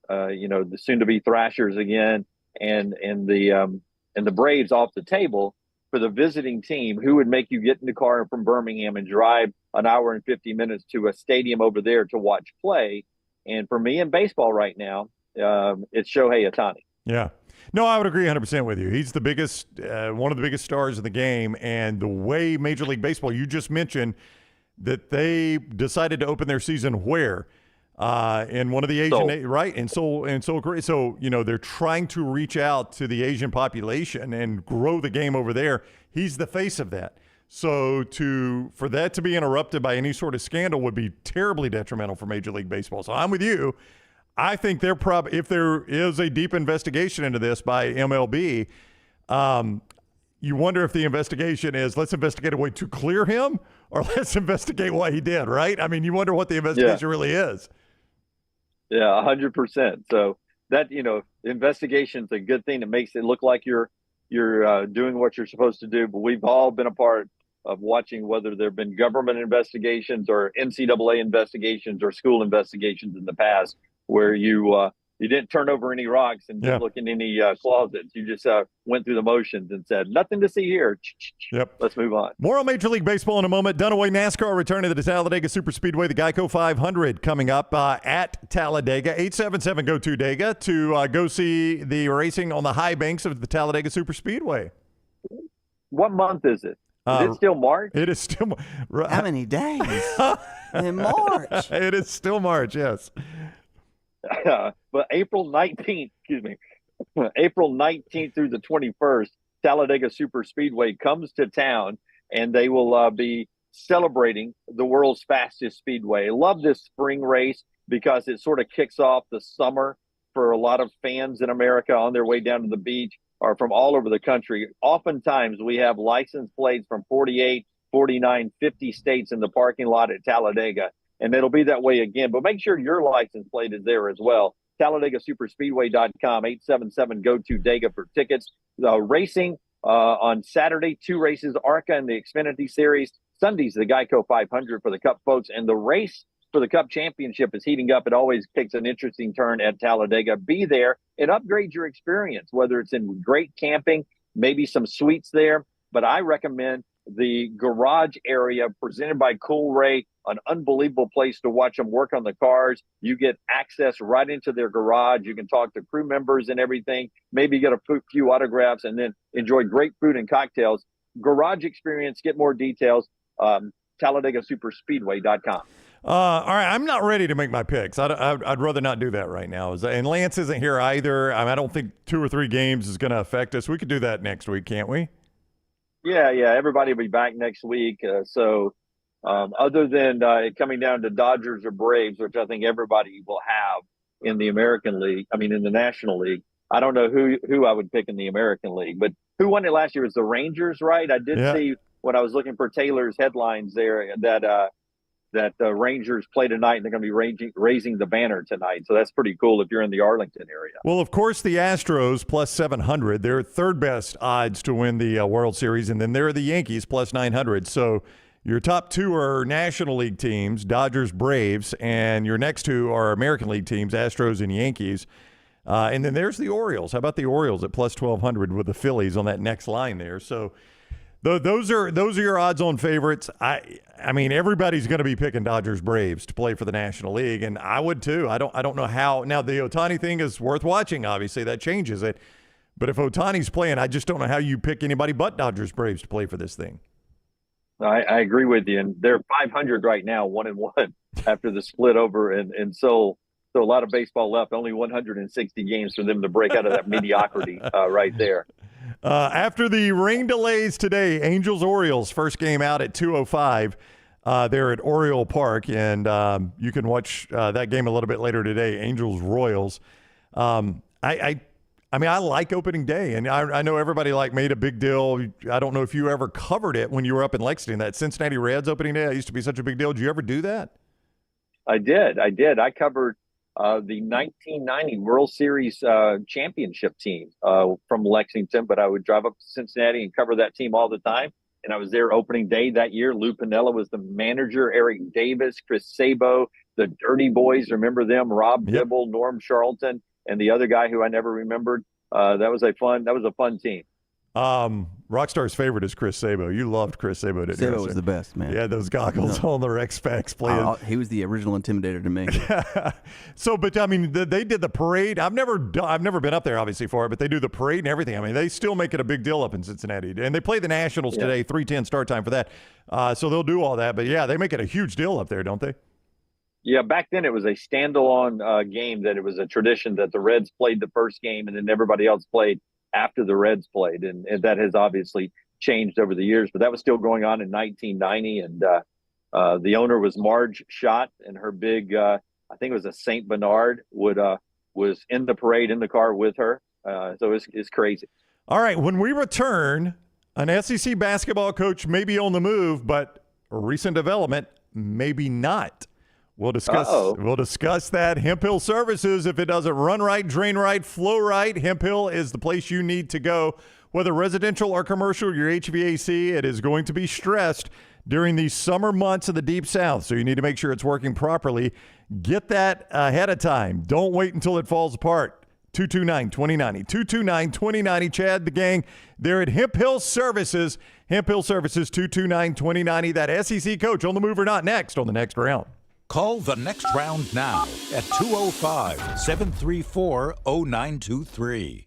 the soon-to-be Thrashers again, and the Braves off the table for the visiting team. Who would make you get in the car from Birmingham and drive an hour and 50 minutes to a stadium over there to watch play? And for me in baseball right now, it's Shohei Ohtani. Yeah. No, I would agree 100% with you. He's the biggest, one of the biggest stars of the game. And the way Major League Baseball, you just mentioned that they decided to open their season where? In one of the Asian, right? In Seoul, Korea. So, they're trying to reach out to the Asian population and grow the game over there. He's the face of that. So for that to be interrupted by any sort of scandal would be terribly detrimental for Major League Baseball. So I'm with you. I think if there is a deep investigation into this by MLB, you wonder if the investigation is, let's investigate a way to clear him, or let's investigate what he did, right? I mean, you wonder what the investigation really is. Yeah, 100%. So that, investigation's a good thing. It makes it look like you're doing what you're supposed to do. But we've all been a part of watching whether there have been government investigations or NCAA investigations or school investigations in the past where you didn't turn over any rocks and didn't look in any closets. You just went through the motions and said, nothing to see here. Yep. Let's move on. More on Major League Baseball in a moment. Dunaway NASCAR returning to the Talladega Superspeedway, the Geico 500 coming up at Talladega. 877-GO-TO-DEGA to go see the racing on the high banks of the Talladega Superspeedway. What month is it? Is it still March? It is still How many days? In March. It is still March, yes. But April 19th through the 21st, Talladega Superspeedway comes to town, and they will be celebrating the world's fastest speedway. I love this spring race because it sort of kicks off the summer for a lot of fans in America on their way down to the beach or from all over the country. Oftentimes we have license plates from 48, 49, 50 states in the parking lot at Talladega. And it'll be that way again. But make sure your license plate is there as well. TalladagaSuperspeedway.com, 877-GO-TO-DEGA for tickets. Racing on Saturday, 2 races, ARCA and the Xfinity Series. Sunday's the Geico 500 for the Cup folks. And the race for the Cup Championship is heating up. It always takes an interesting turn at Talladega. Be there and upgrade your experience, whether it's in great camping, maybe some suites there. But I recommend the garage area presented by Cool Ray, an unbelievable place to watch them work on the cars. You get access right into their garage. You can talk to crew members and everything, maybe get a few autographs and then enjoy great food and cocktails. Garage experience, get more details, TalladagaSuperspeedway.com. All right, I'm not ready to make my picks. I'd rather not do that right now. And Lance isn't here either. I don't think 2 or 3 games is going to affect us. We could do that next week, can't we? Yeah. Everybody will be back next week. Other than it coming down to Dodgers or Braves, which I think everybody will have in the American League, in the National League, I don't know who I would pick in the American League. But who won it last year was the Rangers, right? I did see when I was looking for Taylor's headlines there that the Rangers play tonight, and they're going to be raising the banner tonight. So that's pretty cool if you're in the Arlington area. Well, of course, the Astros plus 700. They're third best odds to win the World Series, and then there are the Yankees plus 900. So your top 2 are National League teams, Dodgers, Braves, and your next 2 are American League teams, Astros and Yankees. And then there's the Orioles. How about the Orioles at plus 1,200 with the Phillies on that next line there? So those are your odds-on favorites. I mean, everybody's going to be picking Dodgers Braves to play for the National League, and I would too. I don't know how. Now the Ohtani thing is worth watching. Obviously, that changes it. But if Ohtani's playing, I just don't know how you pick anybody but Dodgers Braves to play for this thing. I agree with you, and they're 500 right now, 1-1 after the split over, and so a lot of baseball left. Only 160 games for them to break out of that mediocrity right there. After the rain delays today, Angels-Orioles, first game out at 2:05. They're at Oriole Park, and you can watch that game a little bit later today, Angels-Royals. I like opening day, and I know everybody made a big deal. I don't know if you ever covered it when you were up in Lexington, that Cincinnati Reds opening day. It used to be such a big deal. Did you ever do that? I did. I covered the 1990 World Series championship team from Lexington, but I would drive up to Cincinnati and cover that team all the time. And I was there opening day that year. Lou Piniella was the manager, Eric Davis, Chris Sabo, the Dirty Boys. Remember them? Rob Dibble, Norm Charlton, and the other guy who I never remembered. That was a fun team. Rockstar's favorite is Chris Sabo. You loved Chris Sabo, didn't you? Sabo was the best, man. Yeah, those goggles on the Rex Specs playing. He was the original intimidator to me. So, but I mean, they did the parade. I've never been up there, obviously, for it, but they do the parade and everything. I mean, they still make it a big deal up in Cincinnati, and they play the Nationals today, 3:10 start time for that. So they'll do all that, but yeah, they make it a huge deal up there, don't they? Yeah, back then it was a standalone game that it was a tradition that the Reds played the first game and then everybody else played after the Reds played. And that has obviously changed over the years, but that was still going on in 1990. And the owner was Marge Schott, and her big, I think it was a St. Bernard, was in the parade in the car with her. So it's crazy. All right, when we return, an SEC basketball coach may be on the move, but recent development, maybe not. We'll discuss that. Hemp Hill Services, if it doesn't run right, drain right, flow right, Hemp Hill is the place you need to go. Whether residential or commercial, your HVAC, it is going to be stressed during the summer months of the Deep South, so you need to make sure it's working properly. Get that ahead of time. Don't wait until it falls apart. 229-2090. 229-2090. Chad, the gang, they're at Hemp Hill Services. Hemp Hill Services, 229-2090. That SEC coach on the move or not next on the next round. Call the next round now at 205-734-0923.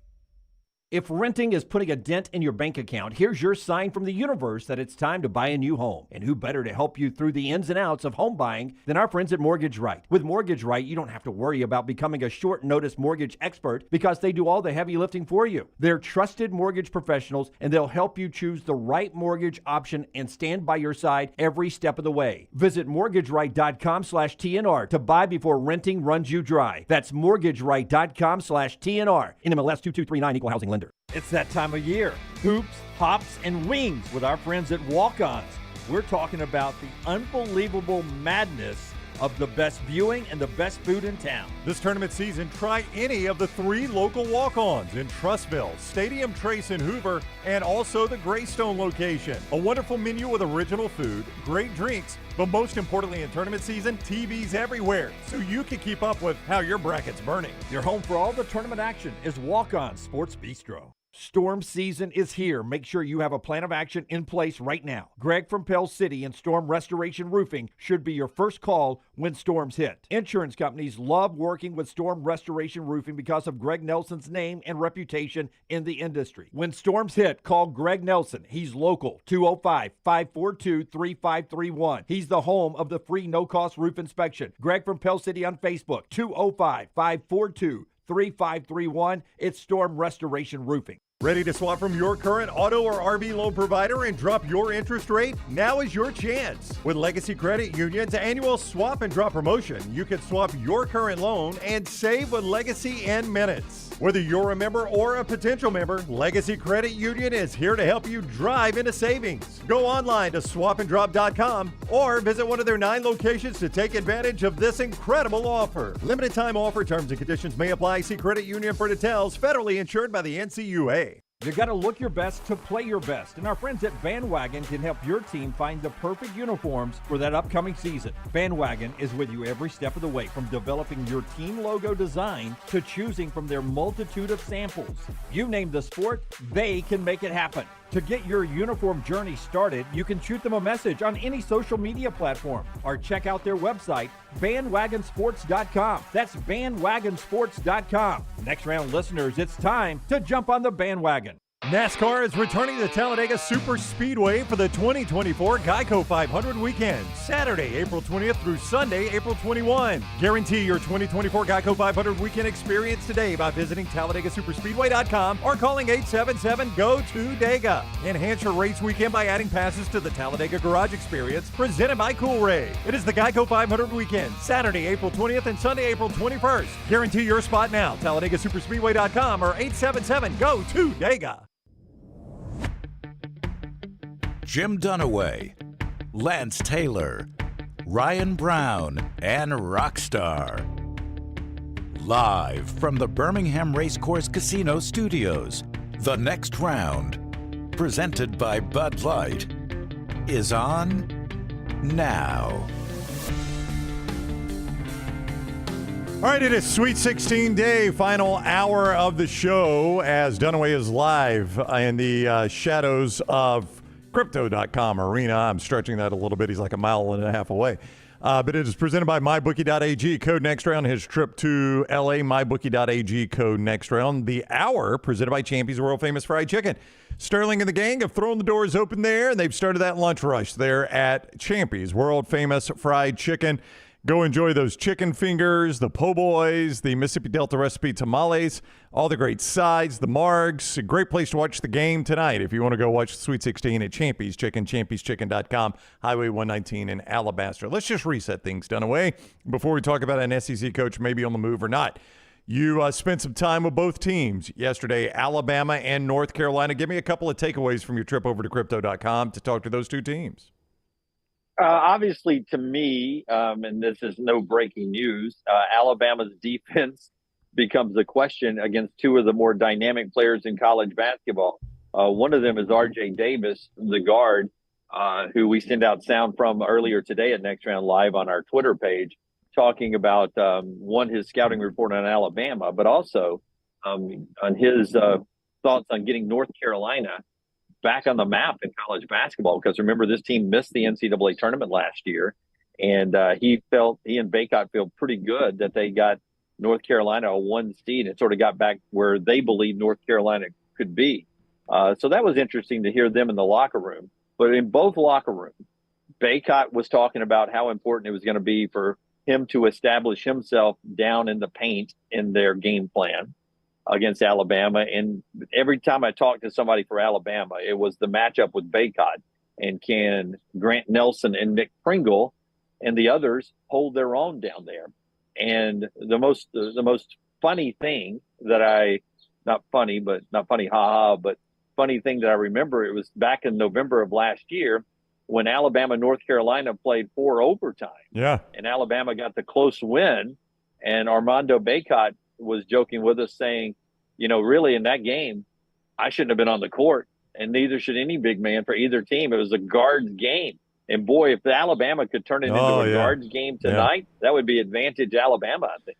If renting is putting a dent in your bank account, here's your sign from the universe that it's time to buy a new home. And who better to help you through the ins and outs of home buying than our friends at Mortgage Right. With Mortgage Right, you don't have to worry about becoming a short notice mortgage expert because they do all the heavy lifting for you. They're trusted mortgage professionals, and they'll help you choose the right mortgage option and stand by your side every step of the way. Visit mortgageright.com/TNR to buy before renting runs you dry. That's mortgageright.com/TNR. NMLS 2239, Equal Housing Lender. It's that time of year. Hoops, hops, and wings with our friends at Walk-Ons. We're talking about the unbelievable madness of the best viewing and the best food in town. This tournament season, try any of the 3 local walk-ons in Trussville, Stadium Trace in Hoover, and also the Greystone location. A wonderful menu with original food, great drinks, but most importantly in tournament season, TVs everywhere, so you can keep up with how your bracket's burning. Your home for all the tournament action is Walk-On Sports Bistro. Storm season is here. Make sure you have a plan of action in place right now. Greg from Pell City and Storm Restoration Roofing should be your first call when storms hit. Insurance companies love working with Storm Restoration Roofing because of Greg Nelson's name and reputation in the industry. When storms hit, call Greg Nelson. He's local, 205-542-3531. He's the home of the free no-cost roof inspection. Greg from Pell City on Facebook, 205-542-3531. It's Storm Restoration Roofing. Ready to swap from your current auto or RV loan provider and drop your interest rate? Now is your chance. With Legacy Credit Union's annual swap and drop promotion, you can swap your current loan and save with Legacy in minutes. Whether you're a member or a potential member, Legacy Credit Union is here to help you drive into savings. Go online to swapanddrop.com or visit one of their 9 locations to take advantage of this incredible offer. Limited time offer, terms and conditions may apply. See Credit Union for details. Federally insured by the NCUA. You got to look your best to play your best, and our friends at Bandwagon can help your team find the perfect uniforms for that upcoming season. Bandwagon is with you every step of the way, from developing your team logo design to choosing from their multitude of samples. You name the sport, they can make it happen. To get your uniform journey started, you can shoot them a message on any social media platform or check out their website, bandwagonsports.com. That's bandwagonsports.com. Next round listeners, it's time to jump on the bandwagon. NASCAR is returning to Talladega Super Speedway for the 2024 Geico 500 weekend, Saturday, April 20th through Sunday, April 21. Guarantee your 2024 Geico 500 weekend experience today by visiting TalladagaSuperspeedway.com or calling 877-GO-TO-DEGA. Enhance your race weekend by adding passes to the Talladega Garage Experience, presented by Cool Ray. It is the Geico 500 weekend, Saturday, April 20th and Sunday, April 21st. Guarantee your spot now, TalladagaSuperspeedway.com or 877-GO-TO-DEGA. Jim Dunaway, Lance Taylor, Ryan Brown, and Rockstar. Live from the Birmingham Racecourse Casino Studios, the next round, presented by Bud Light, is on now. All right, it is Sweet 16 day, final hour of the show as Dunaway is live in the shadows of Crypto.com arena. I'm stretching that a little bit. He's like a mile and a half away. But it is presented by MyBookie.ag. Code next round. His trip to LA, MyBookie.ag. Code next round. The hour presented by Champy's World Famous Fried Chicken. Sterling and the gang have thrown the doors open there, and they've started that lunch rush there at Champy's World Famous Fried Chicken. Go enjoy those chicken fingers, the po' boys, the Mississippi Delta recipe tamales, all the great sides, the margs. A great place to watch the game tonight if you want to go watch the Sweet 16 at Champy's Chicken, champyschicken.com, Highway 119 in Alabaster. Let's just reset things, Dunaway, before we talk about an SEC coach maybe on the move or not. You spent some time with both teams yesterday, Alabama and North Carolina. Give me a couple of takeaways from your trip over to Crypto.com to talk to those two teams. Obviously, to me, and this is no breaking news, Alabama's defense becomes a question against two of the more dynamic players in college basketball. One of them is R.J. Davis, the guard, who we send out sound from earlier today at Next Round Live on our Twitter page, talking about his scouting report on Alabama, but also on his thoughts on getting North Carolina back on the map in college basketball. Because remember, this team missed the NCAA tournament last year, and he and Baycott feel pretty good that they got North Carolina a 1 seed and sort of got back where they believe North Carolina could be. So that was interesting to hear them in the locker room. But in both locker rooms, Baycott was talking about how important it was going to be for him to establish himself down in the paint in their game plan against Alabama. And every time I talked to somebody for Alabama, it was the matchup with Baycott, and can Grant Nelson and Nick Pringle and the others hold their own down there. And the most funny thing that not funny, haha, but funny thing that I remember, it was back in November of last year when Alabama, North Carolina played 4 overtime. Yeah. And Alabama got the close win. And Armando Baycott was joking with us saying, really in that game, I shouldn't have been on the court, and neither should any big man for either team. It was a guards game. And boy, if Alabama could turn it into a guards game tonight, that would be advantage Alabama, I think.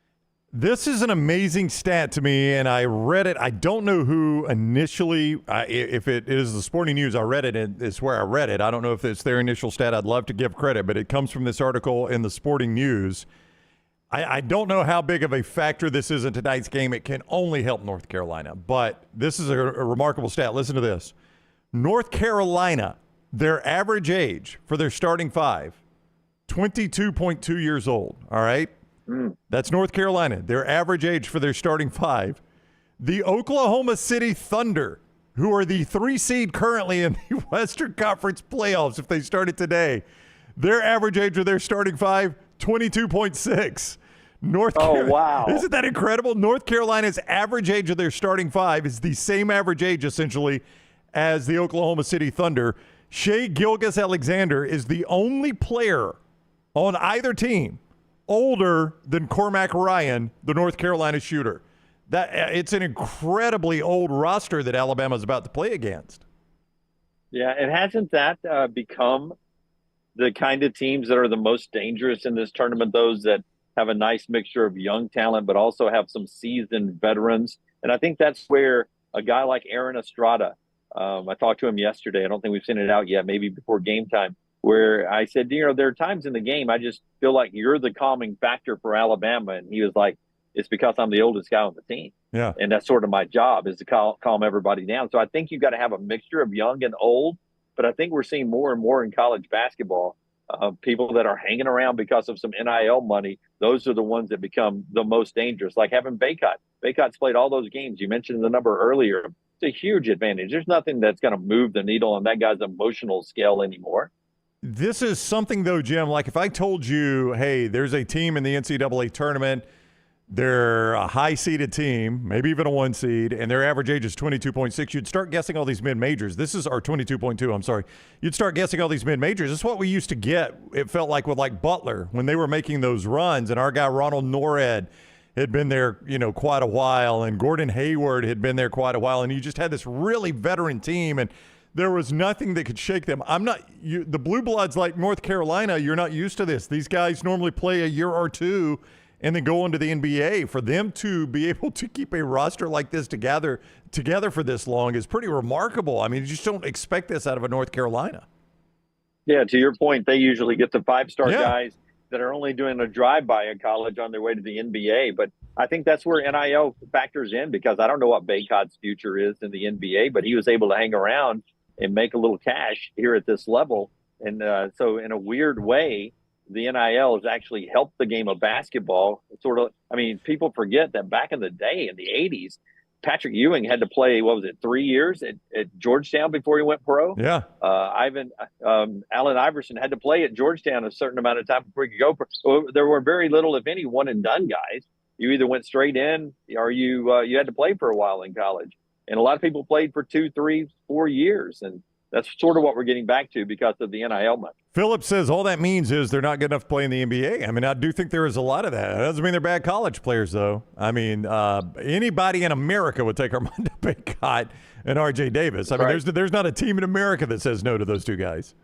This is an amazing stat to me, and I read it. I don't know who initially, if it is the Sporting News, I read it, and it's where I read it. I don't know if it's their initial stat. I'd love to give credit, but it comes from this article in the Sporting News. I don't know how big of a factor this is in tonight's game. It can only help North Carolina, but this is a remarkable stat. Listen to this. North Carolina, their average age for their starting 5, 22.2 years old, all right? That's North Carolina. Their average age for their starting 5. The Oklahoma City Thunder, who are the 3 seed currently in the Western Conference playoffs if they started today, their average age of their starting 5, 22.6. Wow. Isn't that incredible? North Carolina's average age of their starting 5 is the same average age, essentially, as the Oklahoma City Thunder. Shai Gilgeous-Alexander is the only player on either team older than Cormac Ryan, the North Carolina shooter. It's an incredibly old roster that Alabama's about to play against. Yeah, and hasn't that become the kind of teams that are the most dangerous in this tournament, those that have a nice mixture of young talent but also have some seasoned veterans? And I think that's where a guy like Aaron Estrada, I talked to him yesterday. I don't think we've sent it out yet, maybe before game time, where I said, there are times in the game I just feel like you're the calming factor for Alabama. And he was like, it's because I'm the oldest guy on the team. Yeah. And that's sort of my job, is to calm everybody down. So I think you've got to have a mixture of young and old. But I think we're seeing more and more in college basketball, people that are hanging around because of some NIL money. Those are the ones that become the most dangerous, like having Baycott. Baycott's played all those games. You mentioned the number earlier. It's a huge advantage. There's nothing that's going to move the needle on that guy's emotional scale anymore. This is something, though, Jim, like if I told you, hey, there's a team in the NCAA tournament, they're a high-seeded team, maybe even a 1 seed, and their average age is 22.6, you'd start guessing all these mid-majors. This is our 22.2, I'm sorry. You'd start guessing all these mid-majors. This is what we used to get, it felt like, with like Butler when they were making those runs, and our guy Ronald Norred had been there, quite a while, and Gordon Hayward had been there quite a while, and you just had this really veteran team, and there was nothing that could shake them. The Blue Bloods like North Carolina, you're not used to this. These guys normally play a year or two and then go into the NBA. For them to be able to keep a roster like this together for this long is pretty remarkable. I mean, you just don't expect this out of a North Carolina. Yeah, to your point, they usually get the 5-star guys that are only doing a drive-by in college on their way to the NBA. But I think that's where NIL factors in, because I don't know what Baycott's future is in the NBA, but he was able to hang around and make a little cash here at this level. And so in a weird way, the NIL has actually helped the game of basketball. People forget that back in the day, in the 80s, Patrick Ewing had to play, 3 years at Georgetown before he went pro? Yeah. Allen Iverson had to play at Georgetown a certain amount of time before he could go pro. So there were very little, if any, one-and-done guys. You either went straight in or you had to play for a while in college. And a lot of people played for 2, 3, 4 years. And That's sort of what we're getting back to because of the NIL money. Phillips says all that means is they're not good enough to play in the NBA. I mean, I do think there is a lot of that. That doesn't mean they're bad college players, though. I mean, anybody in America would take Armando Bacot and R.J. Davis. I mean, there's not a team in America that says no to those two guys.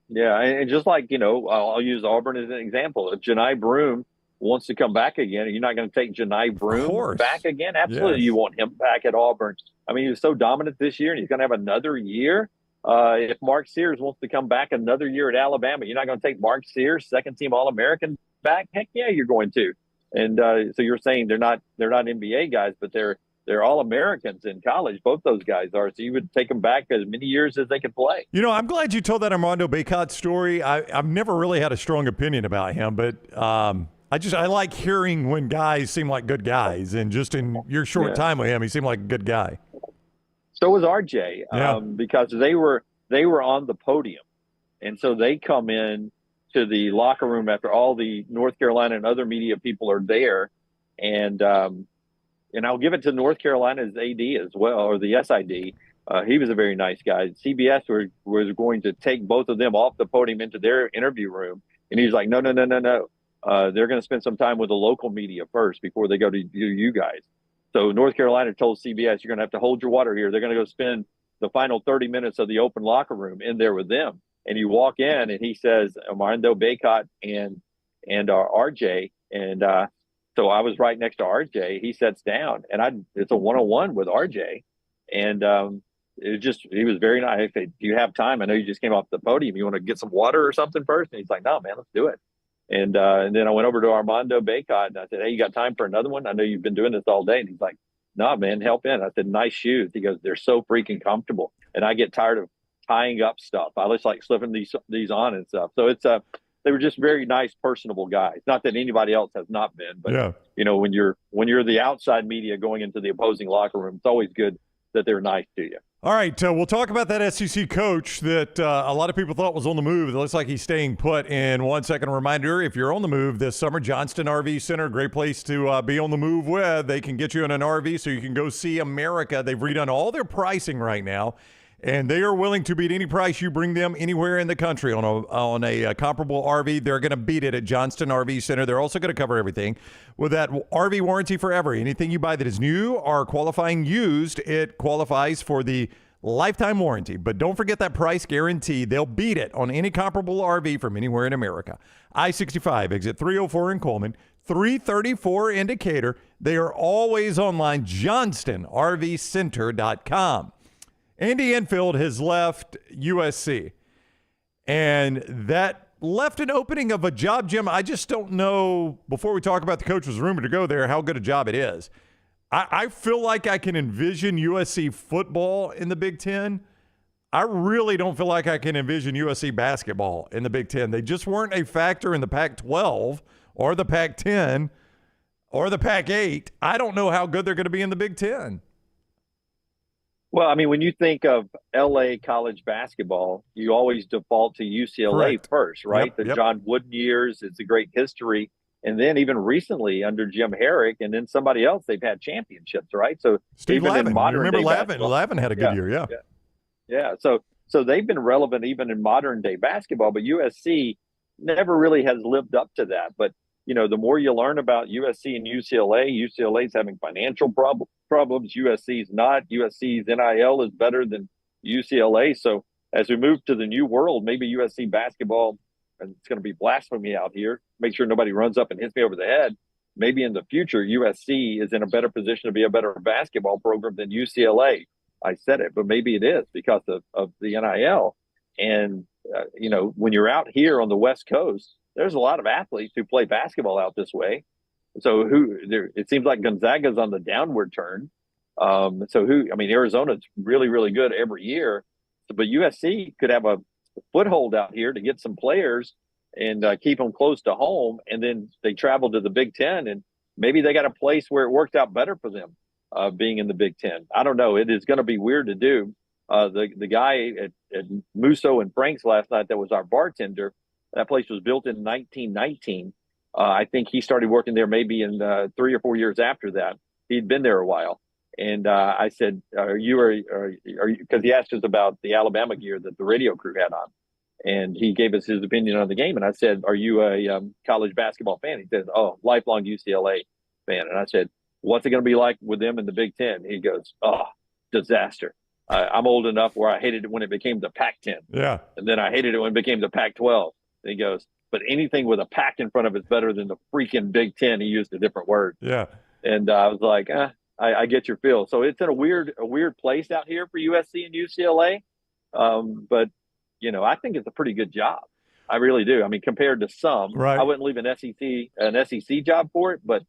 Yeah, and just like, I'll use Auburn as an example. If Janai Broome wants to come back again, you're not going to take Janai Broome back again? Absolutely, yes. You want him back at Auburn. I mean, he was so dominant this year, and he's going to have another year. If Mark Sears wants to come back another year at Alabama, you're not going to take Mark Sears, second-team All-American, back? Heck yeah, you're going to. And so you're saying they're not NBA guys, but they're All-Americans in college. Both those guys are. So you would take them back as many years as they could play. I'm glad you told that Armando Bacot story. I've never really had a strong opinion about him, but I like hearing when guys seem like good guys. And just in your short time with him, he seemed like a good guy. So was RJ, because they were on the podium, and so they come in to the locker room after all the North Carolina and other media people are there, and I'll give it to North Carolina's AD as well, or the SID. He was a very nice guy. CBS was going to take both of them off the podium into their interview room, and he's like, no. They're going to spend some time with the local media first before they go to you guys. So North Carolina told CBS, you're going to have to hold your water here. They're going to go spend the final 30 minutes of the open locker room in there with them. And you walk in, and he says, Armando Bacot and RJ. And so I was right next to RJ. He sits down, and it's a one-on-one with RJ. And he was very nice. Hey, do you have time? I know you just came off the podium. You want to get some water or something first? And he's like, no, man, let's do it. And then I went over to Armando Bacot, and I said, hey, you got time for another one? I know you've been doing this all day. And he's like, no, man, help in. I said, nice shoes. He goes, they're so freaking comfortable. And I get tired of tying up stuff. I just like slipping these on and stuff. So they were just very nice, personable guys. Not that anybody else has not been, but when you're the outside media going into the opposing locker room, it's always good that they're nice to you. All right, we'll talk about that SEC coach that a lot of people thought was on the move. It looks like he's staying put. And 1 second reminder, if you're on the move this summer, Johnston RV Center, great place to be on the move with. They can get you in an RV so you can go see America. They've redone all their pricing right now, and they are willing to beat any price you bring them anywhere in the country on a comparable RV. They're going to beat it at Johnston RV Center. They're also going to cover everything with that RV warranty forever. Anything you buy that is new or qualifying used, it qualifies for the lifetime warranty. But don't forget that price guarantee. They'll beat it on any comparable RV from anywhere in America. I-65, exit 304 in Coleman, 334 in Decatur. They are always online, johnstonrvcenter.com. Andy Enfield has left USC, and that left an opening of a job, Jim. I just don't know, before we talk about the coach was rumored to go there, how good a job it is. I feel like I can envision USC football in the Big Ten. I really don't feel like I can envision USC basketball in the Big Ten. They just weren't a factor in the Pac-12 or the Pac-10 or the Pac-8. I don't know how good they're going to be in the Big Ten. Well, I mean, when you think of L.A. college basketball, you always default to UCLA first, right? Yep. John Wooden years, it's a great history. And then even recently under Jim Herrick and then somebody else, they've had championships, right? So Steve even Lavin. in modern day basketball, Lavin had a good year, yeah. So they've been relevant even in modern day basketball, but USC never really has lived up to that. But the more you learn about USC and UCLA's having financial problems. USC's not. USC's NIL is better than UCLA. So as we move to the new world, maybe USC basketball, and it's going to be blasphemy out here, make sure nobody runs up and hits me over the head. Maybe in the future, USC is in a better position to be a better basketball program than UCLA. I said it, but maybe it is because of the NIL. And, when you're out here on the West Coast, there's a lot of athletes who play basketball out this way. So it seems like Gonzaga's on the downward turn. Arizona's really, really good every year. But USC could have a foothold out here to get some players and keep them close to home. And then they travel to the Big Ten, and maybe they got a place where it worked out better for them being in the Big Ten. I don't know. It is going to be weird to do. The guy at Musso and Frank's last night that was our bartender, that place was built in 1919. I think he started working there maybe in 3 or 4 years after that. He'd been there a while. And I said, are you, because he asked us about the Alabama gear that the radio crew had on. And he gave us his opinion on the game. And I said, are you a college basketball fan? He said, oh, lifelong UCLA fan. And I said, what's it going to be like with them in the Big Ten? He goes, oh, disaster. I'm old enough where I hated it when it became the Pac-10. Yeah. And then I hated it when it became the Pac-12. And he goes, but anything with a Pac in front of it's better than the freaking Big Ten. He used a different word. Yeah. And I was like, I get your feel. So it's in a weird place out here for USC and UCLA. But, you know, I think it's a pretty good job. I really do. I mean, compared to some, right. I wouldn't leave an SEC job for it, but,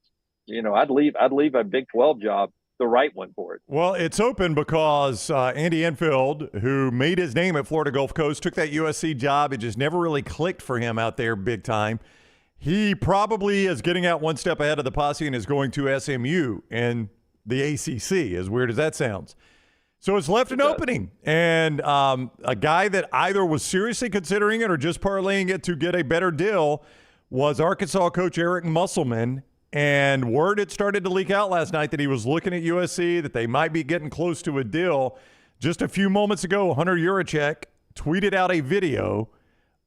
you know, I'd leave a Big 12 job, the right one for it. Well, it's open because Andy Enfield, who made his name at Florida Gulf Coast, took that USC job. It just never really clicked for him out there big time. He probably is getting out one step ahead of the posse and is going to SMU and the ACC, as weird as that sounds. So it's left an opening. And a guy that either was seriously considering it or just parlaying it to get a better deal was Arkansas coach Eric Musselman. And word had started to leak out last night that he was looking at USC, that they might be getting close to a deal. Just a few moments ago, Hunter Yurachek tweeted out a video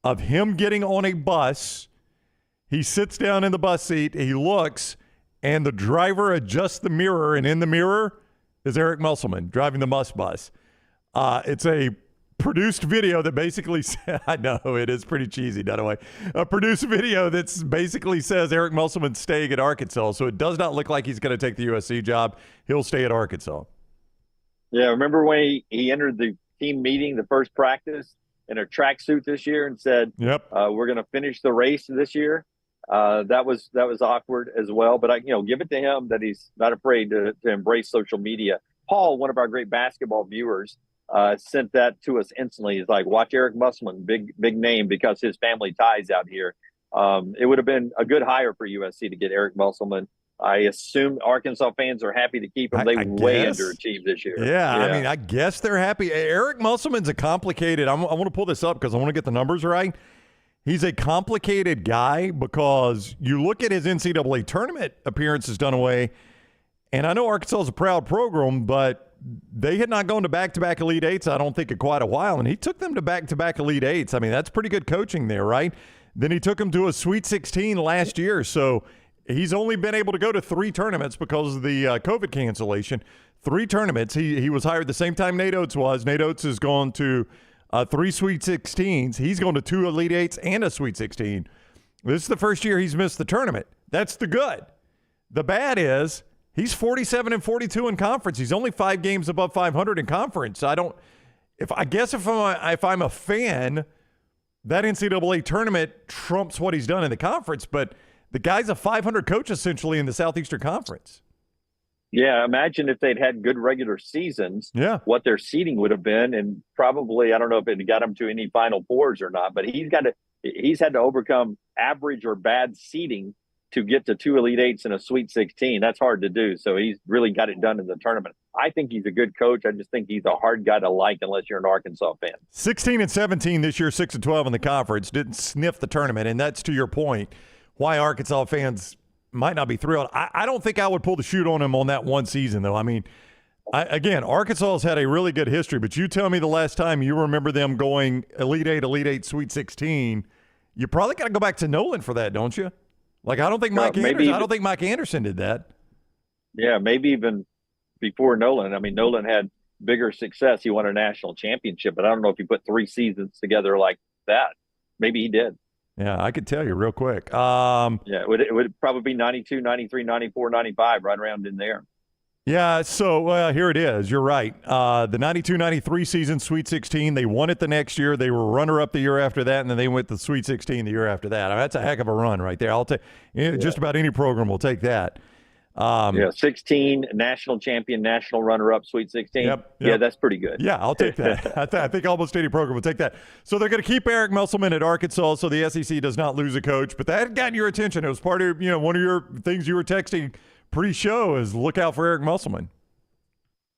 of him getting on a bus. He sits down in the bus seat, he looks, and the driver adjusts the mirror, and in the mirror is Eric Musselman driving the bus. It's a produced video that basically – I know, it is pretty cheesy, by the way. A produced video that basically says Eric Musselman's staying at Arkansas, so it does not look like he's going to take the USC job. He'll stay at Arkansas. Yeah, remember when he entered the team meeting, the first practice, in a tracksuit this year and said, "Yep, we're going to finish the race this year." That was awkward as well, but I give it to him that he's not afraid to embrace social media. Paul, one of our great basketball viewers, sent that to us instantly. He's like, watch Eric Musselman, big name because his family ties out here. It would have been a good hire for USC to get Eric Musselman. I assume Arkansas fans are happy to keep him. They way underachieved this year. Yeah, I mean, I guess they're happy. Eric Musselman's a complicated – I want to pull this up because I want to get the numbers right. He's a complicated guy because you look at his NCAA tournament appearances done away, and I know Arkansas is a proud program, but they had not gone to back-to-back Elite Eights, I don't think, in quite a while, and he took them to back-to-back Elite Eights. I mean, that's pretty good coaching there, right? Then he took them to a Sweet 16 last year, so he's only been able to go to 3 tournaments because of the COVID cancellation. 3 tournaments. He was hired the same time Nate Oates was. Nate Oates has gone to 3 Sweet 16s. He's going to 2 Elite Eights and a Sweet 16. This is the first year he's missed the tournament. That's the good. The bad is he's 47-42 in conference. He's only 5 games above 500 in conference. If I'm a fan, that NCAA tournament trumps what he's done in the conference, but the guy's a 500 coach essentially in the Southeastern Conference. Yeah, imagine if they'd had good regular seasons, what their seeding would have been, and probably, I don't know if it got him to any Final Fours or not, but he's had to overcome average or bad seeding to get to 2 Elite Eights and a Sweet 16. That's hard to do, so he's really got it done in the tournament. I think he's a good coach. I just think he's a hard guy to like unless you're an Arkansas fan. 16-17 this year, 6-12 in the conference, didn't sniff the tournament, and that's to your point, why Arkansas fans might not be thrilled. I don't think I would pull the chute on him on that one season, though. I mean, Arkansas has had a really good history, but you tell me the last time you remember them going Elite Eight, Sweet 16, you probably got to go back to Nolan for that, don't you? Like, I don't think Mike Anderson did that. Yeah, maybe even before Nolan. I mean, Nolan had bigger success. He won a national championship, but I don't know if he put 3 seasons together like that. Maybe he did. Yeah, I could tell you real quick. It would probably be 92, 93, 94, 95, right around in there. Yeah, so here it is. You're right. The 92-93 season, Sweet 16, they won it the next year. They were runner-up the year after that, and then they went to Sweet 16 the year after that. I mean, that's a heck of a run right there. I'll take just about any program will take that. 16, national champion, national runner-up, Sweet 16. Yep. Yeah, that's pretty good. Yeah, I'll take that. I think almost any program will take that. So they're going to keep Eric Musselman at Arkansas so the SEC does not lose a coach. But that got your attention. It was part of one of your things you were texting pre-show is look out for Eric Musselman.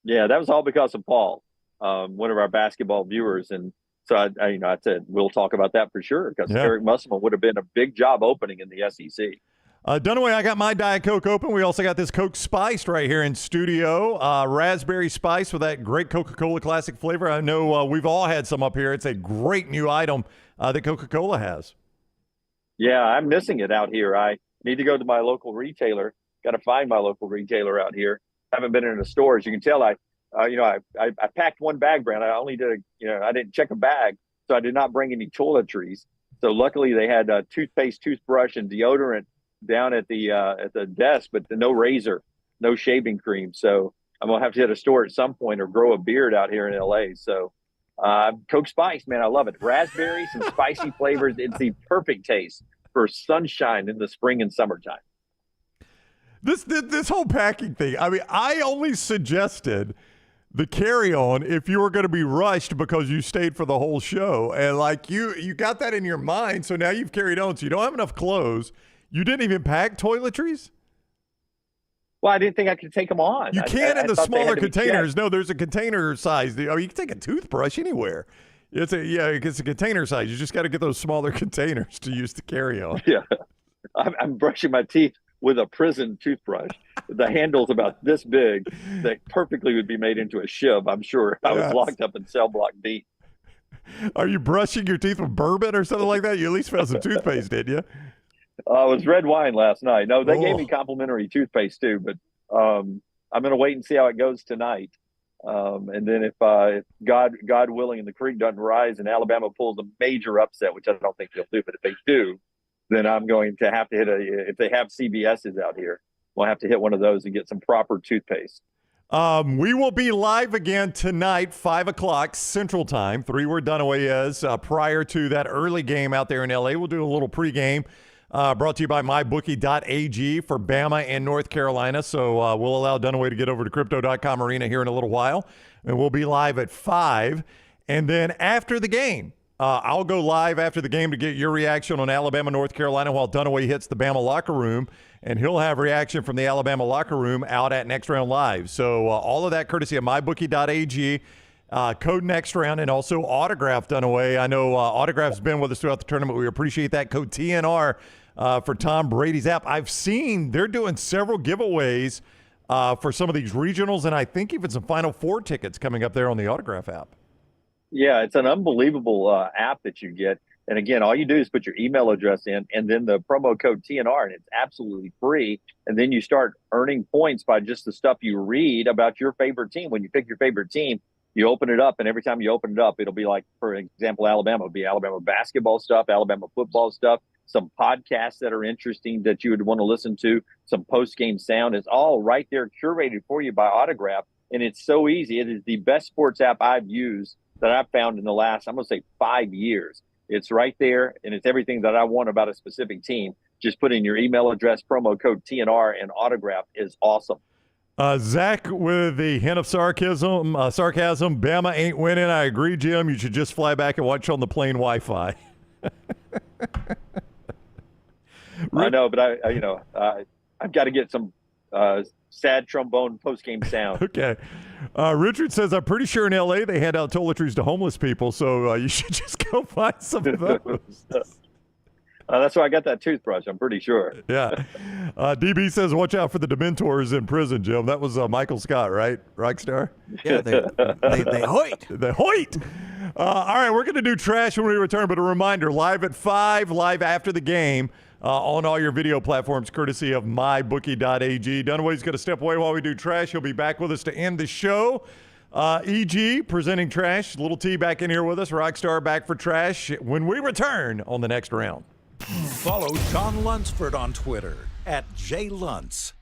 Yeah, that was all because of Paul, one of our basketball viewers. And so I said, we'll talk about that for sure because Eric Musselman would have been a big job opening in the SEC. Dunaway, I got my Diet Coke open. We also got this Coke Spiced right here in studio. Raspberry Spice with that great Coca-Cola Classic flavor. I know we've all had some up here. It's a great new item that Coca-Cola has. Yeah, I'm missing it out here. I need to go to my local retailer. Got to find my local retailer out here. I haven't been in the store. As you can tell, I packed one bag, Brand. I only did, I didn't check a bag, so I did not bring any toiletries. So luckily they had toothpaste, toothbrush, and deodorant down at the desk, but no razor, no shaving cream. So I'm gonna have to hit a store at some point or grow a beard out here in LA. So Coke Spice, man, I love it. Raspberries and spicy flavors. It's the perfect taste for sunshine in the spring and summertime. This whole packing thing. I mean, I only suggested the carry-on if you were going to be rushed because you stayed for the whole show, and like you got that in your mind. So now you've carried on. So you don't have enough clothes. You didn't even pack toiletries? Well, I didn't think I could take them on. You can in the smaller containers. No, there's a container size. You can take a toothbrush anywhere. It's a container size. You just got to get those smaller containers to use to carry on. Yeah. I'm brushing my teeth with a prison toothbrush. The handle's about this big that perfectly would be made into a shiv, I'm sure. I was locked up in cell block D. Are you brushing your teeth with bourbon or something like that? You at least found some toothpaste, didn't you? It was red wine last night. No, they gave me complimentary toothpaste too, but I'm going to wait and see how it goes tonight. And then if God willing and the creek doesn't rise and Alabama pulls a major upset, which I don't think they'll do, but if they do, then I'm going to have to hit if they have CBS's out here, we'll have to hit one of those and get some proper toothpaste. We will be live again tonight, 5 o'clock Central Time, 3 where Dunaway is, prior to that early game out there in L.A. We'll do a little pregame. Brought to you by mybookie.ag for Bama and North Carolina. So we'll allow Dunaway to get over to Crypto.com Arena here in a little while. And we'll be live at 5. And then after the game, I'll go live after the game to get your reaction on Alabama, North Carolina while Dunaway hits the Bama locker room. And he'll have reaction from the Alabama locker room out at Next Round Live. So all of that courtesy of mybookie.ag. Code Next Round, and also Autograph Dunaway. I know Autograph's been with us throughout the tournament. We appreciate that. Code TNR for Tom Brady's app. I've seen they're doing several giveaways for some of these regionals, and I think even some Final Four tickets coming up there on the Autograph app. Yeah, it's an unbelievable app that you get. And again, all you do is put your email address in and then the promo code TNR, and it's absolutely free. And then you start earning points by just the stuff you read about your favorite team. When you pick your favorite team, you open it up, and every time you open it up, it'll be like, for example, Alabama. It'll be Alabama basketball stuff, Alabama football stuff, some podcasts that are interesting that you would want to listen to, some post-game sound. It's all right there curated for you by Autograph, and it's so easy. It is the best sports app I've used that I've found in the last, I'm going to say, 5 years. It's right there, and it's everything that I want about a specific team. Just put in your email address, promo code TNR, and Autograph is awesome. Zach with the hint of sarcasm. Bama ain't winning. I agree, Jim. You should just fly back and watch on the plane Wi-Fi. I know, but I've got to get some sad trombone post-game sound. Okay. Richard says, I'm pretty sure in L.A. they hand out toiletries to homeless people, so you should just go find some of those. That's why I got that toothbrush, I'm pretty sure. Yeah. DB says, watch out for the Dementors in prison, Jim. That was Michael Scott, right? Rockstar? Yeah, they hoit. They hoit. All right, we're going to do trash when we return, but a reminder, live at 5, live after the game on all your video platforms, courtesy of mybookie.ag. Dunaway's going to step away while we do trash. He'll be back with us to end the show. EG presenting trash. Little T back in here with us. Rockstar back for trash when we return on the Next Round. Follow Sean Lunsford on Twitter @JLuntz.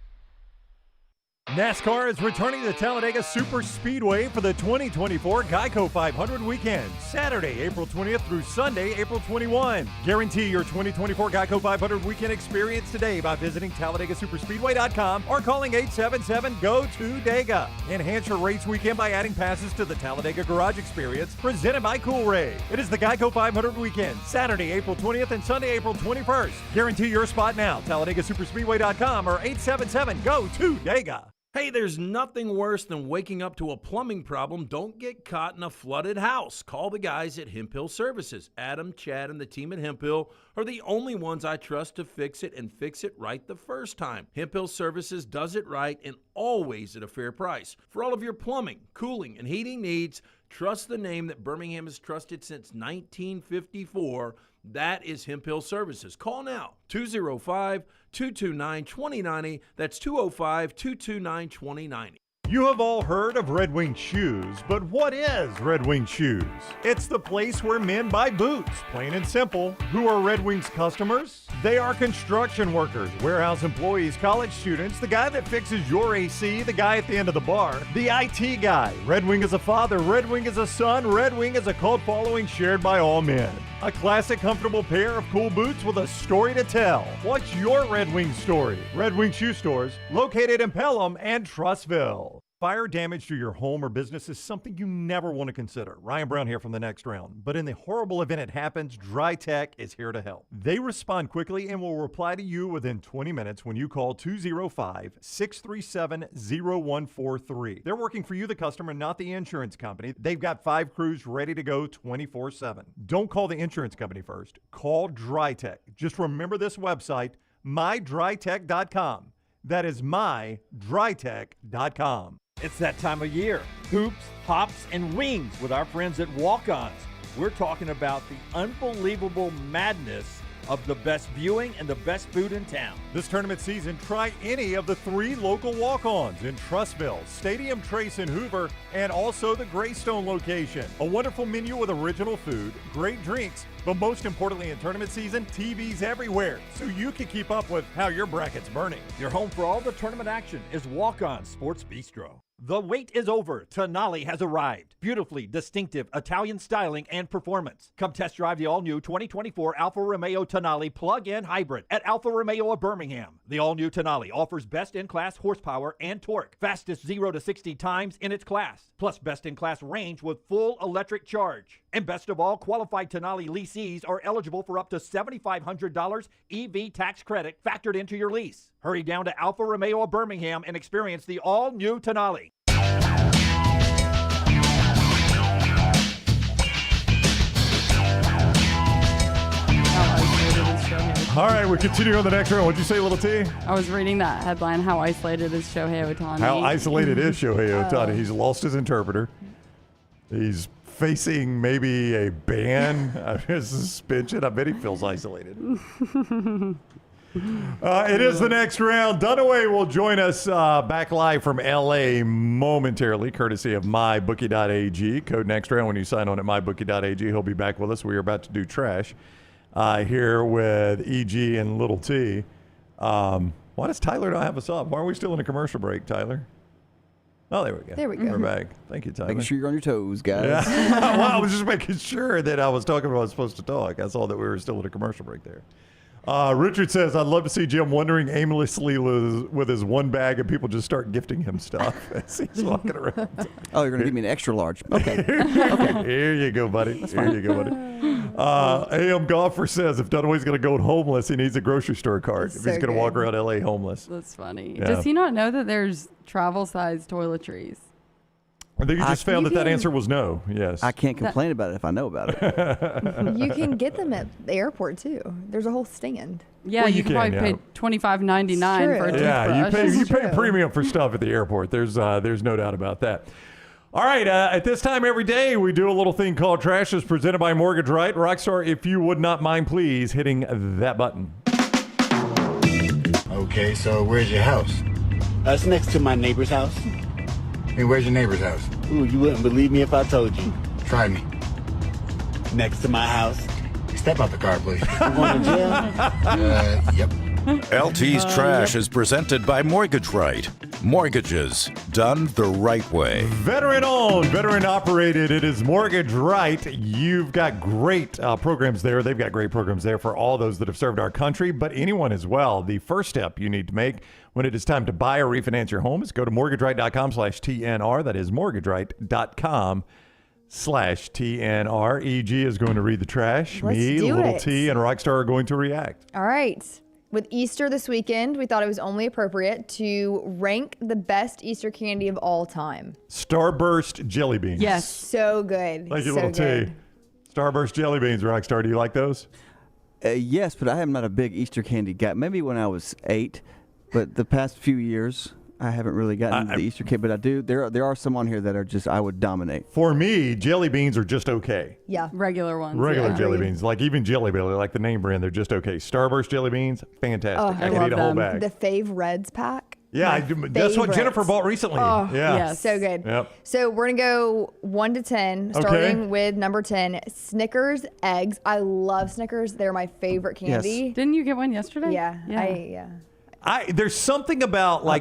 NASCAR is returning to Talladega Super Speedway for the 2024 Geico 500 weekend, Saturday, April 20th through Sunday, April 21. Guarantee your 2024 Geico 500 weekend experience today by visiting TalladagaSuperspeedway.com or calling 877-GO-TO-DEGA. Enhance your race weekend by adding passes to the Talladega Garage Experience, presented by Cool Ray. It is the Geico 500 weekend, Saturday, April 20th and Sunday, April 21st. Guarantee your spot now, TalladagaSuperspeedway.com or 877-GO-TO-DEGA. Hey, there's nothing worse than waking up to a plumbing problem. Don't get caught in a flooded house. Call the guys at Hemp Hill Services. Adam, Chad, and the team at Hemp Hill are the only ones I trust to fix it and fix it right the first time. Hemp Hill Services does it right and always at a fair price. For all of your plumbing, cooling, and heating needs, trust the name that Birmingham has trusted since 1954. That is Hemp Hill Services. Call now, 205-229-2090. That's 205-229-2090. You have all heard of Red Wing Shoes, but what is Red Wing Shoes? It's the place where men buy boots, plain and simple. Who are Red Wing's customers? They are construction workers, warehouse employees, college students, the guy that fixes your AC, the guy at the end of the bar, the IT guy. Red Wing is a father, Red Wing is a son, Red Wing is a cult following shared by all men. A classic, comfortable pair of cool boots with a story to tell. What's your Red Wing story? Red Wing Shoe Stores, located in Pelham and Trussville. Fire damage to your home or business is something you never want to consider. Ryan Brown here from the Next Round. But in the horrible event it happens, Dry Tech is here to help. They respond quickly and will reply to you within 20 minutes when you call 205-637-0143. They're working for you, the customer, not the insurance company. They've got 5 crews ready to go 24/7. Don't call the insurance company first. Call Dry Tech. Just remember this website, mydrytech.com. That is mydrytech.com. It's that time of year. Hoops, hops, and wings with our friends at Walk-Ons. We're talking about the unbelievable madness of the best viewing and the best food in town. This tournament season, try any of the 3 local walk-ons in Trussville, Stadium Trace in Hoover, and also the Greystone location. A wonderful menu with original food, great drinks, but most importantly in tournament season, TVs everywhere, so you can keep up with how your bracket's burning. Your home for all the tournament action is Walk-On Sports Bistro. The wait is over. Tonali has arrived. Beautifully distinctive Italian styling and performance. Come test drive the all-new 2024 Alfa Romeo Tonali plug-in hybrid at Alfa Romeo of Birmingham. The all-new Tonali offers best-in-class horsepower and torque, fastest 0 to 60 times in its class, plus best-in-class range with full electric charge. And best of all, qualified Tonali leasees are eligible for up to $7,500 EV tax credit factored into your lease. Hurry down to Alfa Romeo of Birmingham and experience the all-new Tonali. All right, we're continuing on the next round. What'd you say, Little T? I was reading that headline, how isolated is Shohei Ohtani? How isolated is Shohei Ohtani? He's lost his interpreter. He's facing maybe a ban, a suspension. I bet he feels isolated. It is the next round. Dunaway will join us back live from L.A. momentarily, courtesy of MyBookie.ag. Code next round when you sign on at MyBookie.ag. He'll be back with us. We are about to do trash here with E.G. and Little T. Why does Tyler not have us up? Why are we still in a commercial break, Tyler? Oh, there we go. There we go. We're back. Thank you, Tyler. Making sure you're on your toes, guys. Yeah. Well, I was just making sure that I was talking about what I was supposed to talk. I saw that we were still in a commercial break there. Richard says, I'd love to see Jim wandering aimlessly with his one bag and people just start gifting him stuff as he's walking around. Oh, you're going to give me an extra large. Okay. Here you go, buddy. Here you go, buddy. AM Golfer says, if Dunaway's going to go homeless, he needs a grocery store card if he's going to walk around L.A. homeless. That's funny. Yeah. Does he not know that there's travel-sized toiletries? I think you just found that answer was no. Yes. I can't complain about it if I know about it. You can get them at the airport too. There's a whole stand. Yeah, you can probably pay $25.99 for a toothbrush. Yeah, you pay premium for stuff at the airport. There's no doubt about that. All right, at this time every day, we do a little thing called Trash. It's presented by Mortgage Right. Rockstar, if you would not mind, please, hitting that button. Okay, so where's your house? It's next to my neighbor's house. Hey, where's your neighbor's house? Ooh, you wouldn't believe me if I told you. Try me. Next to my house. Step out the car, please. You going to jail? Yep. LT's Trash is presented by Mortgage Right. Mortgages done the right way. Veteran owned, veteran operated. It is Mortgage Right. You've got great programs there. They've got great programs there for all those that have served our country, but anyone as well. The first step you need to make when it is time to buy or refinance your home is go to mortgageright.com/TNR. That is mortgageright.com/TNR. EG is going to read the trash. Let's Me, do Little it. T, and Rockstar are going to react. All right. With Easter this weekend, we thought it was only appropriate to rank the best Easter candy of all time. Starburst jelly beans. Yes. So good. Like your so little good. tea. Starburst jelly beans, Rockstar. Do you like those? Yes, but I am not a big Easter candy guy. Maybe when I was 8, but the past few years, I haven't really gotten into the Easter candy. But I do. There are some on here that are just I would dominate. For me, jelly beans are just okay. Yeah, regular ones. Regular jelly beans, like even Jelly Belly, like the name brand, they're just okay. Starburst jelly beans, fantastic. I can eat a whole bag. The Fave Reds pack. Yeah, I do. That's what Jennifer bought recently. Oh, yeah. So good. Yep. So we're going to go 1 to 10, starting with number 10, Snickers eggs. I love Snickers. They're my favorite candy. Yes. Didn't you get one yesterday? Yeah. There's something about I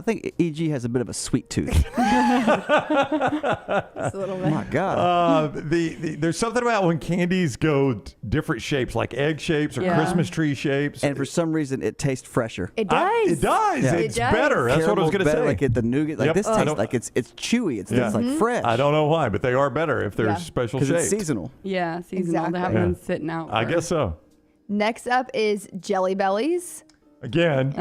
think EG has a bit of a sweet tooth. Just a little bit. My God. There's something about when candies go different shapes, like egg shapes or Christmas tree shapes. And for some reason, it tastes fresher. It does. It does. Yeah. It's better. That's what I was going to say. Like the nougat, like this tastes like it's chewy. It's like fresh. I don't know why, but they are better if they're special shapes. Because it's seasonal. Yeah, seasonal. Exactly. They haven't been sitting out. I guess so. Next up is Jelly Bellies. Again.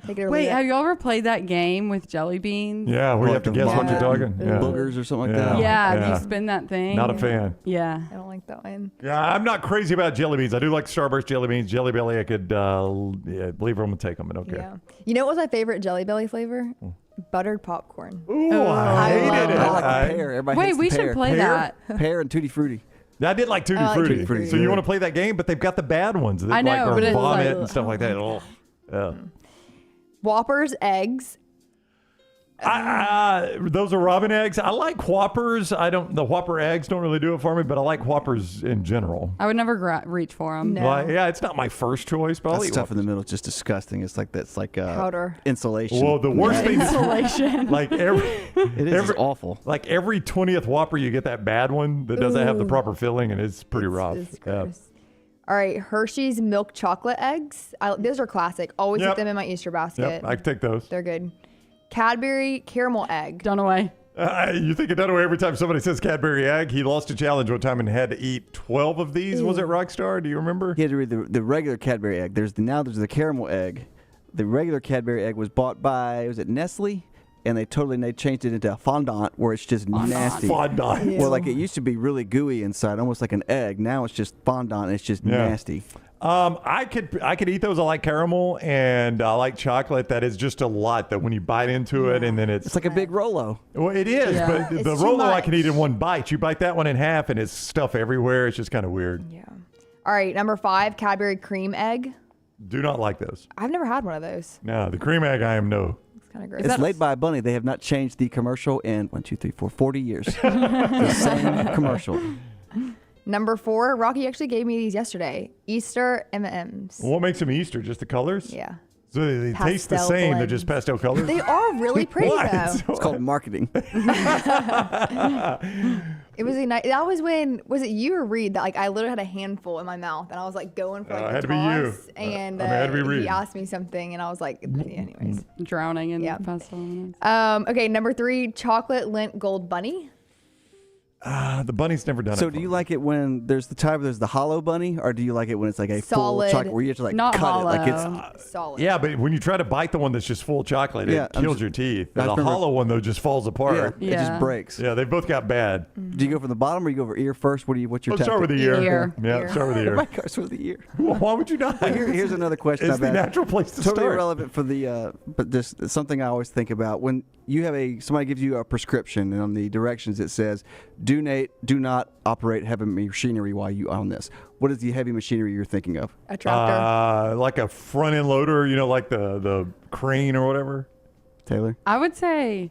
Wait, have you ever played that game with jelly beans? Yeah, we have to guess what you're talking. Yeah. Boogers or something like that. Yeah, you spin that thing. Not a fan. Yeah. I don't like that one. Yeah, I'm not crazy about jelly beans. I do like Starburst jelly beans. Jelly Belly, I could leave them and take them. I don't care. Yeah. You know what was my favorite Jelly Belly flavor? Buttered popcorn. Ooh, I hated it. I like the pear. Everybody hates the we pear. should play that. Pear and Tutti Frutti. I did like Tutti Frutti. So you want to play that game? But they've got the bad ones. I know, like, but it's vomit like, and stuff like that. Oh. Yeah. Whoppers eggs. Those are robin eggs. I like Whoppers. The Whopper eggs don't really do it for me, but I like Whoppers in general. I would never reach for them. No. Well, yeah, it's not my first choice, but I'll That eat stuff in Whoppers. the middle is just disgusting. It's like powder insulation. Well, the worst thing is insulation. like it is awful. Like every 20th Whopper, you get that bad one that doesn't have the proper filling, and it's pretty rough. It's gross. All right, Hershey's milk chocolate eggs. Those are classic. Always put them in my Easter basket. Yep, I can take those. They're good. Cadbury caramel egg. Dunaway. You think of Dunaway every time somebody says Cadbury egg. He lost a challenge one time and had to eat 12 of these. Was it Rockstar? Do you remember? He had to read the regular Cadbury egg. There's the caramel egg. The regular Cadbury egg was bought by, was it Nestle? And they changed it into a fondant where it's just nasty. Fondant. Well, like it used to be really gooey inside, almost like an egg. Now it's just fondant and it's just nasty. I could eat those. I like caramel and I like chocolate. That is just a lot that when you bite into it and then it's like a big Rolo. Well, it is, but It's the too Rolo I much. can eat in one bite. You bite that one in half and it's stuff everywhere. It's just kind of weird. Yeah. All right, number 5, Cadbury cream egg. Do not like those. I've never had one of those. No, the cream egg I am no. It's kind of gross. It's laid by a bunny. They have not changed the commercial in 40 years. The same commercial. Number 4, Rocky actually gave me these yesterday. Easter M&Ms. What makes them Easter? Just the colors? Yeah. So they taste the Pastel same. They're blends. just pastel colors? They are really pretty What? though. It's called marketing. It was a nice. That was when was it you or Reed that I literally had a handful in my mouth and I was going for it the had to be you. toss and it had to be Reed. he asked me something and I was like, anyways. Drowning in pastel. Okay, number 3, chocolate lint gold bunny. The bunny's never done it. So do you like it when there's the hollow bunny, or do you like it when it's like a Solid. full chocolate where you have to Not cut hollow. it like it's solid? Yeah, but when you try to bite the one that's just full chocolate, it kills your teeth. The hollow one though just falls apart. it just breaks. Yeah, they both got bad. Do you go from the bottom or you go over ear first? What's your Let's start with the ear. Yeah, start with the ear. Everybody goes with the ear. Well, why would you not? Here's another question. It's I've the asked. natural place to Totally start. irrelevant for the, but just something I always think about when you have somebody gives you a prescription and on the directions it says, do not operate heavy machinery while you own this. What is the heavy machinery you're thinking of? A tractor. Like a front end loader, like the crane or whatever. Taylor? I would say,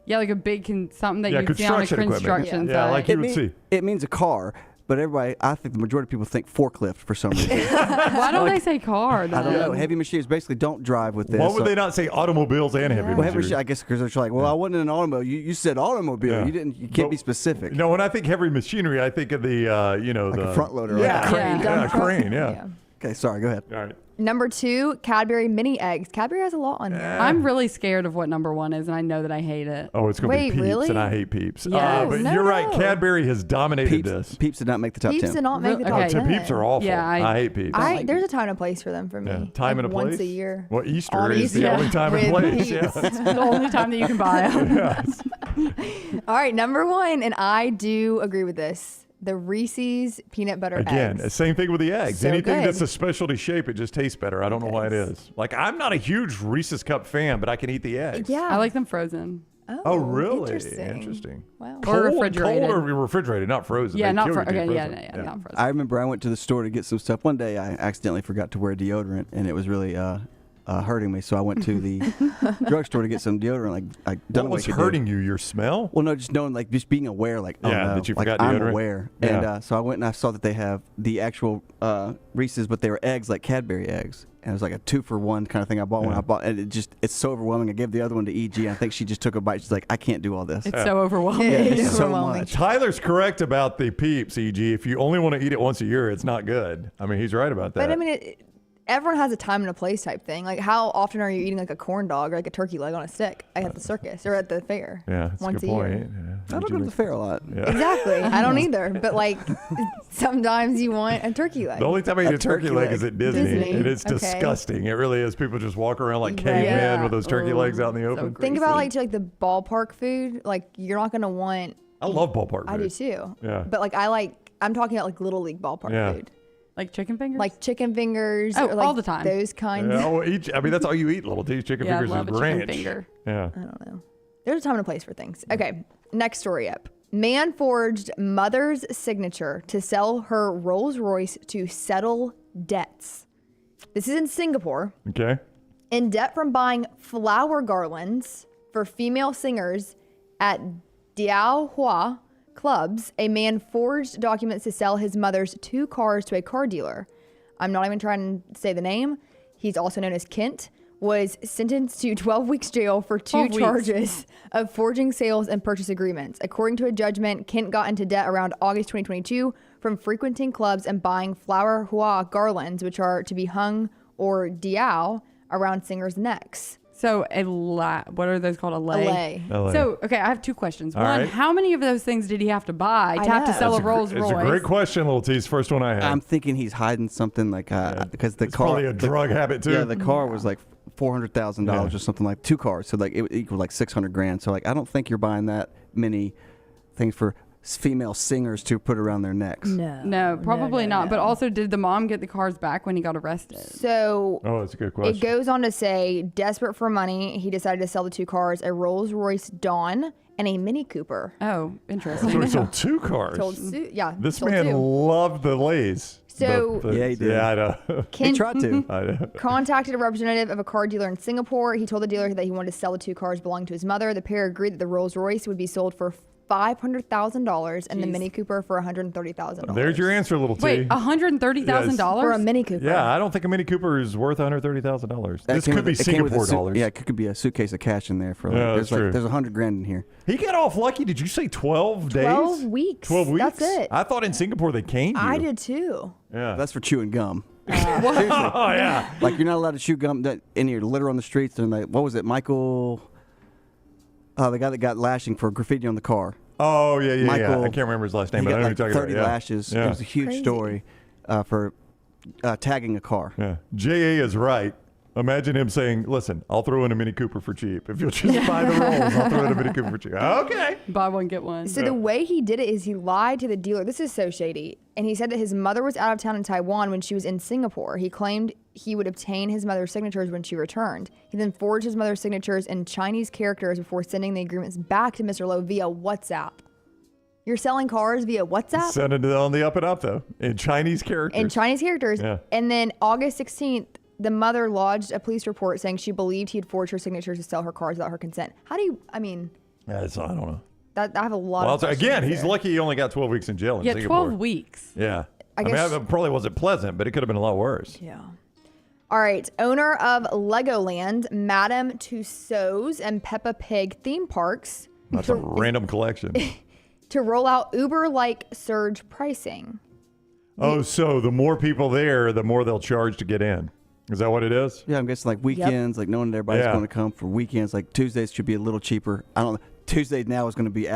like a big something that you see on a construction site. Yeah, like you would see. It means a car. But I think the majority of people think forklift for some reason. Why don't they say car, though? I don't know. Heavy machines basically don't drive with this. Why would they not say automobiles and heavy Well, machinery? I guess because they're like, I wasn't in an automobile. You said automobile. Yeah. You can't be specific. No, when I think heavy machinery, I think of the, like a front loader. Yeah, like a crane. Yeah, crane, yeah. Okay, sorry. Go ahead. All right. Number 2, Cadbury mini eggs. Cadbury has a lot on here. I'm really scared of what number 1 is, and I know that I hate it. Oh, it's going to be Peeps, really? and I hate Peeps. Yeah. But No, you're no. right. Cadbury has dominated this. Peeps did not make the top 10. Peeps did not make the top Okay. 10. Peeps are awful. Yeah, I hate Peeps. There's a time and a place for them for me. Yeah. Time and a place? Once a year. Well, Easter On is the Easter only time and with place. Peeps. Yeah. It's the only time that you can buy them. Yes. All right, number 1, and I do agree with this. The Reese's peanut butter Again, eggs. same thing with the eggs. So Anything good. that's a specialty shape, it just tastes better. I don't know why it is. Like, I'm not a huge Reese's Cup fan, but I can eat the eggs. Yeah. I like them frozen. Oh, really? Interesting. Wow. Or refrigerated. Cold or refrigerated, not frozen. Yeah, They not kill you frozen. too Okay, frozen. yeah, not frozen. I remember I went to the store to get some stuff. One day I accidentally forgot to wear deodorant, and it was really hurting me. So I went to the drugstore to get some deodorant. Like, What was hurting you? Your smell? Well, no, just knowing, like, just being aware, like, oh Yeah, no, that you like, forgot I'm deodorant? aware. Yeah. And so I went and I saw that they have the actual Reese's, but they were eggs, like Cadbury eggs. And it was like a 2-for-1 kind of thing. I bought one. I bought, and it's so overwhelming. I gave the other one to EG. And I think she just took a bite. She's like, I can't do all this. It's so overwhelming. Yeah, It it's is so overwhelming. much. Tyler's correct about the Peeps, EG. If you only want to eat it once a year, it's not good. I mean, he's right about that. But I mean, everyone has a time and a place type thing. Like, how often are you eating like a corn dog or like a turkey leg on a stick at the circus or at the fair? Yeah, that's once a good a year. point. Yeah. I don't go to the fair a lot. Yeah. Exactly. I don't either. But like, sometimes you want a turkey leg. The only time I eat a turkey leg is at Disney. Disney. And it's Okay. disgusting. It really is. People just walk around like Right. cavemen Yeah. with those turkey legs out in the open. Think about like the ballpark food. Like, you're not gonna want. I love ballpark I food. do too. Yeah. But like, I'm talking about like little league ballpark Yeah. food. Like chicken fingers? Like chicken fingers. Oh, or like all the time. Those kinds. Yeah, well, I mean, that's all you eat, little T's. Chicken Yeah, I fingers love is a chicken ranch. finger. Yeah. I don't know. There's a time and a place for things. Okay, next story up. Man forged mother's signature to sell her Rolls Royce to settle debts. This is in Singapore. Okay. In debt from buying flower garlands for female singers at Diao Hua clubs, a man forged documents to sell his mother's 2 cars to a car dealer. I'm not even trying to say the name. He's also known as Kent. Was sentenced to 12 weeks jail for 2 charges of forging sales and purchase agreements. According to a judgment, Kent got into debt around August 2022 from frequenting clubs and buying flower hua garlands, which are to be hung or diao around singers' necks. So what are those called? A lei? lei. So, okay, I have 2 questions. All One, right. how many of those things did he have to buy to have to sell a Rolls Royce? It's a great question, little T's. First one I had. I'm thinking he's hiding something like because the It's car probably a drug habit too. Yeah, the car was like $400,000 or something, like 2 cars, so like it equaled like $600,000. So like I don't think you're buying that many things for female singers to put around their necks. No, probably not. But also, did the mom get the cars back when he got arrested? So Oh, that's a good question. it goes on to say, desperate for money, he decided to sell the 2 cars, a Rolls Royce Dawn and a Mini Cooper. Oh, interesting. So he sold 2 cars. Yeah. This sold man 2. loved the Lays. So- Yeah, he did. Yeah, I know. He tried to. I know. Contacted a representative of a car dealer in Singapore. He told the dealer that he wanted to sell the 2 cars belonging to his mother. The pair agreed that the Rolls Royce would be sold for $500,000 and the Mini Cooper for $130,000. There's your answer, little T. Wait, $130,000 for a Mini Cooper? Yeah, I don't think a Mini Cooper is worth $130,000. This could be Singapore dollars. Yeah, it could be a suitcase of cash in there for like, Yeah, that's true. there's $100,000 in here. He got off lucky. Did you say 12 days? 12 weeks. 12 weeks? That's it. I thought in Singapore they caned you. I did too. Yeah. That's for chewing gum. Oh, yeah. Like you're not allowed to chew gum that in your litter on the streets. And like, what was it, Michael? The guy that got lashing for graffiti on the car. Oh, yeah. Michael, I can't remember his last name, he but got I know like who you're talking 30 about. Yeah. lashes. Yeah. It was a huge Crazy. story for tagging a car. Yeah. J.A. is right. Imagine him saying, listen, I'll throw in a Mini Cooper for cheap. If you'll just buy the rolls, I'll throw in a Mini Cooper for cheap. Okay. Buy one, get one. So the way he did it is he lied to the dealer. This is so shady. And he said that his mother was out of town in Taiwan when she was in Singapore. He claimed he would obtain his mother's signatures when she returned. He then forged his mother's signatures in Chinese characters before sending the agreements back to Mr. Lowe via WhatsApp. You're selling cars via WhatsApp? Send it on the up and up, though, in Chinese characters. In Chinese characters. Yeah. And then August 16th, the mother lodged a police report saying she believed he had forged her signatures to sell her cars without her consent. How do you, I mean, I don't know. I have a lot Well, of questions again, he's there. lucky he only got 12 weeks in jail in Yeah, Singapore. 12 weeks. Yeah. I I mean, guess- it probably wasn't pleasant, but it could have been a lot worse. Yeah. All right. Owner of Legoland, Madame Tussauds and Peppa Pig theme parks That's a random collection. to roll out Uber-like surge pricing. Oh, so the more people there, the more they'll charge to get in. Is that what it is? Yeah, I'm guessing like weekends, like knowing that everybody's going to come for weekends. Like Tuesdays should be a little cheaper. I don't know. Tuesday now is going to be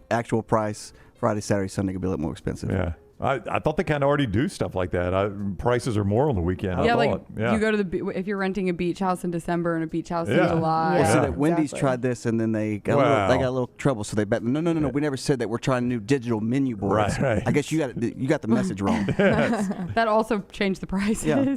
actual price. Friday, Saturday, Sunday could be a little more expensive. Yeah. I thought they kind of already do stuff like that. Prices are more on the weekend. You go to if you're renting a beach house in December and a beach house in July. Well, so that Wendy's tried this and then they got a little trouble. So they bet no. We never said that we're trying new digital menu boards. Right. I guess you got the message wrong. That also changed the prices. Yeah.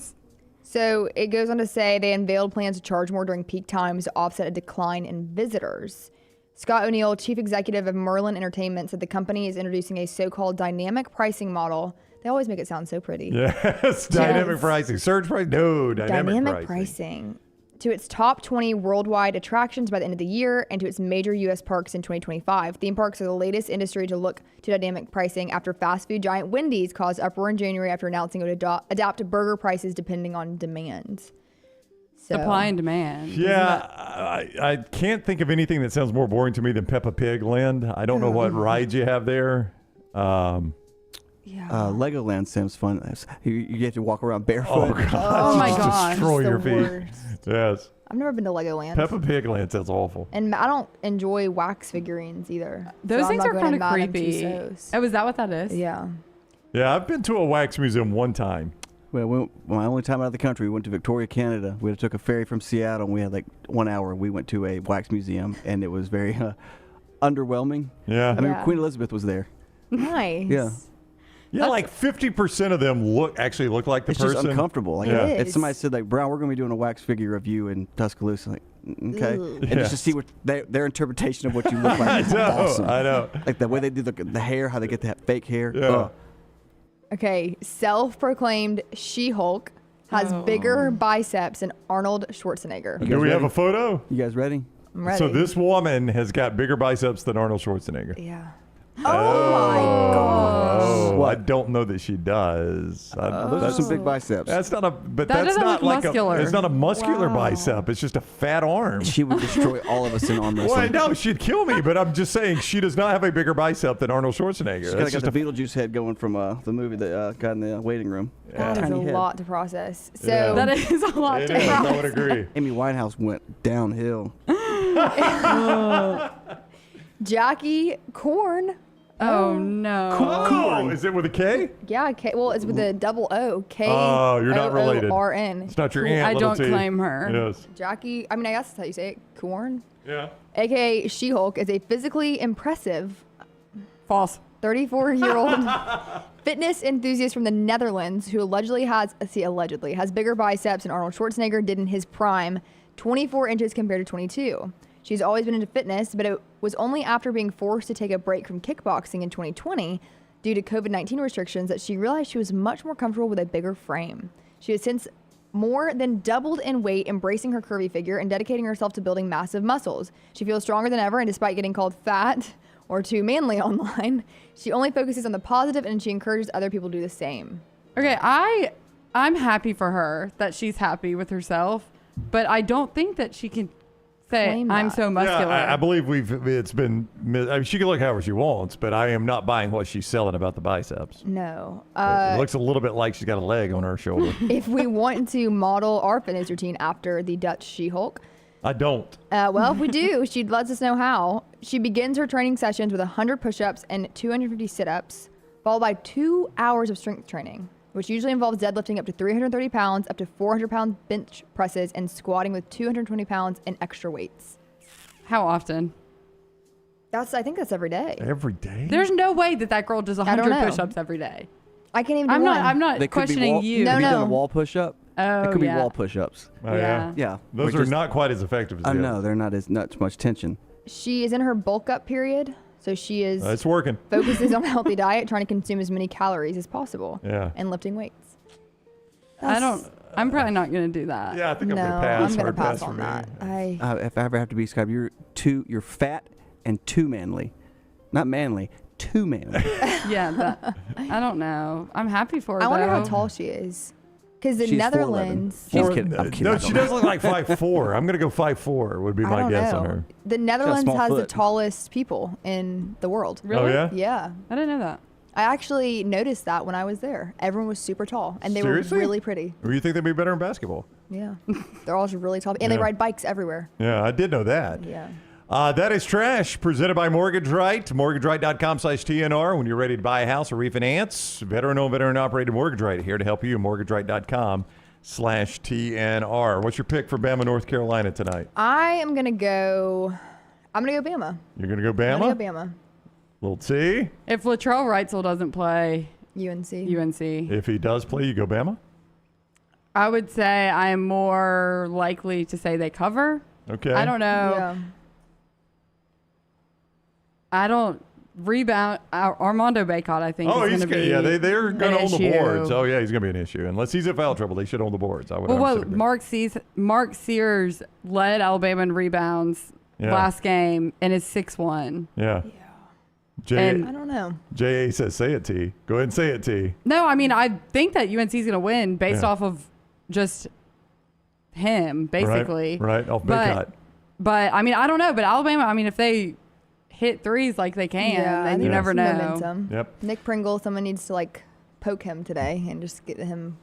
So it goes on to say they unveiled plans to charge more during peak times to offset a decline in visitors. Scott O'Neill, chief executive of Merlin Entertainment, said the company is introducing a so-called dynamic pricing model. They always make it sound so pretty. Yes, dynamic pricing. Surge price? No, dynamic pricing. To its top 20 worldwide attractions by the end of the year and to its major U.S. parks in 2025. Theme parks are the latest industry to look to dynamic pricing after fast food giant Wendy's caused uproar in January after announcing it would adapt to burger prices depending on demand. Supply and demand. Yeah, I can't think of anything that sounds more boring to me than Peppa Pig Land. I don't know what rides you have there. Legoland sounds fun. You get to walk around barefoot. Oh, God. Oh, my gosh. Destroy your feet. Worst. Yes. I've never been to Legoland. Peppa Pig Land sounds awful. And I don't enjoy wax figurines either. Those things are kind of creepy. Oh, is that what that is? Yeah. Yeah, I've been to a wax museum one time. Well, my only time out of the country, we went to Victoria, Canada. We took a ferry from Seattle, and we had like 1 hour. We went to a wax museum, and it was very underwhelming. Yeah. I mean, Queen Elizabeth was there. Nice. Yeah. Yeah, like 50% of them look like the it's person. It's just uncomfortable. Like, if somebody said, like, Brown, we're going to be doing a wax figure of you in Tuscaloosa, like, okay. Ooh. And just to see what their interpretation of what you look like. I know. Like the way they do the hair, how they get that fake hair. Yeah. Okay, self-proclaimed She-Hulk has bigger biceps than Arnold Schwarzenegger. Do we have a photo? You guys ready? I'm ready. So this woman has got bigger biceps than Arnold Schwarzenegger. Yeah. Oh my gosh. Oh, I don't know that she does. Those are some big biceps. That's not that that's not like muscular. it's not a muscular bicep. It's just a fat arm. She would destroy all of us in arm wrestling. Well, I know she'd kill me, but I'm just saying she does not have a bigger bicep than Arnold Schwarzenegger. She's got the Beetlejuice head going from the movie that got in the waiting room. That is a Tiny head. lot to process. So that is a lot to process. I would agree. Amy Winehouse went downhill. Jackie Korn. Oh no. Oh, is it with a K? Yeah, K. Well, it's with a double O. K. Oh, you're not related. O-O-R-N. It's not your aunt. I little don't T. claim her. Yes. Jackie. I mean, I guess that's how you say it. Korn. Yeah. AKA She-Hulk is a physically impressive. False. 34-year-old fitness enthusiast from the Netherlands who allegedly has bigger biceps than Arnold Schwarzenegger did in his prime, 24 inches compared to 22. She's always been into fitness, but it was only after being forced to take a break from kickboxing in 2020 due to COVID-19 restrictions that she realized she was much more comfortable with a bigger frame. She has since more than doubled in weight, embracing her curvy figure and dedicating herself to building massive muscles. She feels stronger than ever, and despite getting called fat or too manly online, she only focuses on the positive, and she encourages other people to do the same. Okay, I'm happy for her that she's happy with herself, but I don't think that she can say I'm so muscular. Yeah, I believe it's been. I mean, she can look however she wants, but I am not buying what she's selling about the biceps. No. It looks a little bit like she's got a leg on her shoulder. If we want to model our fitness routine after the Dutch She-Hulk, I don't. Well, if we do, she lets us know how. She begins her training sessions with 100 push-ups and 250 sit-ups, followed by 2 hours of strength training, which usually involves deadlifting up to 330 pounds, up to 400-pound bench presses, and squatting with 220 pounds in extra weights. How often? I think that's every day. Every day? There's no way that girl does 100 push-ups every day. I can't even do one. I'm not questioning you. Have you done a wall push-up? Oh, it could be wall push-ups. Oh, yeah. Yeah. Those are not quite as effective as the no, others. they're not as much tension. She is in her bulk-up period, so she is It's working. focuses on a healthy diet, trying to consume as many calories as possible, and lifting weights. I'm probably not going to do that. Yeah, I think I'm going to pass. I'm going to Hard pass on that. If I ever have to be described, you're fat and too manly. Not manly, too manly. Yeah, I don't know. I'm happy for her, I wonder though. how tall she is. Because the She's Netherlands... I'm kidding. No, she does look like 5'4". I'm going to go 5'4", would be my guess on her. The Netherlands has the tallest people in the world. Really? Oh, yeah? Yeah. I didn't know that. I actually noticed that when I was there. Everyone was super tall, and they Seriously? were really pretty. Or you think they'd be better in basketball? Yeah. They're all just really tall. And they ride bikes everywhere. Yeah, I did know that. Yeah. That is Trash, presented by Mortgage Right. MortgageRight.com/TNR. When you're ready to buy a house or refinance, veteran-owned, veteran-operated Mortgage Right here to help you. MortgageRight.com/TNR. What's your pick for Bama, North Carolina tonight? I'm gonna go Bama. You're going to go Bama? I'm gonna go Bama. Little T. If Latrell Wrightsell doesn't play, UNC. If he does play, you go Bama? I would say I am more likely to say they cover. Okay. I don't know. Yeah. I don't rebound. Armando Bacot, I think, is going to be they're going to own the issue. boards. Oh, yeah, he's going to be an issue. Unless he's in foul trouble, they should own the boards. I would Mark Sears led Alabama in rebounds last game and is 6'1". Yeah. I don't know. J.A. says, say it, T. Go ahead and say it, T. No, I mean, I think that UNC is going to win based off of just him, basically. Right, off Bacot. But, I mean, I don't know. But Alabama, I mean, if they hit threes like they can, then you never know. Momentum. Yep. Nick Pringle, someone needs to, poke him today and just get him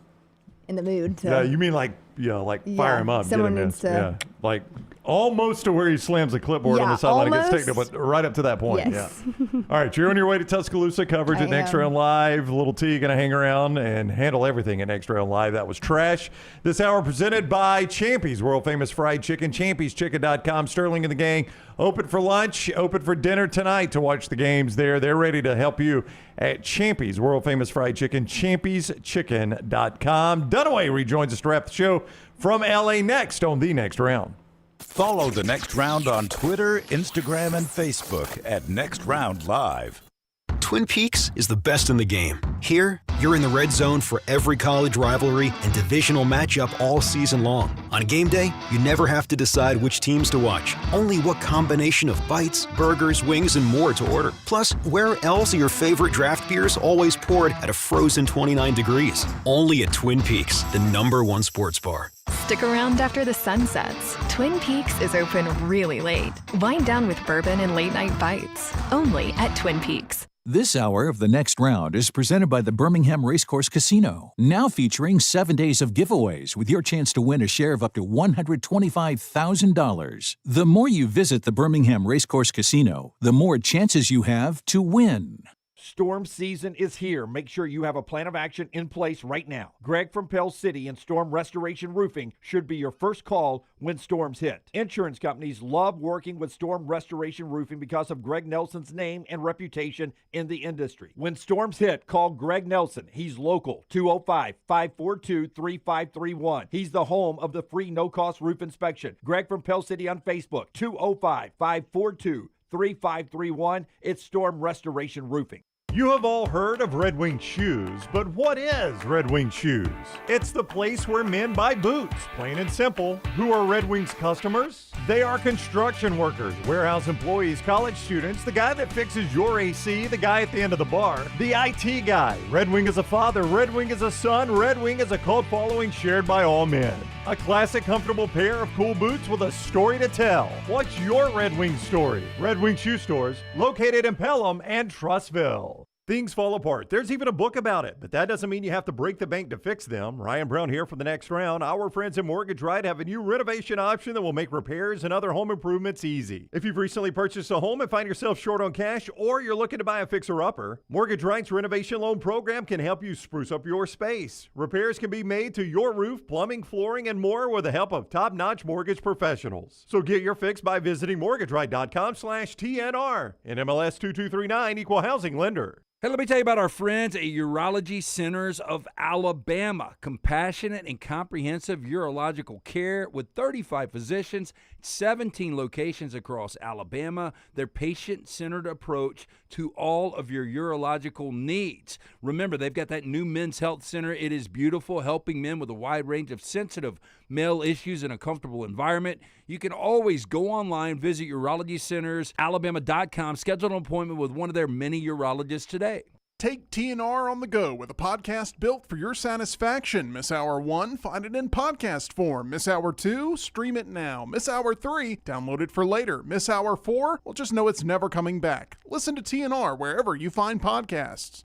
in the mood. Yeah, you mean fire him up. Someone get him needs to. Yeah, almost to where he slams the clipboard on the sideline and gets taken, but right up to that point. Yes. Yeah. All right, you're on your way to Tuscaloosa coverage at Next Round Live. Little T going to hang around and handle everything at Next Round Live. That was Trash. This hour presented by Champy's, world famous fried chicken. Champy'sChicken.com. Sterling and the gang open for lunch, open for dinner tonight to watch the games there. They're ready to help you at Champy's, world famous fried chicken. Champy'sChicken.com. Dunaway rejoins us to wrap the show from LA next on The Next Round. Follow The Next Round on Twitter, Instagram, and Facebook at Next Round Live. Twin Peaks is the best in the game. Here, you're in the red zone for every college rivalry and divisional matchup all season long. On game day, you never have to decide which teams to watch, only what combination of bites, burgers, wings, and more to order. Plus, where else are your favorite draft beers always poured at a frozen 29 degrees? Only at Twin Peaks, the #1 sports bar. Stick around after the sun sets. Twin Peaks is open really late. Wind down with bourbon and late night bites. Only at Twin Peaks. This hour of The Next Round is presented by the Birmingham Racecourse Casino, now featuring 7 days of giveaways with your chance to win a share of up to $125,000. The more you visit the Birmingham Racecourse Casino, the more chances you have to win. Storm season is here. Make sure you have a plan of action in place right now. Greg from Pell City and Storm Restoration Roofing should be your first call when storms hit. Insurance companies love working with Storm Restoration Roofing because of Greg Nelson's name and reputation in the industry. When storms hit, call Greg Nelson. He's local, 205-542-3531. He's the home of the free no-cost roof inspection. Greg from Pell City on Facebook, 205-542-3531. It's Storm Restoration Roofing. You have all heard of Red Wing Shoes, but what is Red Wing Shoes? It's the place where men buy boots, plain and simple. Who are Red Wing's customers? They are construction workers, warehouse employees, college students, the guy that fixes your AC, the guy at the end of the bar, the IT guy. Red Wing is a father, Red Wing is a son, Red Wing is a cult following shared by all men. A classic, comfortable pair of cool boots with a story to tell. What's your Red Wing story? Red Wing Shoe Stores, located in Pelham and Trussville. Things fall apart. There's even a book about it, but that doesn't mean you have to break the bank to fix them. Ryan Brown here for The Next Round. Our friends at Mortgage Right have a new renovation option that will make repairs and other home improvements easy. If you've recently purchased a home and find yourself short on cash, or you're looking to buy a fixer-upper, Mortgage Right's renovation loan program can help you spruce up your space. Repairs can be made to your roof, plumbing, flooring, and more with the help of top-notch mortgage professionals. So get your fix by visiting mortgageright.com/TNR. And MLS 2239, Equal Housing Lender. Hey, let me tell you about our friends at Urology Centers of Alabama. Compassionate and comprehensive urological care with 35 physicians, 17 locations across Alabama. Their patient-centered approach to all of your urological needs. Remember, they've got that new men's health center. It is beautiful, helping men with a wide range of sensitive male issues in a comfortable environment. You can always go online, visit urologycentersalabama.com, schedule an appointment with one of their many urologists today. Take TNR on the go with a podcast built for your satisfaction. Miss Hour 1? Find it in podcast form. Miss Hour 2? Stream it now. Miss Hour 3? Download it for later. Miss Hour 4? Well, just know it's never coming back. Listen to TNR wherever you find podcasts.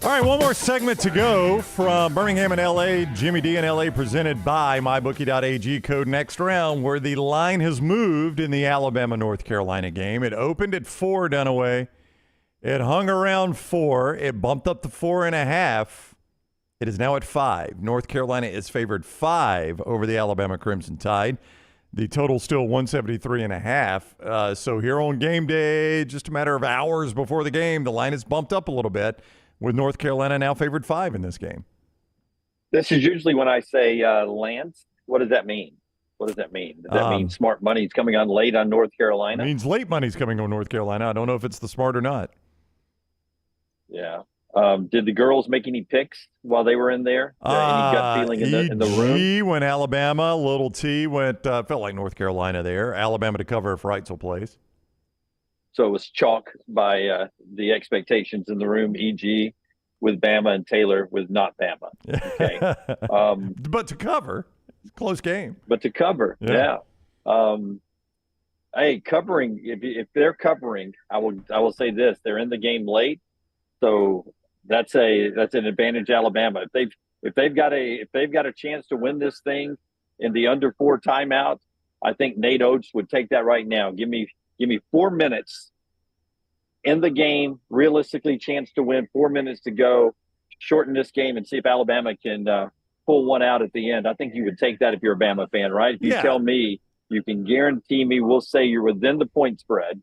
All right, one more segment to go from Birmingham and L.A., Jimmy D and L.A., presented by MyBookie.ag, code next round, where the line has moved in the Alabama-North Carolina game. It opened at 4, Dunaway. It hung around 4. It bumped up to 4.5. It is now at 5. North Carolina is favored 5 over the Alabama Crimson Tide. The total still 173.5. So here on game day, just a matter of hours before the game, the line is bumped up a little bit, with North Carolina now favored 5 in this game. This is usually when I say Lance. What does that mean? What does that mean? Does that mean smart money is coming on late on North Carolina? It means late money's coming on North Carolina. I don't know if it's the smart or not. Yeah. Did the girls make any picks while they were in there? Any gut feeling in the room? E went Alabama. Little T went, felt like North Carolina there. Alabama to cover if Reitzel plays. So it was chalk by the expectations in the room, e.g. with Bama and Taylor with not Bama. Okay. But to cover, it's a close game. But to cover, yeah. Hey, covering, if they're covering, I will say this, they're in the game late. So that's an advantage Alabama. If they've got a chance to win this thing in the under 4 timeout, I think Nate Oates would take that right now. Give me 4 minutes in the game, realistically chance to win, 4 minutes to go, shorten this game and see if Alabama can pull one out at the end. I think you would take that if you're a Bama fan, right? If you tell me, you can guarantee me we'll say you're within the point spread,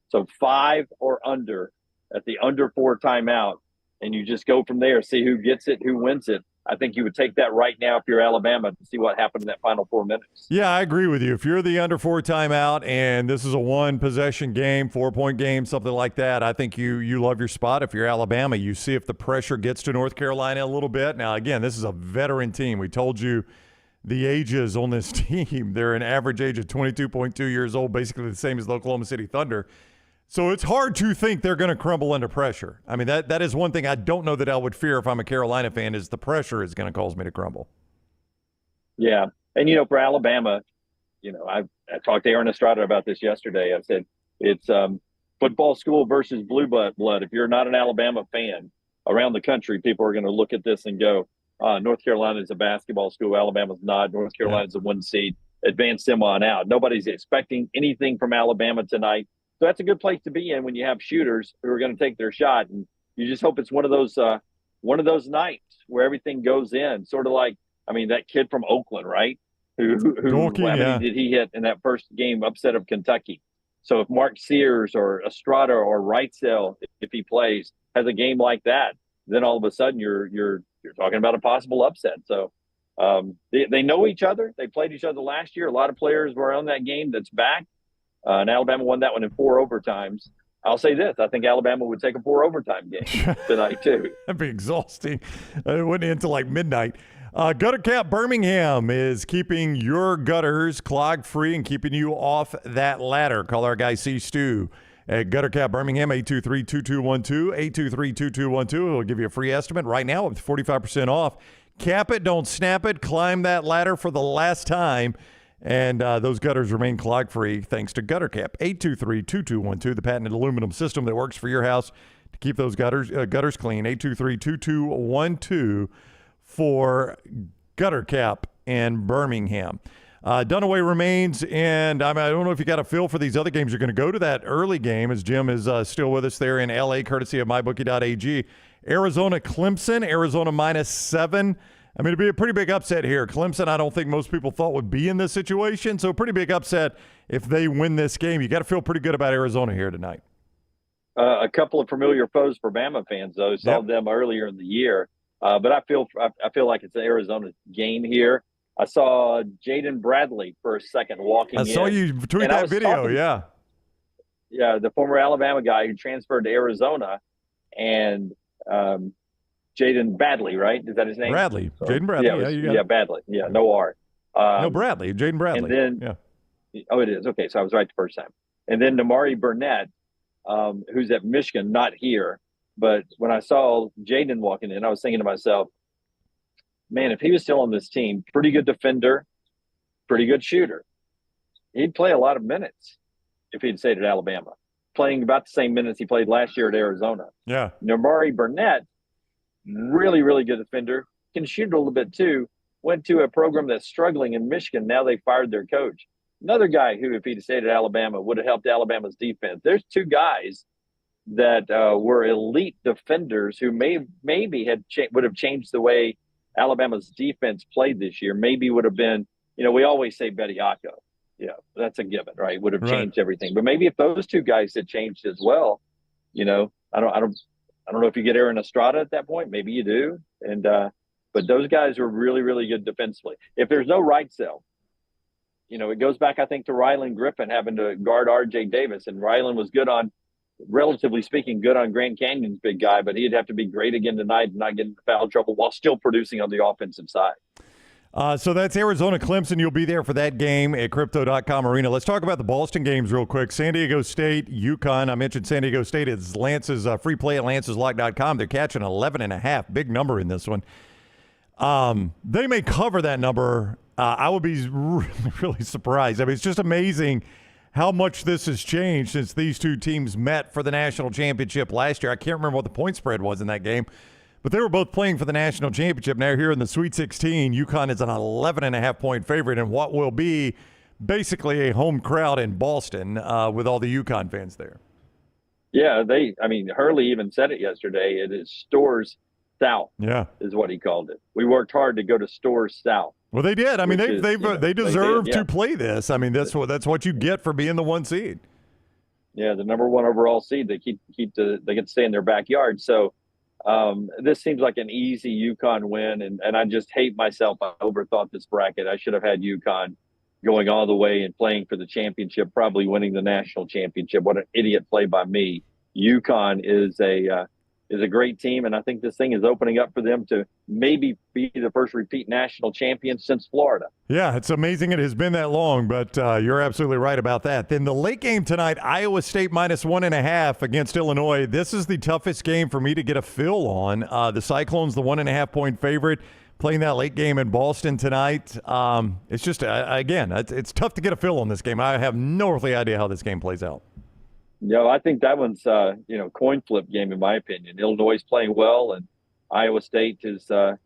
so 5 or under at the under 4 timeout, and you just go from there, see who gets it, who wins it. I think you would take that right now if you're Alabama to see what happened in that final 4 minutes. Yeah, I agree with you. If you're the under 4 timeout and this is a 1-possession game, 4-point game, something like that, I think you love your spot. If you're Alabama, you see if the pressure gets to North Carolina a little bit. Now, again, this is a veteran team. We told you the ages on this team. They're an average age of 22.2 years old, basically the same as the Oklahoma City Thunder. So it's hard to think they're going to crumble under pressure. I mean, that is one thing I don't know that I would fear if I'm a Carolina fan, is the pressure is going to cause me to crumble. Yeah. And, for Alabama, I talked to Aaron Estrada about this yesterday. I said, it's football school versus blue blood. If you're not an Alabama fan around the country, people are going to look at this and go, North Carolina is a basketball school. Alabama's not. North Carolina's a 1 seed. Advance them on out. Nobody's expecting anything from Alabama tonight. So that's a good place to be in when you have shooters who are going to take their shot, and you just hope it's one of those nights where everything goes in. Sort of like, that kid from Oakland, right? How many did he hit in that first game upset of Kentucky? So if Mark Sears or Estrada or Reitzel, if he plays, has a game like that, then all of a sudden you're talking about a possible upset. So they know each other. They played each other last year. A lot of players were on that game that's back. And Alabama won that one in 4 overtimes. I'll say this. I think Alabama would take a 4 overtime game tonight, too. That'd be exhausting. It wouldn't end until like midnight. Gutter Cap Birmingham is keeping your gutters clog-free and keeping you off that ladder. Call our guy C-Stu at Gutter Cap Birmingham, 823-2212, 823-2212. He'll give you a free estimate right now up to 45% off. Cap it, don't snap it. Climb that ladder for the last time. And those gutters remain clog-free thanks to Gutter Cap, 823-2212, the patented aluminum system that works for your house to keep those gutters clean, 823-2212 for Gutter Cap in Birmingham. Dunaway remains, and I don't know if you got a feel for these other games. You're going to go to that early game, as Jim is still with us there in L.A., courtesy of MyBookie.ag. Arizona-Clemson, Arizona -7. It'd be a pretty big upset here. Clemson, I don't think most people thought would be in this situation, so a pretty big upset if they win this game. You got to feel pretty good about Arizona here tonight. A couple of familiar foes for Bama fans, though. Saw them earlier in the year, but I feel like it's an Arizona game here. I saw Jaden Bradley for a second walking in. I saw you tweet that video, yeah, the former Alabama guy who transferred to Arizona, and Jaden Badley, right? Is that his name? Bradley. Jaden Bradley. Badley. Yeah, no R. No, Bradley. Jaden Bradley. And then, it is. Okay, so I was right the first time. And then Namari Burnett, who's at Michigan, not here. But when I saw Jaden walking in, I was thinking to myself, man, if he was still on this team, pretty good defender, pretty good shooter. He'd play a lot of minutes if he'd stayed at Alabama, playing about the same minutes he played last year at Arizona. Yeah. Namari Burnett, really, really good defender, can shoot a little bit too, went to a program that's struggling in Michigan. Now they fired their coach. Another guy who, if he'd stayed at Alabama, would have helped Alabama's defense. There's two guys that were elite defenders who maybe would have changed the way Alabama's defense played this year. Maybe would have been, we always say Bediako. Yeah, that's a given, right? Would have changed everything. But maybe if those two guys had changed as well, I don't know if you get Aaron Estrada at that point. Maybe you do. And but those guys were really, really good defensively. If there's no right cell, it goes back, I think, to Rylan Griffin having to guard R.J. Davis. And Rylan was relatively speaking, good on Grand Canyon's big guy, but he'd have to be great again tonight and not get into foul trouble while still producing on the offensive side. So that's Arizona Clemson. You'll be there for that game at Crypto.com Arena. Let's talk about the Boston games real quick. San Diego State, UConn. I mentioned San Diego State. It's Lance's free play at lanceslock.com. They're catching 11.5. Big number in this one. They may cover that number. I would be really, really surprised. I mean, it's just amazing how much this has changed since these two teams met for the national championship last year. I can't remember what the point spread was in that game, but they were both playing for the national championship. Now here in the Sweet 16, UConn is an 11.5-point favorite in what will be basically a home crowd in Boston with all the UConn fans there. Yeah, Hurley even said it yesterday. It is Stores South. Yeah, is what he called it. We worked hard to go to Stores South. Well, they did. I mean, they deserve to play this. I mean, that's what you get for being the 1 seed. Yeah, the number 1 overall seed. They they get to stay in their backyard. So this seems like an easy UConn win, and I just hate myself. I overthought this bracket. I should have had UConn going all the way and playing for the championship, probably winning the national championship. What an idiot play by me. UConn is a great team, and I think this thing is opening up for them to maybe be the first repeat national champion since Florida. Yeah, it's amazing it has been that long, but you're absolutely right about that. Then the late game tonight, Iowa State -1.5 against Illinois. This is the toughest game for me to get a feel on. The Cyclones, the 1.5-point favorite, playing that late game in Boston tonight. It's just, again, it's tough to get a feel on this game. I have no earthly idea how this game plays out. I think that one's coin flip game in my opinion. Illinois is playing well, and Iowa State is they're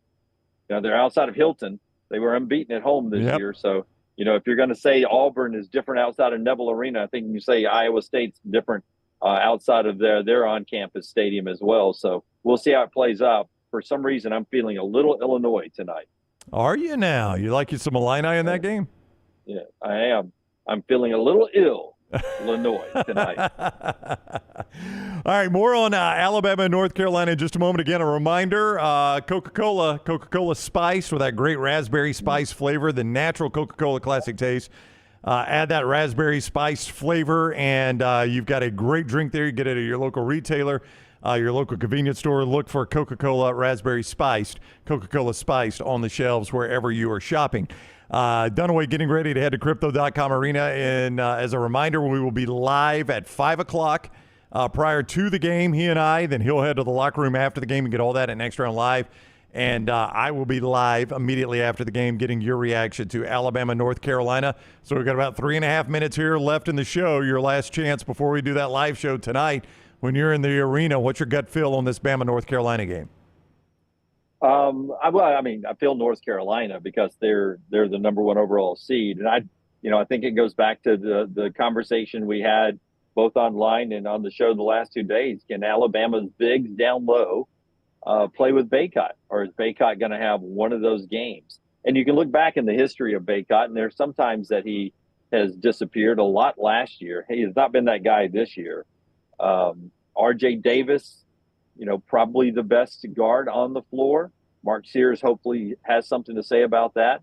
outside of Hilton. They were unbeaten at home this year. So if you're going to say Auburn is different outside of Neville Arena, I think you say Iowa State's different outside of their on-campus stadium as well. So we'll see how it plays out. For some reason, I'm feeling a little Illinois tonight. Are you now? You like some Illini in that game? Yeah, I am. I'm feeling a little ill. Illinois tonight. All right, more on Alabama and North Carolina in just a moment. Again, a reminder, Coca-Cola spiced with that great raspberry spice flavor, the natural Coca-Cola classic taste. Add that raspberry spiced flavor, and you've got a great drink there. You get it at your local retailer, your local convenience store. Look for Coca-Cola raspberry spiced, Coca-Cola spiced on the shelves wherever you are shopping. Dunaway getting ready to head to Crypto.com Arena. And as a reminder, we will be live at 5 o'clock prior to the game, he and I. Then he'll head to the locker room after the game and get all that at Next Round Live. And I will be live immediately after the game getting your reaction to Alabama, North Carolina. So we've got about 3.5 minutes here left in the show. Your last chance before we do that live show tonight. When you're in the arena, what's your gut feel on this Bama, North Carolina game? I feel North Carolina because they're the number 1 overall seed, and I think it goes back to the conversation we had both online and on the show the last 2 days. Can Alabama's bigs down low play with Baycott, or is Baycott going to have one of those games? And you can look back in the history of Baycott, and there's sometimes that he has disappeared a lot last year. He has not been that guy this year. R.J. Davis, probably the best guard on the floor. Mark Sears hopefully has something to say about that.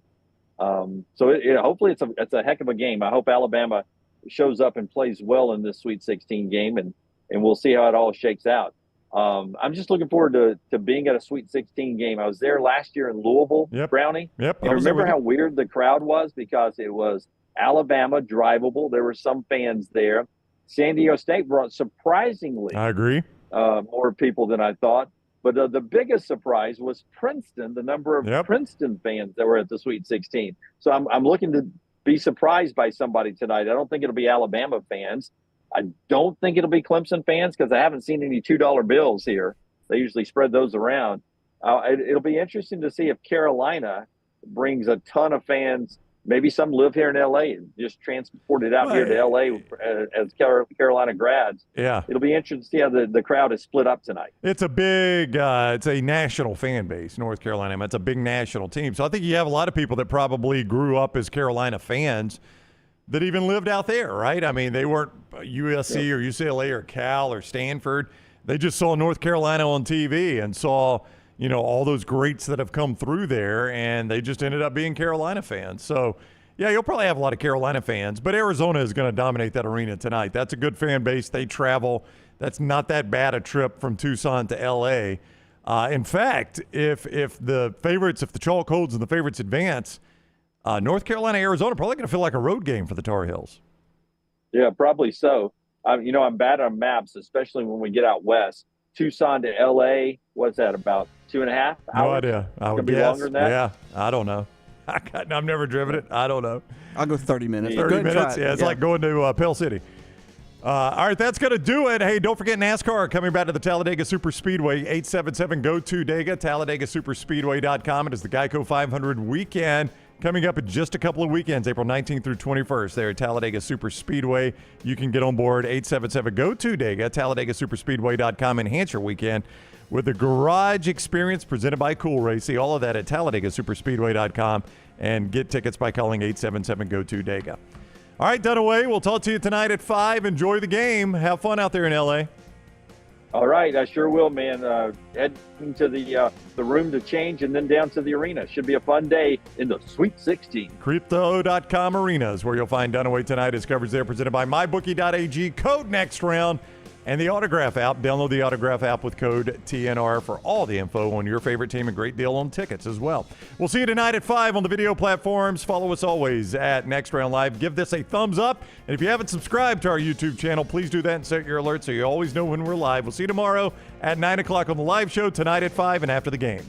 Hopefully it's a heck of a game. I hope Alabama shows up and plays well in this Sweet 16 game, and we'll see how it all shakes out. I'm just looking forward to being at a Sweet 16 game. I was there last year in Louisville, Brownie. Yep. And remember how weird the crowd was because it was Alabama drivable. There were some fans there. San Diego State brought surprisingly, I agree, more people than I thought. But the biggest surprise was Princeton, the number of Princeton fans that were at the Sweet 16. So I'm looking to be surprised by somebody tonight. I don't think it'll be Alabama fans. I don't think it'll be Clemson fans because I haven't seen any $2 bills here. They usually spread those around. It'll be interesting to see if Carolina brings a ton of fans. Maybe some live here in L.A. and just transported out here to L.A. As Carolina grads. Yeah. It'll be interesting to see how the crowd is split up tonight. It's a big it's a national fan base, North Carolina. It's a big national team. So I think you have a lot of people that probably grew up as Carolina fans that even lived out there, right? I mean, they weren't USC or UCLA or Cal or Stanford. They just saw North Carolina on TV and saw – all those greats that have come through there, and they just ended up being Carolina fans. So, yeah, you'll probably have a lot of Carolina fans, but Arizona is going to dominate that arena tonight. That's a good fan base. They travel. That's not that bad a trip from Tucson to L.A. In fact, if the chalk holds and the favorites advance, North Carolina, Arizona probably going to feel like a road game for the Tar Heels. Yeah, probably so. I'm bad on maps, especially when we get out west. Tucson to L.A., what's that, about 2.5 hours? No idea. I would guess. Longer than that? Yeah, I don't know. I've never driven it. I don't know. I'll go 30 minutes. 30 minutes? Yeah, it's like going to Pell City. All right, that's going to do it. Hey, don't forget NASCAR coming back to the Talladega Superspeedway, 877-GO-TO-DEGA, TalladagaSuperspeedway.com. It is the Geico 500 weekend coming up in just a couple of weekends, April 19th through 21st there at Talladega Superspeedway. You can get on board 877-GO-TO-DEGA, TalladagaSuperspeedway.com. Enhance your weekend with the Garage Experience presented by Cool Race. See all of that at TalladagaSuperspeedway.com and get tickets by calling 877-GO-TO-DEGA. All right, Dunaway, we'll talk to you tonight at 5. Enjoy the game. Have fun out there in L.A. All right, I sure will, man. Heading to the room to change and then down to the arena. Should be a fun day in the Sweet 16. Crypto.com arenas where you'll find Dunaway tonight. His coverage there presented by MyBookie.ag. Code Next Round. And the Autograph app. Download the Autograph app with code TNR for all the info on your favorite team. A great deal on tickets as well. We'll see you tonight at 5 on the video platforms. Follow us always at Next Round Live. Give this a thumbs up. And if you haven't subscribed to our YouTube channel, please do that and set your alerts so you always know when we're live. We'll see you tomorrow at 9 o'clock on the live show, tonight at 5, and after the game.